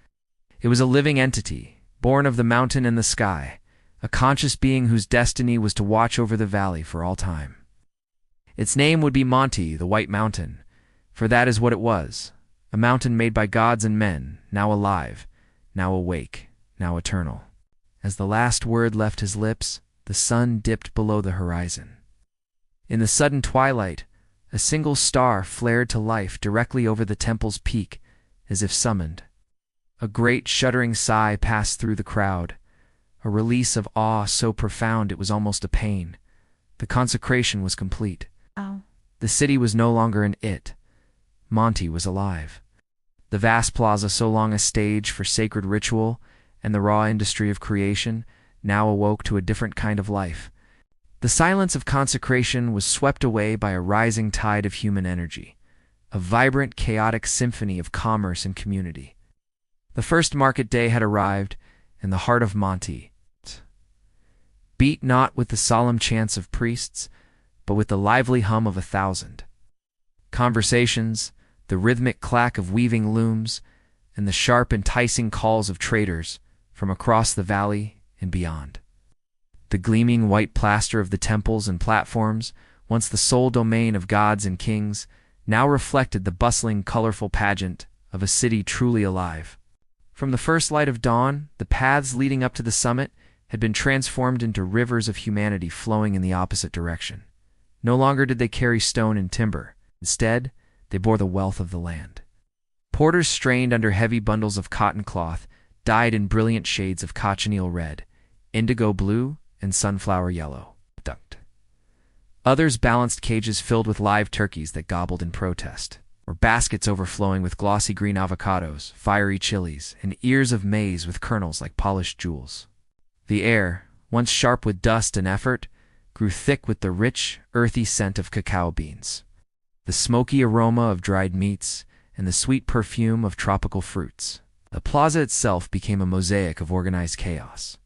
It was a living entity, born of the mountain and the sky, a conscious being whose destiny was to watch over the valley for all time. Its name would be Monte, the White Mountain, for that is what it was, a mountain made by gods and men, now alive, now awake, now eternal. As the last word left his lips, the sun dipped below the horizon. In the sudden twilight, a single star flared to life directly over the temple's peak, as if summoned. A great shuddering sigh passed through the crowd, a release of awe so profound it was almost a pain. The consecration was complete. Ow. The city was no longer an it. Monte was alive. The vast plaza, so long a stage for sacred ritual and the raw industry of creation, now awoke to a different kind of life. The silence of consecration was swept away by a rising tide of human energy, a vibrant, chaotic symphony of commerce and community. The first market day had arrived, and the heart of Monte beat not with the solemn chants of priests, but with the lively hum of 1,000. Conversations, the rhythmic clack of weaving looms, and the sharp, enticing calls of traders from across the valley and beyond. The gleaming white plaster of the temples and platforms, once the sole domain of gods and kings, now reflected the bustling, colorful pageant of a city truly alive. From the first light of dawn, the paths leading up to the summit had been transformed into rivers of humanity flowing in the opposite direction. No longer did they carry stone and timber. Instead, they bore the wealth of the land. Porters strained under heavy bundles of cotton cloth, dyed in brilliant shades of cochineal red, indigo blue, and sunflower yellow. Others balanced cages filled with live turkeys that gobbled in protest, or baskets overflowing with glossy green avocados, fiery chilies, and ears of maize with kernels like polished jewels. The air, once sharp with dust and effort, grew thick with the rich, earthy scent of cacao beans, the smoky aroma of dried meats, and the sweet perfume of tropical fruits. The plaza itself became a mosaic of organized chaos.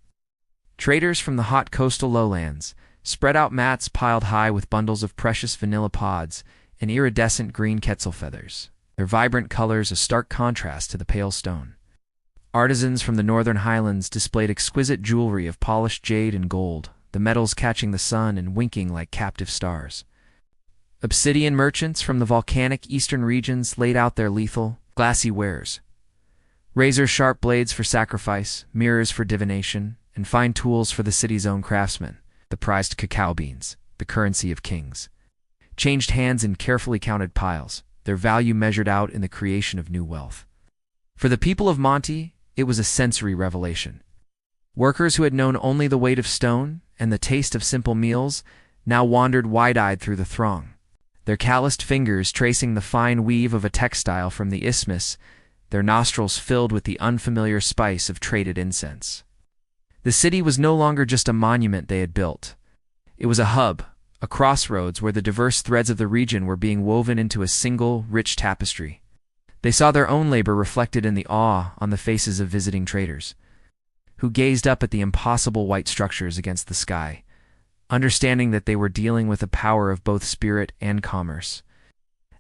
Traders from the hot coastal lowlands spread out mats piled high with bundles of precious vanilla pods and iridescent green quetzal feathers, their vibrant colors a stark contrast to the pale stone. Artisans from the northern highlands displayed exquisite jewelry of polished jade and gold, the metals catching the sun and winking like captive stars. Obsidian merchants from the volcanic eastern regions laid out their lethal, glassy wares. Razor-sharp blades for sacrifice, mirrors for divination, and fine tools for the city's own craftsmen, the prized cacao beans, the currency of kings, changed hands in carefully counted piles, their value measured out in the creation of new wealth. For the people of Monte, it was a sensory revelation. Workers who had known only the weight of stone and the taste of simple meals now wandered wide-eyed through the throng, their calloused fingers tracing the fine weave of a textile from the isthmus, their nostrils filled with the unfamiliar spice of traded incense. The city was no longer just a monument they had built. It was a hub, a crossroads where the diverse threads of the region were being woven into a single, rich tapestry. They saw their own labor reflected in the awe on the faces of visiting traders, who gazed up at the impossible white structures against the sky, understanding that they were dealing with a power of both spirit and commerce.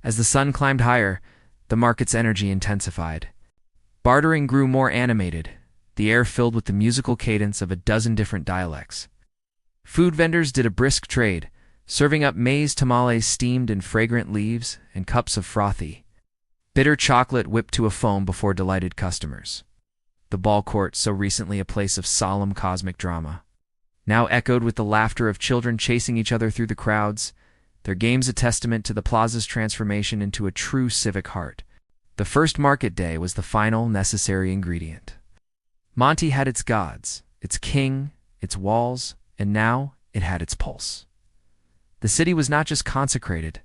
As the sun climbed higher, the market's energy intensified. Bartering grew more animated, the air filled with the musical cadence of a dozen different dialects. Food vendors did a brisk trade, serving up maize tamales steamed in fragrant leaves and cups of frothy, bitter chocolate whipped to a foam before delighted customers. The ball court, so recently a place of solemn cosmic drama, now echoed with the laughter of children chasing each other through the crowds, their games a testament to the plaza's transformation into a true civic heart. The first market day was the final necessary ingredient. Monte had its gods, its king, its walls, and now it had its pulse. The city was not just consecrated,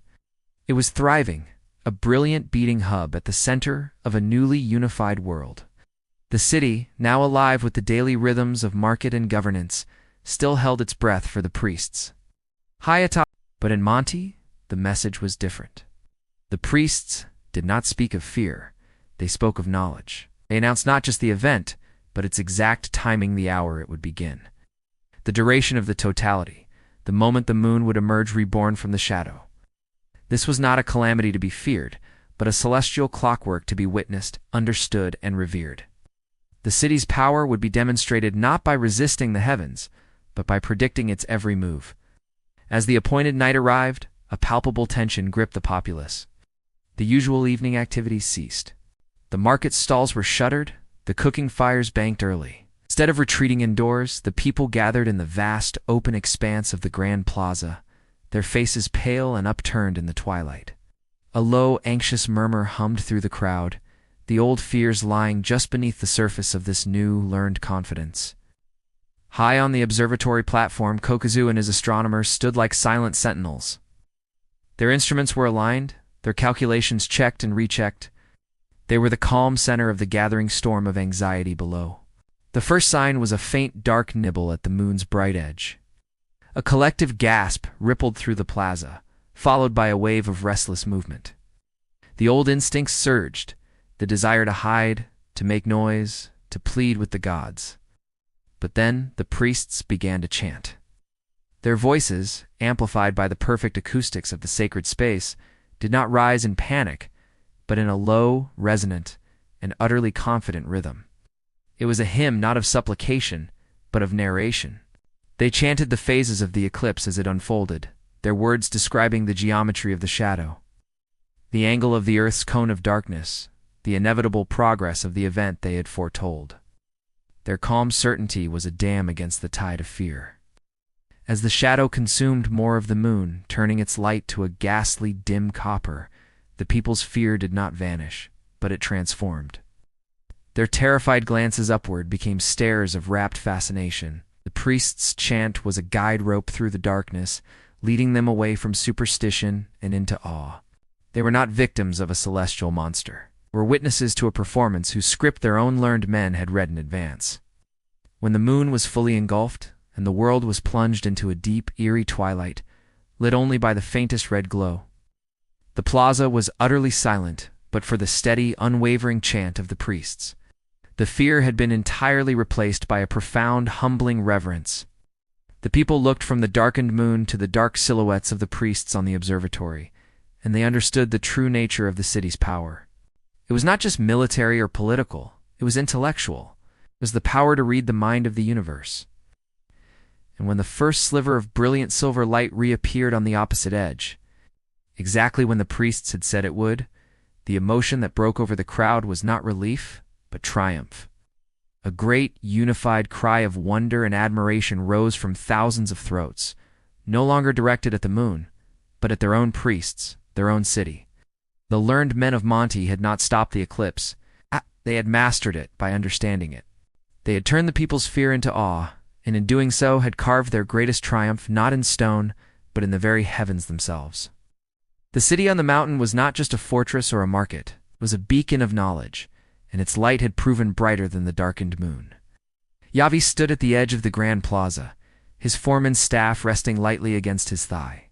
it was thriving, a brilliant beating hub at the center of a newly unified world. The city, now alive with the daily rhythms of market and governance, still held its breath for the priests. High atop, but in Monte, the message was different. The priests did not speak of fear, they spoke of knowledge. They announced not just the event, but its exact timing, the hour it would begin. The duration of the totality, the moment the moon would emerge reborn from the shadow. This was not a calamity to be feared, but a celestial clockwork to be witnessed, understood, and revered. The city's power would be demonstrated not by resisting the heavens, but by predicting its every move. As the appointed night arrived, a palpable tension gripped the populace. The usual evening activities ceased. The market stalls were shuttered, the cooking fires banked early. Instead of retreating indoors, the people gathered in the vast, open expanse of the Grand Plaza, their faces pale and upturned in the twilight. A low, anxious murmur hummed through the crowd, the old fears lying just beneath the surface of this new, learned confidence. High on the observatory platform, Kokuzu and his astronomers stood like silent sentinels. Their instruments were aligned, their calculations checked and rechecked. They were the calm center of the gathering storm of anxiety below. The first sign was a faint, dark nibble at the moon's bright edge. A collective gasp rippled through the plaza, followed by a wave of restless movement. The old instincts surged, the desire to hide, to make noise, to plead with the gods. But then the priests began to chant. Their voices, amplified by the perfect acoustics of the sacred space, did not rise in panic, but in a low, resonant, and utterly confident rhythm. It was a hymn not of supplication, but of narration. They chanted the phases of the eclipse as it unfolded, their words describing the geometry of the shadow, the angle of the Earth's cone of darkness, the inevitable progress of the event they had foretold. Their calm certainty was a dam against the tide of fear. As the shadow consumed more of the moon, turning its light to a ghastly dim copper, the people's fear did not vanish, but it transformed. Their terrified glances upward became stares of rapt fascination. The priest's chant was a guide rope through the darkness, leading them away from superstition and into awe. They were not victims of a celestial monster, were witnesses to a performance whose script their own learned men had read in advance. When the moon was fully engulfed, and the world was plunged into a deep, eerie twilight, lit only by the faintest red glow, the plaza was utterly silent, but for the steady, unwavering chant of the priests. The fear had been entirely replaced by a profound, humbling reverence. The people looked from the darkened moon to the dark silhouettes of the priests on the observatory, and they understood the true nature of the city's power. It was not just military or political, it was intellectual. It was the power to read the mind of the universe. And when the first sliver of brilliant silver light reappeared on the opposite edge, exactly when the priests had said it would, the emotion that broke over the crowd was not relief, but triumph. A great, unified cry of wonder and admiration rose from thousands of throats, no longer directed at the moon, but at their own priests, their own city. The learned men of Monte had not stopped the eclipse. They had mastered it by understanding it. They had turned the people's fear into awe, and in doing so had carved their greatest triumph not in stone, but in the very heavens themselves. The city on the mountain was not just a fortress or a market, it was a beacon of knowledge, and its light had proven brighter than the darkened moon. Yavi stood at the edge of the Grand Plaza, his foreman's staff resting lightly against his thigh.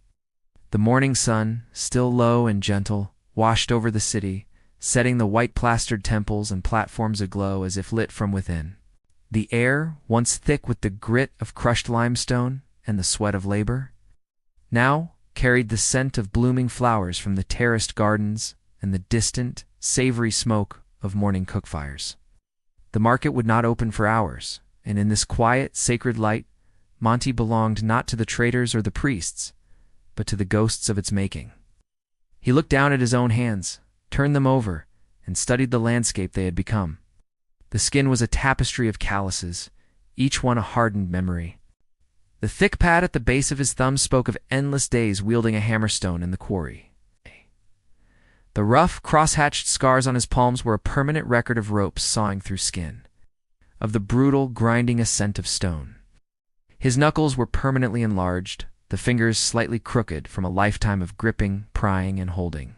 The morning sun, still low and gentle, washed over the city, setting the white-plastered temples and platforms aglow as if lit from within. The air, once thick with the grit of crushed limestone, and the sweat of labor, now carried the scent of blooming flowers from the terraced gardens and the distant, savory smoke of morning cookfires. The market would not open for hours, and in this quiet, sacred light, Monte belonged not to the traders or the priests, but to the ghosts of its making. He looked down at his own hands, turned them over, and studied the landscape they had become. The skin was a tapestry of calluses, each one a hardened memory. The thick pad at the base of his thumb spoke of endless days wielding a hammerstone in the quarry. The rough, cross-hatched scars on his palms were a permanent record of ropes sawing through skin, of the brutal, grinding ascent of stone. His knuckles were permanently enlarged, the fingers slightly crooked from a lifetime of gripping, prying, and holding.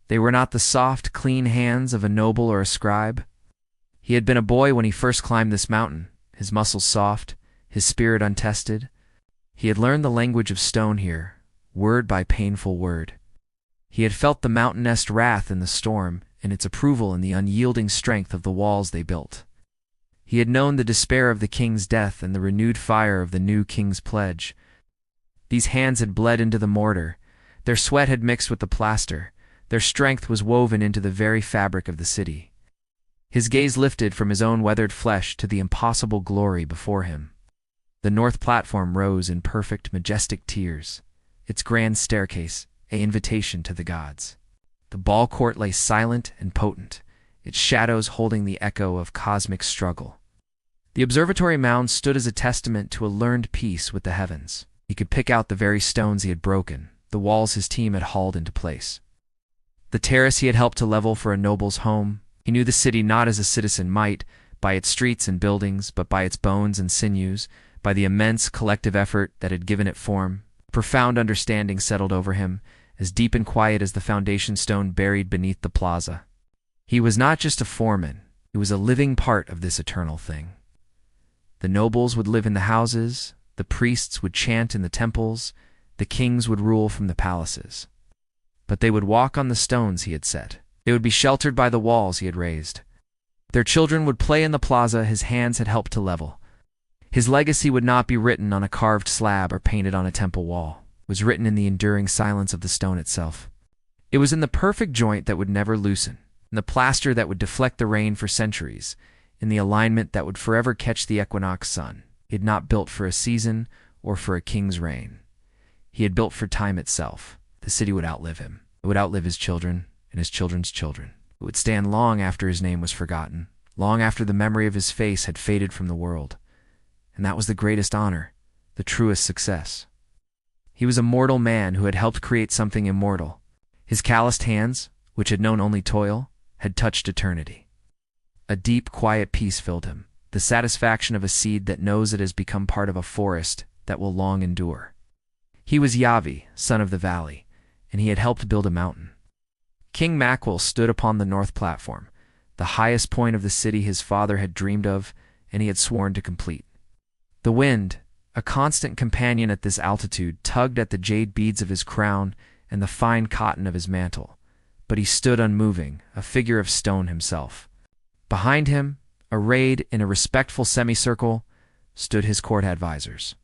They were not the soft, clean hands of a noble or a scribe. He had been a boy when he first climbed this mountain, his muscles soft, his spirit untested. He had learned the language of stone here, word by painful word. He had felt the mountain-est wrath in the storm, and its approval in the unyielding strength of the walls they built. He had known the despair of the king's death and the renewed fire of the new king's pledge. These hands had bled into the mortar, their sweat had mixed with the plaster, their strength was woven into the very fabric of the city. His gaze lifted from his own weathered flesh to the impossible glory before him. The north platform rose in perfect, majestic tiers, its grand staircase an invitation to the gods. The ball court lay silent and potent, its shadows holding the echo of cosmic struggle. The observatory mound stood as a testament to a learned peace with the heavens. He could pick out the very stones he had broken, the walls his team had hauled into place. The terrace he had helped to level for a noble's home. He knew the city not as a citizen might, by its streets and buildings, but by its bones and sinews, by the immense collective effort that had given it form. Profound understanding settled over him, as deep and quiet as the foundation stone buried beneath the plaza. He was not just a foreman, he was a living part of this eternal thing. The nobles would live in the houses, the priests would chant in the temples, the kings would rule from the palaces. But they would walk on the stones he had set. They would be sheltered by the walls he had raised. Their children would play in the plaza his hands had helped to level. His legacy would not be written on a carved slab or painted on a temple wall. It was written in the enduring silence of the stone itself. It was in the perfect joint that would never loosen, in the plaster that would deflect the rain for centuries, in the alignment that would forever catch the equinox sun. He had not built for a season or for a king's reign. He had built for time itself. The city would outlive him. It would outlive his children and his children's children. It would stand long after his name was forgotten, long after the memory of his face had faded from the world. And that was the greatest honor, the truest success. He was a mortal man who had helped create something immortal. His calloused hands, which had known only toil, had touched eternity. A deep, quiet peace filled him, the satisfaction of a seed that knows it has become part of a forest that will long endure. He was Yavi, son of the valley, and he had helped build a mountain. King Mackwell stood upon the north platform, the highest point of the city his father had dreamed of and he had sworn to complete. The wind, a constant companion at this altitude, tugged at the jade beads of his crown and the fine cotton of his mantle, but he stood unmoving, a figure of stone himself. Behind him, arrayed in a respectful semicircle, stood his court advisors,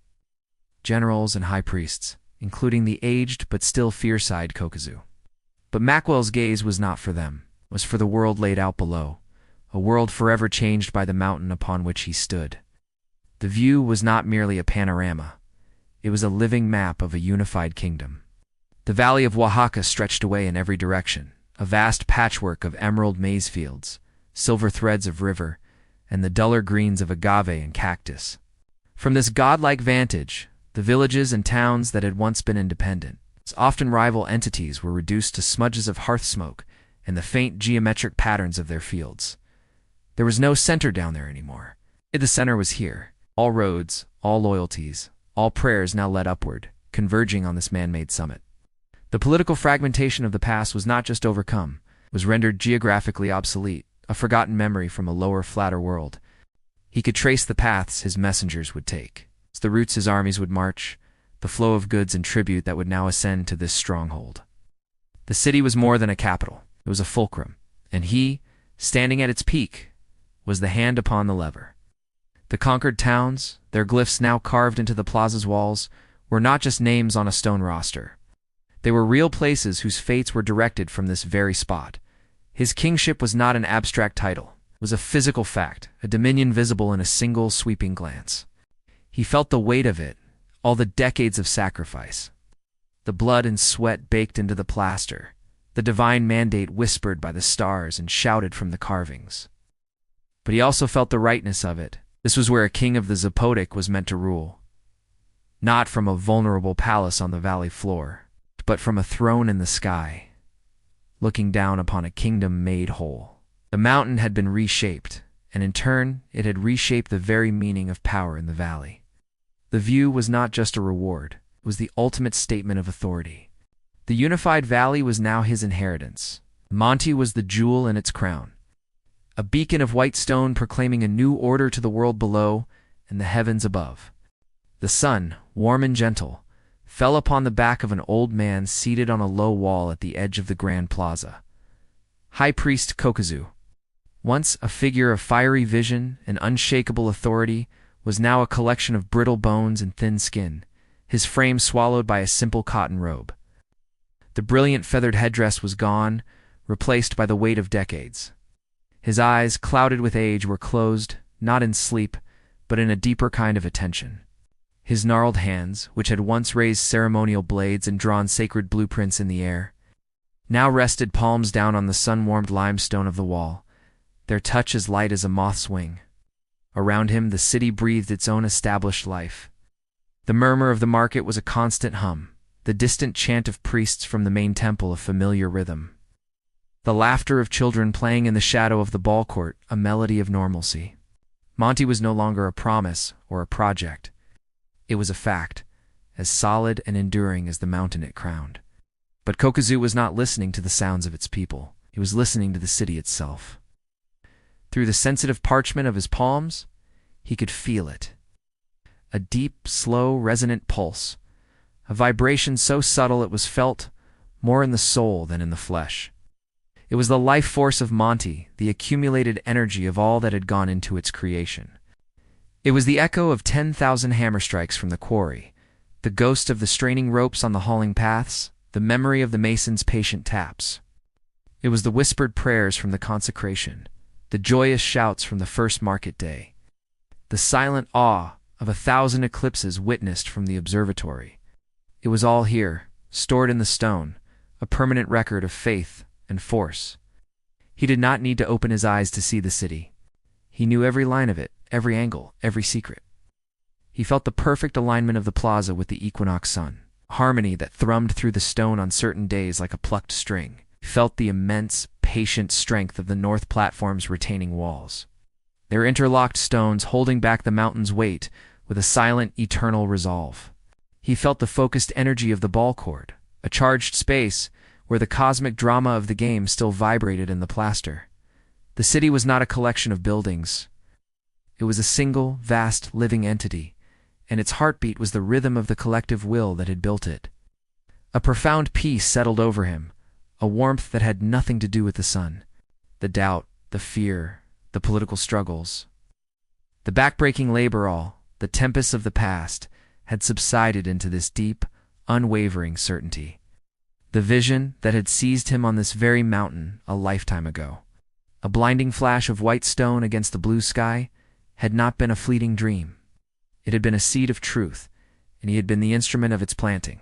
generals and high priests, including the aged but still fierce-eyed Kokazu. But Mackwell's gaze was not for them, it was for the world laid out below, a world forever changed by the mountain upon which he stood. The view was not merely a panorama, it was a living map of a unified kingdom. The valley of Oaxaca stretched away in every direction, a vast patchwork of emerald maize fields, silver threads of river, and the duller greens of agave and cactus. From this godlike vantage, the villages and towns that had once been independent, often rival entities, were reduced to smudges of hearth smoke and the faint geometric patterns of their fields. There was no center down there anymore. The center was here. All roads, all loyalties, all prayers now led upward, converging on this man-made summit. The political fragmentation of the past was not just overcome, it was rendered geographically obsolete, a forgotten memory from a lower, flatter world. He could trace the paths his messengers would take, the routes his armies would march, the flow of goods and tribute that would now ascend to this stronghold. The city was more than a capital. It was a fulcrum, and he, standing at its peak, was the hand upon the lever. The conquered towns, their glyphs now carved into the plaza's walls, were not just names on a stone roster. They were real places whose fates were directed from this very spot. His kingship was not an abstract title. It was a physical fact, a dominion visible in a single sweeping glance. He felt the weight of it, all the decades of sacrifice. The blood and sweat baked into the plaster, the divine mandate whispered by the stars and shouted from the carvings. But he also felt the rightness of it. This was where a king of the Zapotec was meant to rule. Not from a vulnerable palace on the valley floor, but from a throne in the sky, looking down upon a kingdom made whole. The mountain had been reshaped, and in turn, it had reshaped the very meaning of power in the valley. The view was not just a reward, it was the ultimate statement of authority. The unified valley was now his inheritance. Monte was the jewel in its crown, a beacon of white stone proclaiming a new order to the world below and the heavens above. The sun, warm and gentle, fell upon the back of an old man seated on a low wall at the edge of the grand plaza. High Priest Kokuzu, once a figure of fiery vision and unshakable authority, was now a collection of brittle bones and thin skin, his frame swallowed by a simple cotton robe. The brilliant feathered headdress was gone, replaced by the weight of decades. His eyes, clouded with age, were closed, not in sleep, but in a deeper kind of attention. His gnarled hands, which had once raised ceremonial blades and drawn sacred blueprints in the air, now rested palms down on the sun-warmed limestone of the wall, their touch as light as a moth's wing. Around him, the city breathed its own established life. The murmur of the market was a constant hum, the distant chant of priests from the main temple a familiar rhythm. The laughter of children playing in the shadow of the ball court, a melody of normalcy. Monte was no longer a promise or a project. It was a fact, as solid and enduring as the mountain it crowned. But Kokuzu was not listening to the sounds of its people. He was listening to the city itself. Through the sensitive parchment of his palms, he could feel it. A deep, slow, resonant pulse, a vibration so subtle it was felt more in the soul than in the flesh. It was the life force of Monte, the accumulated energy of all that had gone into its creation. It was the echo of 10,000 hammer strikes from the quarry, the ghost of the straining ropes on the hauling paths, the memory of the mason's patient taps. It was the whispered prayers from the consecration, the joyous shouts from the first market day, the silent awe of 1,000 eclipses witnessed from the observatory. It was all here, stored in the stone, a permanent record of faith and force. He did not need to open his eyes to see the city. He knew every line of it, every angle, every secret. He felt the perfect alignment of the plaza with the equinox sun, harmony that thrummed through the stone on certain days like a plucked string. He felt the immense, patient strength of the north platform's retaining walls, their interlocked stones holding back the mountain's weight with a silent, eternal resolve. He felt the focused energy of the ball court, a charged space where the cosmic drama of the game still vibrated in the plaster. The city was not a collection of buildings. It was a single, vast, living entity, and its heartbeat was the rhythm of the collective will that had built it. A profound peace settled over him, a warmth that had nothing to do with the sun, the doubt, the fear, the political struggles. The backbreaking labor, the tempests of the past, had subsided into this deep, unwavering certainty. The vision that had seized him on this very mountain a lifetime ago, a blinding flash of white stone against the blue sky, had not been a fleeting dream. It had been a seed of truth, and he had been the instrument of its planting.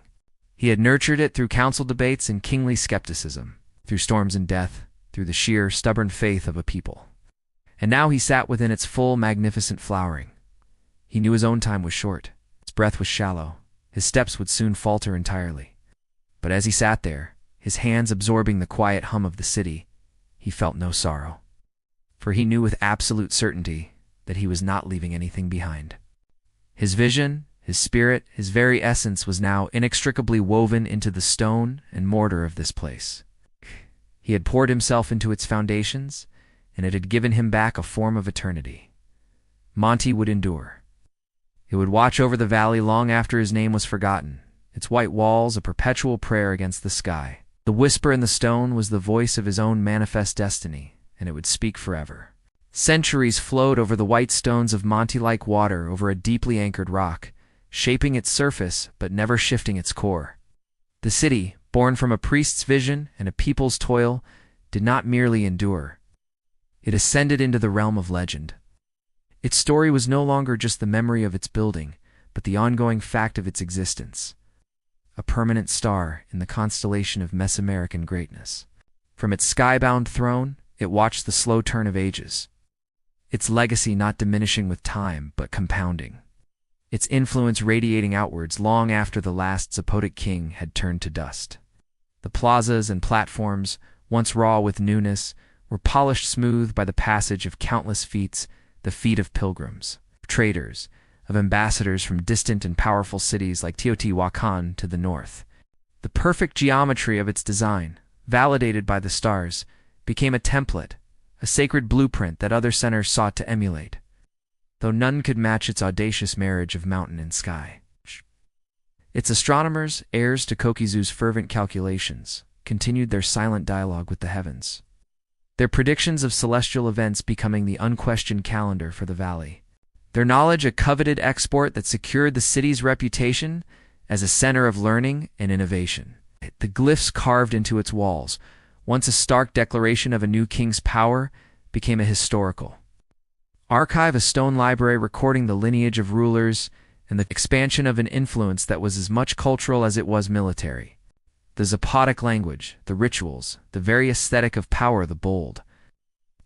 He had nurtured it through council debates and kingly skepticism, through storms and death, through the sheer, stubborn faith of a people. And now he sat within its full, magnificent flowering. He knew his own time was short. His breath was shallow. His steps would soon falter entirely. But as he sat there, his hands absorbing the quiet hum of the city, he felt no sorrow. For he knew with absolute certainty that he was not leaving anything behind. His vision, his spirit, his very essence was now inextricably woven into the stone and mortar of this place. He had poured himself into its foundations, and it had given him back a form of eternity. Monte would endure. It would watch over the valley long after his name was forgotten, its white walls a perpetual prayer against the sky. The whisper in the stone was the voice of his own manifest destiny, and it would speak forever. Centuries flowed over the white stones of Monte like water over a deeply anchored rock, shaping its surface but never shifting its core. The city, born from a priest's vision and a people's toil, did not merely endure. It ascended into the realm of legend. Its story was no longer just the memory of its building, but the ongoing fact of its existence. A permanent star in the constellation of Mesoamerican greatness. From its skybound throne, it watched the slow turn of ages. Its legacy not diminishing with time, but compounding. Its influence radiating outwards long after the last Zapotec king had turned to dust. The plazas and platforms, once raw with newness, were polished smooth by the passage of countless feet, the feet of pilgrims, of traders, of ambassadors from distant and powerful cities like Teotihuacan to the north. The perfect geometry of its design, validated by the stars, became a template, a sacred blueprint that other centers sought to emulate, though none could match its audacious marriage of mountain and sky. Its astronomers, heirs to Kokizu's fervent calculations, continued their silent dialogue with the heavens, their predictions of celestial events becoming the unquestioned calendar for the valley. Their knowledge a coveted export that secured the city's reputation as a center of learning and innovation. The glyphs carved into its walls, once a stark declaration of a new king's power, became a historical archive, a stone library recording the lineage of rulers and the expansion of an influence that was as much cultural as it was military. The Zapotec language, the rituals, the very aesthetic of power, the bold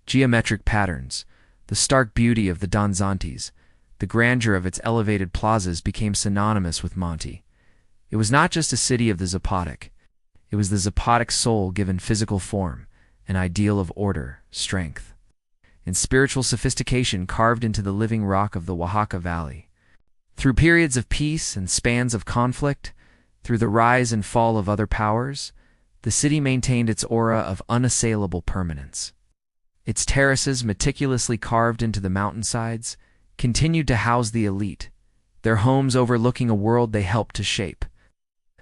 geometric patterns, the stark beauty of the danzantes, the grandeur of its elevated plazas became synonymous with Monte. It was not just a city of the Zapotec. It was the Zapotec soul given physical form, an ideal of order, strength, and spiritual sophistication carved into the living rock of the Oaxaca Valley. Through periods of peace and spans of conflict, through the rise and fall of other powers, the city maintained its aura of unassailable permanence. Its terraces, meticulously carved into the mountainsides, continued to house the elite, their homes overlooking a world they helped to shape.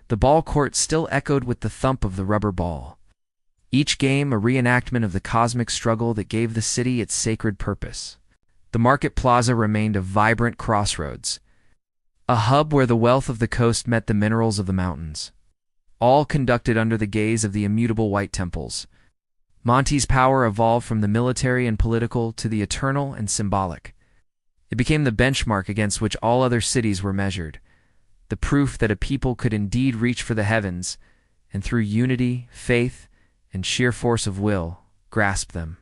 The ball court still echoed with the thump of the rubber ball, each game a reenactment of the cosmic struggle that gave the city its sacred purpose. The market plaza remained a vibrant crossroads, a hub where the wealth of the coast met the minerals of the mountains, all conducted under the gaze of the immutable white temples. Monte's power evolved from the military and political to the eternal and symbolic. It became the benchmark against which all other cities were measured, the proof that a people could indeed reach for the heavens, and through unity, faith, and sheer force of will, grasp them.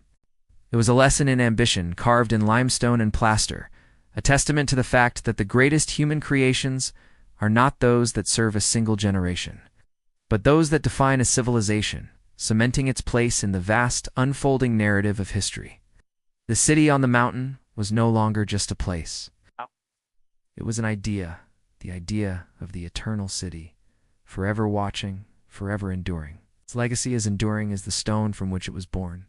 It was a lesson in ambition carved in limestone and plaster, a testament to the fact that the greatest human creations are not those that serve a single generation, but those that define a civilization, cementing its place in the vast, unfolding narrative of history. The city on the mountain was no longer just a place. It was an idea, the idea of the eternal city, forever watching, forever enduring. Its legacy as enduring as the stone from which it was born.